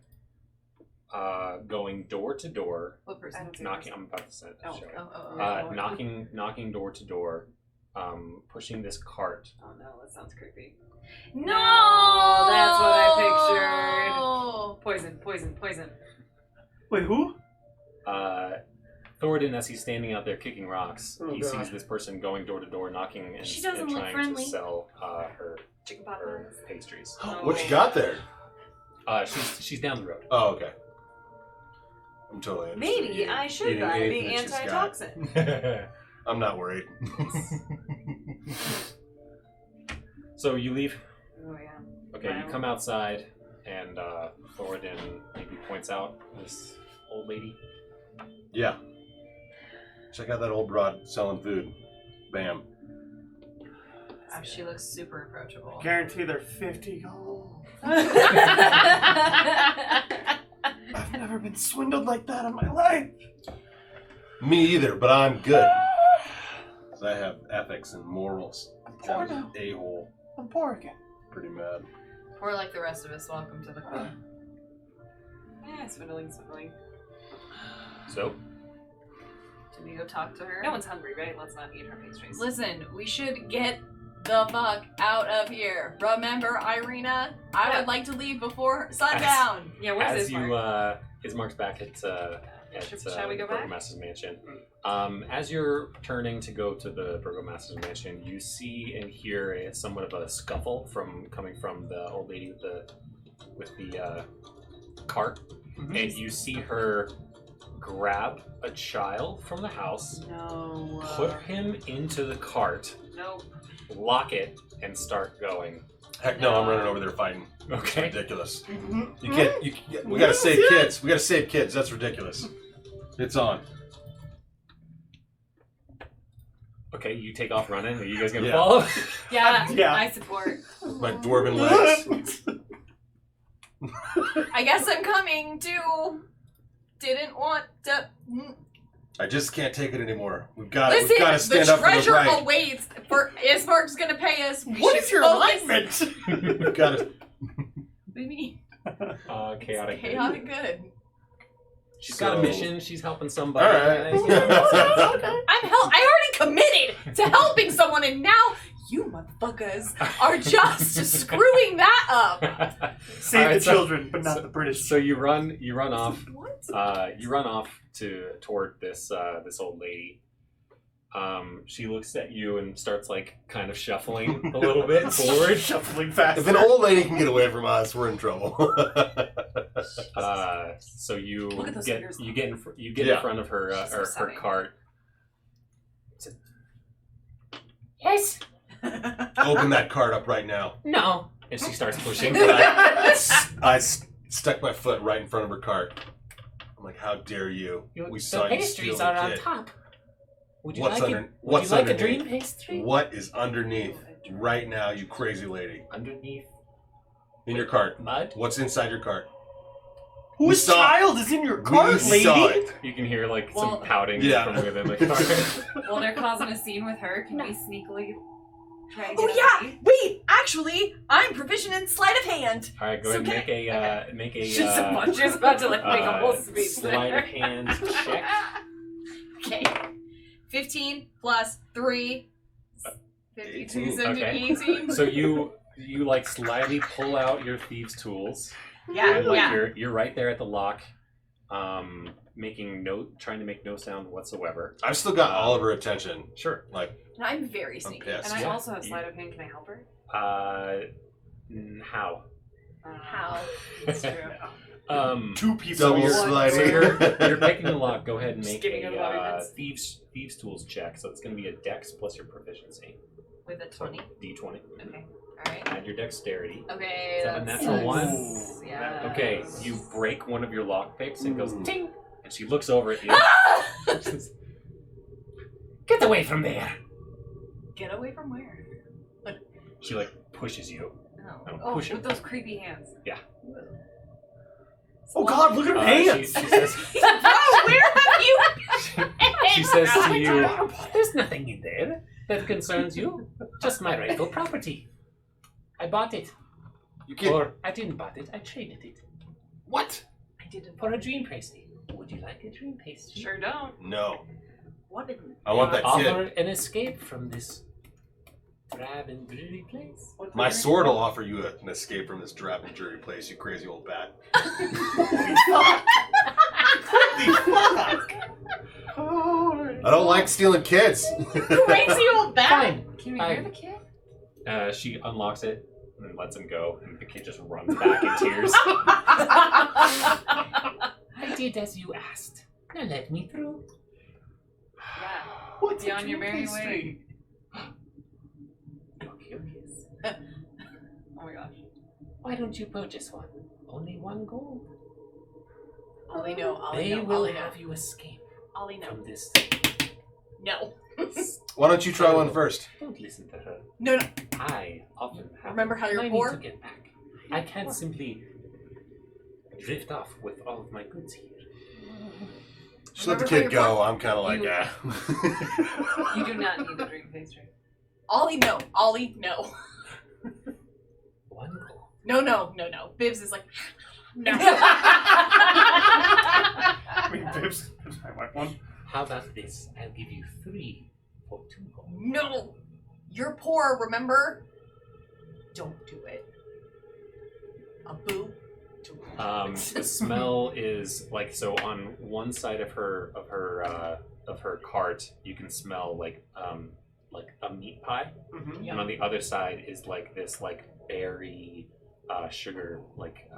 C: going door to door,
F: What person?
B: I don't see
C: knocking. I'm about to say it.
B: Oh,
C: show it.
F: Oh.
C: Knocking door to door, pushing this cart.
B: Oh no, that sounds creepy.
F: No!
B: That's what I pictured. Poison.
D: Wait, who?
C: Thoradin, as he's standing out there kicking rocks,
D: Oh,
C: he
D: God.
C: sees this person going door to door, knocking and,
B: She doesn't look
C: trying
B: friendly.
C: to sell her
B: Chicken pot
C: her
B: pies.
C: pastries.
A: What you got there?
C: She's down the road.
A: Oh, okay. I'm totally interested.
B: Maybe
A: in
B: I should
A: eating
B: buy the
A: anything that she's got.
B: antitoxin.
A: I'm not worried.
C: So you leave.
B: Oh yeah.
C: Okay, you come outside, and Thoradin maybe points out this old lady.
A: Yeah. Check out that old broad selling food. Bam.
B: Oh, she looks super approachable.
D: Guarantee they're 50 gold.
B: That's
D: I've never been swindled like that in my life.
A: Me either, but I'm good. 'Cause I have ethics and morals.
D: Poor
A: That was
D: now.
A: an a-hole.
D: I'm poor again.
A: Pretty mad.
B: Or like the rest of us, welcome to the club. Yeah, swindling.
C: So,
B: Did we go talk to her?
E: No one's hungry, right? Let's not eat our pastries.
F: Listen, we should get the fuck out of here. Remember, Irina? I
E: Yeah.
F: would like to leave before sundown.
E: Yeah, where's
C: as
E: this
C: you,
E: mark?
C: Ismark's back at
E: Shall we go back?
C: Burgomaster's mansion. As you're turning to go to the Burgomaster's mansion, you see and hear somewhat of a scuffle coming from the old lady with the cart, and you see her grab a child from the house,
B: No.
C: put him into the cart,
B: Nope.
C: lock it, and start going.
A: Heck no, I'm running over there fighting. It's
C: Okay.
A: ridiculous.
D: Mm-hmm.
A: You can't. We gotta save kids. We gotta save kids. That's ridiculous. It's on.
C: Okay, you take off running. Are you guys gonna
A: Yeah.
C: follow?
B: Yeah,
D: Yeah.
B: I support.
A: My dwarven legs.
F: I guess I'm coming too. Didn't want to.
A: I just can't take it anymore. We've got
F: Listen,
A: to stand
F: the
A: up for the
F: treasure
A: right.
F: awaits. For Ismark's gonna pay us. We
D: What
F: should
D: is your
F: focus.
D: alignment?
A: We've got to.
F: Baby,
C: Chaotic.
F: chaotic good.
C: She's got a
A: So-
C: mission. She's helping somebody.
A: All right.
C: You know.
F: I already committed to helping someone, and now you motherfuckers are just screwing that up.
D: Save
C: Alright,
D: the
C: so-
D: children, but not the British.
C: So you run off.
F: What?
C: You run off toward this old lady. She looks at you and starts like kind of shuffling a little bit forward.
D: Shuffling fast.
A: If an old lady can get away from us, we're in trouble.
C: So you
B: Look at those
C: get
B: fingers.
C: you get in in
A: Yeah.
C: front of her
B: She's so
C: her
B: savvy.
C: cart. Yes.
A: Open that cart up right now.
C: No. And she starts pushing.
A: I stuck my foot right in front of her cart. I'm like, how dare you? We saw you steal the kid.
C: top. Would
A: What's under?
C: Would
A: What's
C: you like a
A: underneath?
C: dream pastry?
A: What is underneath right now, you crazy lady?
C: Underneath
A: In your cart.
C: mud.
A: What's inside your cart?
D: Whose
A: saw-
D: child is in your cart,
A: we
D: lady?
A: saw it.
C: You can hear like
B: Well,
C: some pouting
A: yeah.
C: from within the cart.
B: While they're causing a scene with her, can we sneakily try to get
F: Oh
B: a
F: yeah!
B: lead?
F: Wait, actually, I'm proficient in sleight of hand.
C: All right, go
F: So
C: ahead and
F: can
C: make a
B: She's she's about to like make a whole speech
C: sleight
B: there.
C: of hand check.
F: Okay. 15 plus 3. 52
A: 18.
F: so
C: Okay.
F: 18.
C: So you like slyly pull out your thieves' tools.
F: Yeah,
C: And like
F: yeah.
C: you're right there at the lock, trying to make no sound whatsoever.
A: I've still got all of her attention.
C: Sure.
A: Like,
F: And I'm very sneaky.
A: pissed.
B: And I
C: Yeah.
B: also have sleight of hand. Can I help her?
C: How?
F: How?
B: That's true.
D: Two pieces
A: Double
D: of your
A: sliding.
C: So you're picking the lock. Go ahead and
B: Just
C: make
B: getting out of
C: a
B: arguments.
C: thieves tools check. So it's going to be a dex plus your proficiency.
B: With a
C: So
B: 20.
C: d20.
B: Okay. Alright.
C: Add your dexterity.
B: Okay,
C: Is that a
B: that's
C: natural
B: six.
C: one?
B: Yeah.
C: Okay, you break one of your lock picks and it goes
A: Ooh.
C: ting, and she looks over at you. Get away from there!
B: Get away from where?
C: She like pushes you.
B: Oh,
C: Oh, push
B: with
C: it.
B: those creepy hands.
C: Yeah.
D: Oh God, look at her hands!
C: She says.
F: Bro, where have you?
C: She says to you, "There's nothing in there that concerns you. Just my rightful property. I bought it,
A: you can
C: or I didn't buy it. I traded it
A: what?
B: I didn't.
C: for a dream pastry. Would you like a dream pastry?
B: Sure don't.
A: No.
B: What did
A: I want that
C: Offer
A: kid.
C: an escape from this drab and dreary place.
A: My sword will offer you an escape from this drab and dreary place, you crazy old bat. I don't like stealing kids.
F: Crazy old bat.
C: Fine.
B: Can we
C: I-
B: hear the kid?
C: She unlocks it and lets him go, and the kid just runs back in tears. I did as you asked. Now let me through.
B: Yeah.
D: What's
B: Be
D: a
B: on your
D: dream
B: merry
D: pastry?
C: You're curious.
B: Oh my gosh.
C: Why don't you purchase one? Only 1 gold.
F: Ollie, no. Ollie,
C: They
F: no.
C: will
F: Ollie, no.
C: have you escape
F: Ollie, no.
C: from this
F: No.
A: Why don't you try one first?
C: Don't listen to her.
F: No.
C: I often have.
F: Remember how you're
C: I
F: poor?
C: need to get back. I can't simply drift off with all of my goods here.
A: Just let the
F: Remember how
A: kid
F: you're
A: go. I'm kind of like,
B: You-
A: ah.
B: You do not need the dream pastry.
F: Ollie, no. Ollie, no.
C: One goal.
F: No. Bibbs is like, no.
D: I mean, Bibbs might want one.
C: How about this? I'll give you 3 for 2 gold.
F: No. You're poor, remember? Don't do it. A boo.
C: The smell is like so. On one side of her cart, you can smell like a meat pie,
D: Mm-hmm.
C: and on the other side is like this like berry sugar like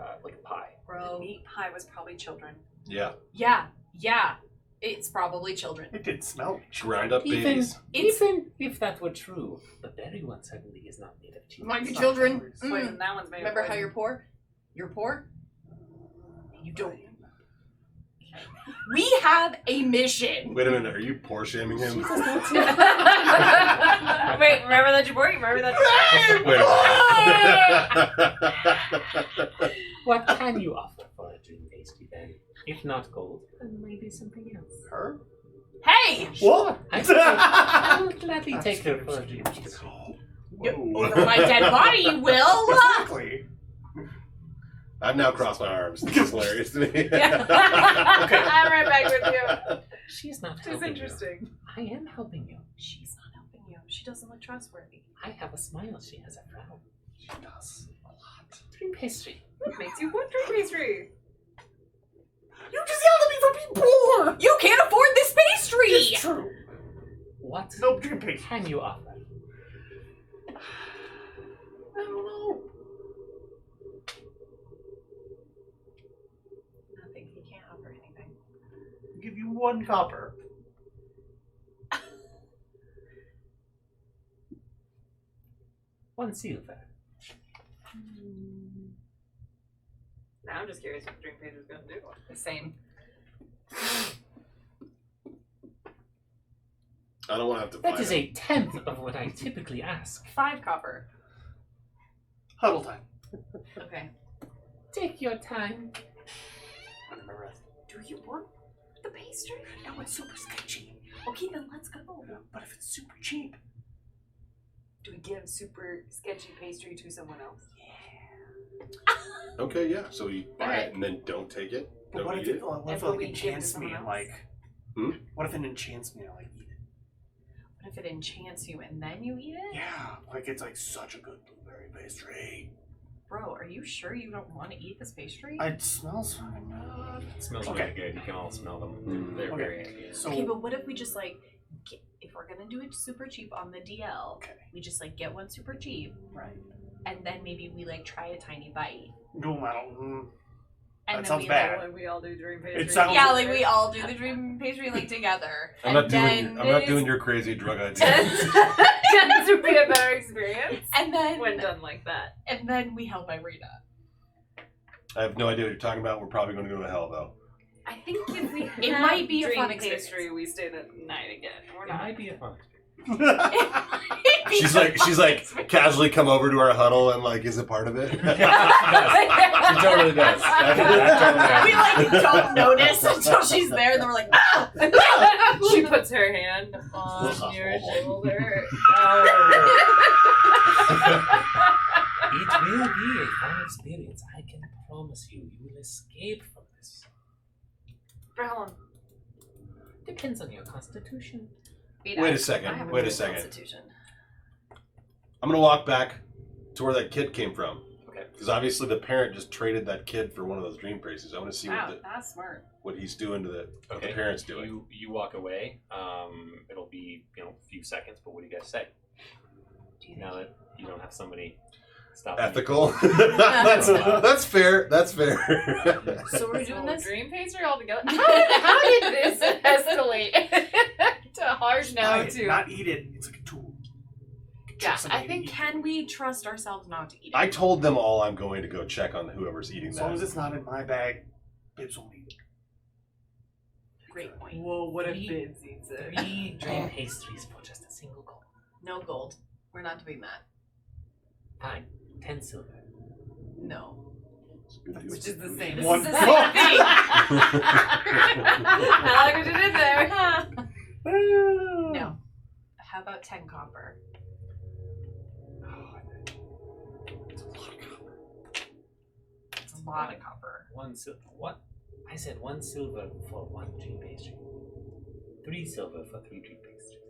C: pie.
F: Bro.
B: Meat pie was probably children.
A: Yeah.
F: Yeah. It's probably children.
D: It did smell.
A: Grind up babies.
C: Even if that were true, the berry one certainly is not made of cheese.
F: Might be
D: It's not
F: children.
D: poison.
F: Mm.
B: Poison. That one's made
F: Remember
B: of
F: how
B: poison.
F: you're poor? You're poor? You don't. We have a mission.
A: Wait a minute. Are you poor shaming him?
B: Wait, remember that you're poor? Remember that you're
A: Wait.
C: What can you offer for a dream pastry then? If not gold, then maybe something else.
D: Her?
F: Hey!
D: What?
C: I will gladly take her for a dream pastry.
F: Over my dead body, you will.
D: Exactly.
A: I've now crossed my arms. This is hilarious to me.
B: Yeah. I'm right back with you.
C: She's not
B: She's
C: helping
B: interesting.
C: you. I am helping you.
B: She's not helping you. She doesn't look trustworthy.
C: I have a smile. She has a frown.
D: She does a lot.
C: Dream pastry.
B: What makes you want dream pastry?
D: You just yelled at me for being poor!
F: You can't afford this pastry!
D: It's true.
C: What
D: No dream pastry.
C: can you offer?
D: I don't know.
B: Nothing. He can't offer anything.
D: I'll give you 1 copper.
C: One silver.
B: Now I'm just curious what the dream pastry is going to do.
F: The same.
A: I don't want to have to
C: That
A: fight
C: is
A: him.
C: a tenth of what I typically ask.
B: 5 copper.
D: Huddle time.
B: Okay.
C: Take your time.
D: Under my rest.
B: Do you want the pastry?
D: No, it's super sketchy.
B: Okay, then let's go.
D: But if it's super cheap.
B: Do we give super sketchy pastry to someone else?
A: Okay, yeah. So you buy
F: Alright.
A: it and then don't take it?
D: But
A: Don't
D: what
A: eat
D: if
A: it?
D: it, what if
B: And
D: it
B: but
D: like
B: we give it to
D: enchants me
B: someone
D: and
B: else?
D: like...
A: Hmm?
D: What if it enchants me and like eat it?
B: What if it enchants you and then you eat it?
D: Yeah, like it's like such a good blueberry pastry.
B: Bro, are you sure you don't want to eat this pastry?
D: It smells fucking good.
C: It smells
D: Okay.
C: really good. You can all smell them.
A: Mm.
C: They're
D: Okay.
C: very good.
D: So
B: Okay, but what if we just like, if we're gonna do it super cheap on the DL,
D: okay,
B: we just like get one super cheap,
D: right.
B: and then maybe we like try a tiny bite,
D: No, I don't.
B: and
D: That
B: then
D: sounds
B: we
D: bad.
B: like we all do dream pastry.
D: It sounds-
F: Yeah, like we all do the dream pastry like together.
A: I'm
F: And
A: not
F: then
A: doing your crazy drug idea.
B: Tends to be a better experience
F: And then
B: when done like that.
F: and then we help Irina.
A: I have no idea what you're talking about. We're probably going to go to hell, though.
B: I think if we
F: It
B: have
F: might be a
B: dream
F: fun experience.
B: pastry, we stay the night again. We're
C: It
B: not.
C: might be a fun.
A: She's like casually come over to our huddle and like is a part of it.
C: She totally does. That
F: We
C: totally
F: like don't notice until she's there, and then we're like, ah!
B: She puts her hand on your shoulder.
C: It will be a fun experience. I can promise you. You will escape from this.
B: For how long?
C: Depends on your constitution.
A: Wait a
B: I
A: second.
B: have a
A: Wait a
B: good
A: second.
B: constitution.
A: I'm going to walk back to where that kid came from.
C: Okay.
A: Because obviously the parent just traded that kid for one of those dream pastries. I want to see
B: Wow, that's smart.
A: what he's doing to what
C: Okay.
A: the parent's doing.
C: You walk away. It'll be a few seconds. But what do you guys say?
B: Do you
C: Now
B: think?
C: that you don't have somebody stopping you.
A: Ethical. that's fair. That's fair.
B: So we're
F: So
B: doing this
F: dream
B: dream pastry all together. How did this escalate to hard
D: Buy
B: now
D: it,
B: too?
D: not eat it. It's like a tool.
F: Yeah,
D: Trick somebody
F: I think
D: to eat
F: can we trust ourselves not to eat it?
A: I told them all I'm going to go check on whoever's eating
D: it. As long as
A: that.
D: it's not in my bag, Bibbs won't eat it.
F: Great point.
B: Whoa, what if
C: Three-
B: Bids eats it?
C: 3 dream pastries for just a single gold.
F: No gold. We're not doing that.
C: Fine. 10 silver.
F: No.
B: Which is the same.
F: This
D: One
F: is the
D: gold.
F: same thing.
B: I like what you did there.
F: No. How about 10 copper? It's a lot of copper.
C: 1 silver. What? I said 1 silver for 1 dream pastry. 3 silver for 3 dream pastries.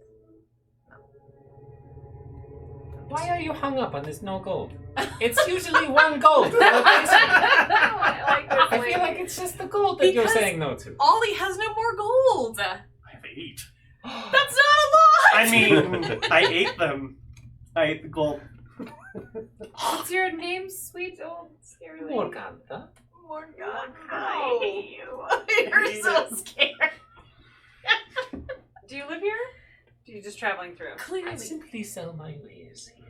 C: Why are you hung up on this no gold? It's usually 1 gold for a pastry.
B: I like this.
C: I feel like it's just the gold that you're
F: Because-
C: saying no to.
F: Ollie has no more gold.
D: I have 8.
F: That's not a lot.
D: I mean, I ate them. I ate the gold.
B: What's your name, sweet old scary lady?
C: Morgantha.
F: Morgana,
B: I
F: hate you. You're so scared.
B: Do you live here? Do you just traveling through?
C: I
F: Clearly.
C: simply sell my wares here.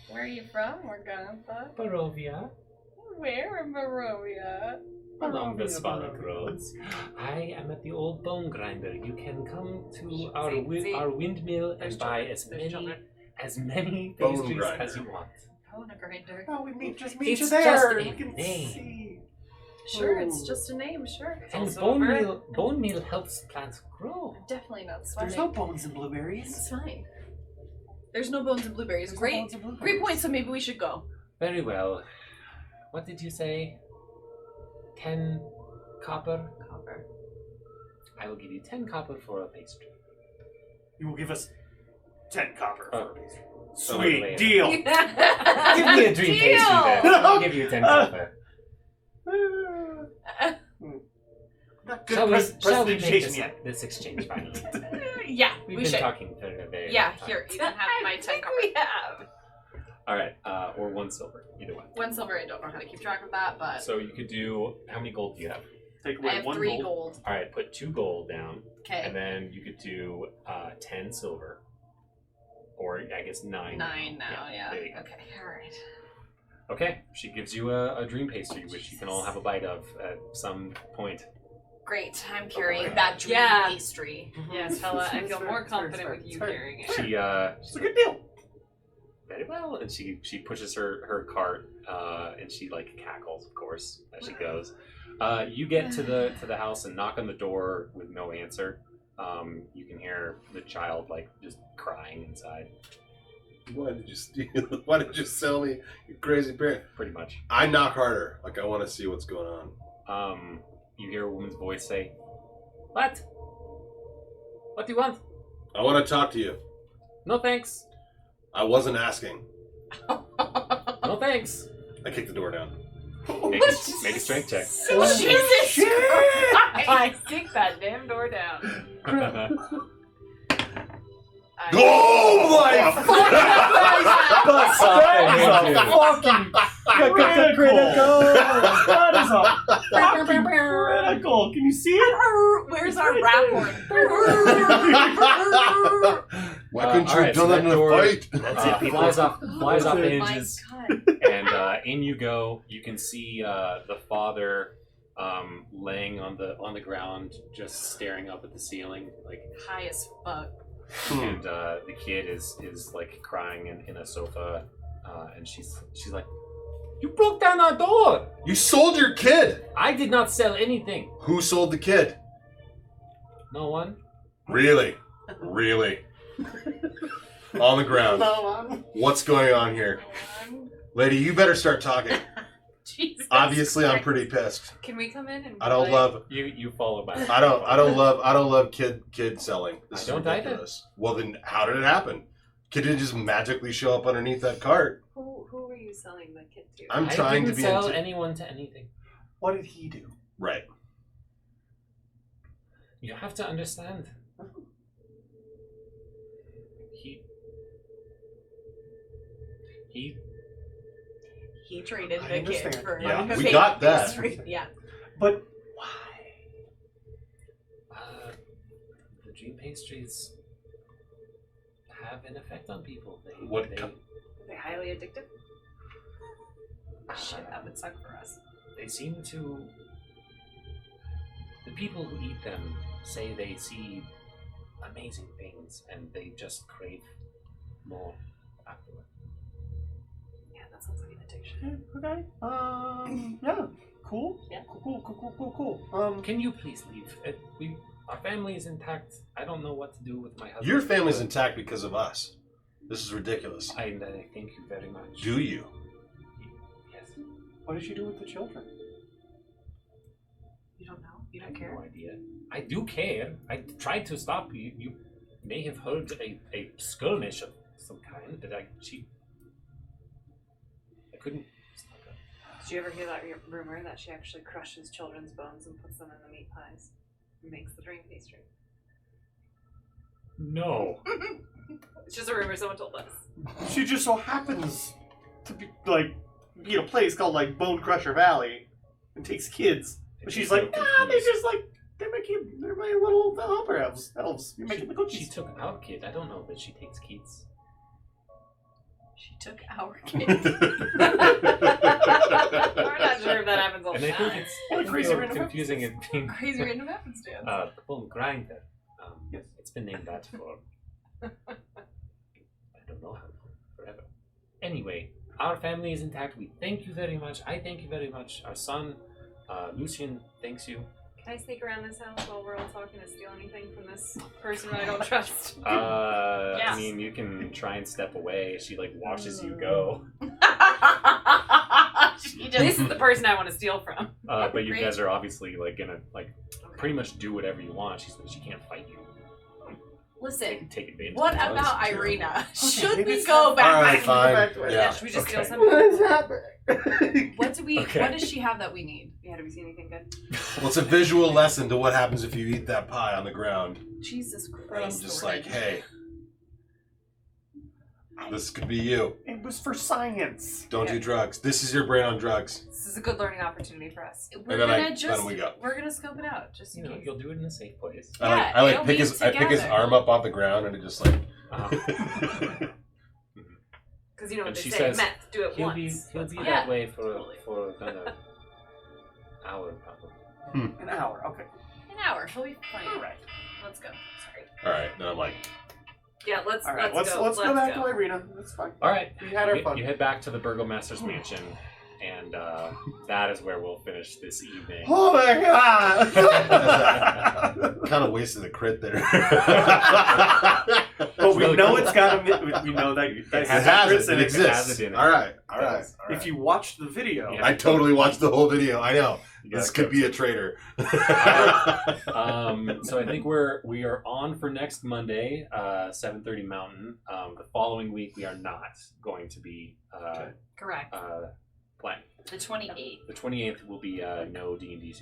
F: Where are you from, Morgana?
C: Barovia,
F: Where in Barovia?
C: along the Svalak roads. I am at the old bone grinder. You can come to our
B: See?
C: our windmill
B: There's
C: and buy
B: children. There's children.
C: as many
A: Bone
C: pastries
A: grinder.
C: as you want.
F: Bone grinder.
D: Oh, we meet
C: It's
D: you
C: just
D: there.
C: a
D: We can
C: name.
D: see.
F: Sure, it's just a name, sure.
C: And
B: also
C: bone
B: over.
C: meal helps plants grow.
F: I'm definitely not swimming.
D: There's no bones in blueberries.
F: It's fine. There's no bones and blueberries.
D: There's no
F: Great,
D: bones in blueberries.
F: great point. So maybe we should go.
C: Very well. What did you say? 10 copper?
F: Copper.
C: I will give you 10 copper for a pastry.
D: You will give us 10 copper
C: Oh.
D: for a pastry.
C: So
D: Sweet
C: later.
D: deal.
C: Give me a dream pastry then. I'll give you 10 copper.
D: Not good
C: Shall we make
D: prestidigitation
C: this,
D: yet.
C: this exchange finally?
F: Yeah,
C: We've
F: we
C: been
F: should.
C: talking for a very
F: Yeah,
C: long time.
F: here, you can have my 10 copper.
B: we have.
C: All right, or 1 silver, either one.
F: 1 silver. I don't know how to keep track of that, but
C: So you could do, how many gold do you have?
D: Take
F: I
D: away
F: have
D: 1
F: 3
D: gold.
F: gold.
C: All right, put 2 gold down,
F: Okay.
C: and then you could do 10 silver, or I guess 9.
F: 9 now. Yeah.
C: There you go.
F: Okay. All right.
C: Okay, she gives you a dream pastry, which you can all have a bite of at some point.
F: Great. I'm carrying that dream
B: Yeah.
F: pastry.
B: Yes, fella. I
D: It's
B: feel
D: fair,
B: more
D: it's fair,
B: confident
D: it's
B: with you
D: fair.
B: carrying it.
C: She
D: It's a good deal.
C: very well, and she pushes her cart, and she like cackles, of course, as she goes. You get to the house and knock on the door with no answer. You can hear the child like just crying inside,
A: Why did you steal? Why did you sell me, you crazy parent?
C: pretty much.
A: I knock harder. Like I want to see what's going on.
C: You hear a woman's voice say, "What? What do you want?
A: I want to talk to you.
C: No thanks.
A: I wasn't asking.
C: No thanks."
A: I kick the door down.
C: Make a strength check.
F: Jesus
B: I kick that damn door down.
A: Oh my
D: Critical! That is a fucking critical! Can you see it?
F: Where's our rap horn?
A: Why couldn't you
C: Alright,
A: have
C: so
A: done that
C: that
A: in a
C: door-
A: fight?
D: That's it, people.
C: flies off
F: Oh
C: the
F: my
C: hinges,
F: God.
C: and in you go. You can see the father laying on the ground, just staring up at the ceiling, like,
F: High as fuck.
C: and the kid is like crying in a sofa, and she's like, "You broke down our door.
A: You sold your kid.
C: I did not sell anything.
A: Who sold the kid?
C: No one."
A: Really? Really? On the ground. What's going on here? Lady, you better start talking.
F: Jesus
A: Obviously, I'm
F: Christ.
A: pretty pissed.
B: Can we come in and
A: I don't
B: like,
A: love
C: You follow back.
A: I don't love kid selling. This
C: I
A: is
C: don't either.
A: ridiculous. Well then how did it happen? Kid didn't just magically show up underneath that cart.
B: Who were you selling the kid to?
A: I'm
C: I
A: trying to
C: didn't
A: be
C: sell
A: into-
C: anyone to anything.
D: What did he do?
A: Right.
C: You have to understand.
F: He traded
D: I
F: the kid
D: understand.
F: for
A: Yeah,
F: a
A: we
F: fake
A: got that.
F: pastry. Yeah.
D: But why?
C: The dream pastries have an effect on people.
A: What
C: They,
A: co-
B: Are they highly addictive? Shit, that would suck for us.
C: they seem to. The The people who eat them say they see amazing things and they just crave more afterward.
B: Yeah, that sounds like an addiction.
D: Okay. Yeah. Cool.
B: Yeah.
D: Cool.
C: Can you please leave? Our family is intact. I don't know what to do with my husband.
A: Your family's intact because of us. This is ridiculous.
C: I thank you very much.
A: Do you?
C: Yes.
D: What did you do with the children?
B: You don't know? You
C: I
B: don't
C: have
B: care?
C: no idea. I do care. I tried to stop you. You may have heard a skirmish of some kind, but I couldn't stop it.
B: Did you ever hear that rumor that she actually crushes children's bones and puts them in the meat pies? And makes the dream pastry.
C: No.
B: It's just a rumor someone told us.
D: She just so happens to be be a place called Bone Crusher Valley and takes kids. But she's like, nah, they're my little helper elves. You're making the cookies.
C: She took our kid. I don't know that she takes kids.
F: She took our kid.
B: We're not sure if that happens all
C: And
B: the
C: I think
B: time.
C: it's
D: What a crazy
C: a little
D: random
C: confusing it being
F: Crazy random happenstance.
C: the bone grinder.
D: Yes.
C: It's been named that for I don't know how long, forever. Anyway, our family is intact. We thank you very much. I thank you very much. Our son, Lucian, thanks you.
B: Can I sneak around this house while we're all talking to steal anything from this person I don't trust?
C: I mean, you can try and step away. She watches you go.
B: This is the person I want to steal from.
C: But you
F: Great.
C: guys are obviously gonna pretty much do whatever you want. She can't fight you.
F: Listen,
C: Take advantage.
F: what
C: of it.
F: about
A: That's
F: Irina? Should
D: maybe
F: we
D: it's
F: go
D: not-
F: back?
A: All right,
D: Go
A: fine.
D: back to it.
A: Yeah.
B: Should we just
C: Okay.
B: steal something?
D: What is happening?
F: What do we?
C: Okay.
F: What does she have that we need?
B: Yeah, do we see anything good?
A: Well, it's a visual lesson to what happens if you eat that pie on the ground.
F: Jesus
A: And I'm
F: Christ!
A: just
F: Lorraine.
A: hey, this could be you.
D: It was for science.
A: Don't do drugs. This is your brain on drugs.
B: This is a good learning opportunity for us.
F: We're
A: And then
F: gonna
A: then we go.
B: We're gonna scope it out, just
C: You
B: in
C: know,
B: case.
C: you'll do it in a safe place.
F: Yeah,
A: I
F: it'll
A: pick
F: be
A: his
F: together.
A: arm up off the ground and it just
C: Uh-huh.
B: Because you know what
C: And
B: they
C: she
B: say,
C: says,
B: meth, do it
C: He'll
B: once.
C: be
F: fine.
C: that way
F: Totally.
C: for another hour probably.
D: An hour. Okay.
F: An hour. She'll be fine.
D: All right.
F: Let's go. Sorry.
A: All right. Then I'm like,
B: Yeah, let's
D: All right.
B: let's go.
D: Let's go back to Irina. That's fine.
C: All right.
D: We had our fun.
C: You head back to the Burgomaster's mansion, and that is where we'll finish this evening.
D: Oh my god!
A: kind of wasted a crit there.
D: But we
C: really
D: know
C: cool.
D: it's got a. We know that
C: It
A: It
C: has
A: has it.
C: it
A: It
C: has it
A: exists.
C: in it.
A: All right. All
C: It
A: right.
C: does.
A: All right.
D: If you watch the video,
C: Yeah.
A: I totally watched the whole video. I know.
C: You
A: This
C: gotta
A: could be a traitor.
C: So I think we are on for next Monday, 7:30 Mountain. The following week we are not going to be
F: Correct.
C: playing.
F: The 28th.
C: The 28th will be no D&D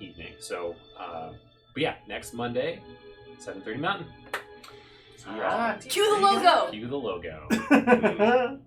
C: evening. So, but yeah, next Monday, 7:30 Mountain. See you all.
D: Ah,
F: Cue the logo.
C: Cue the logo.
D: Alright.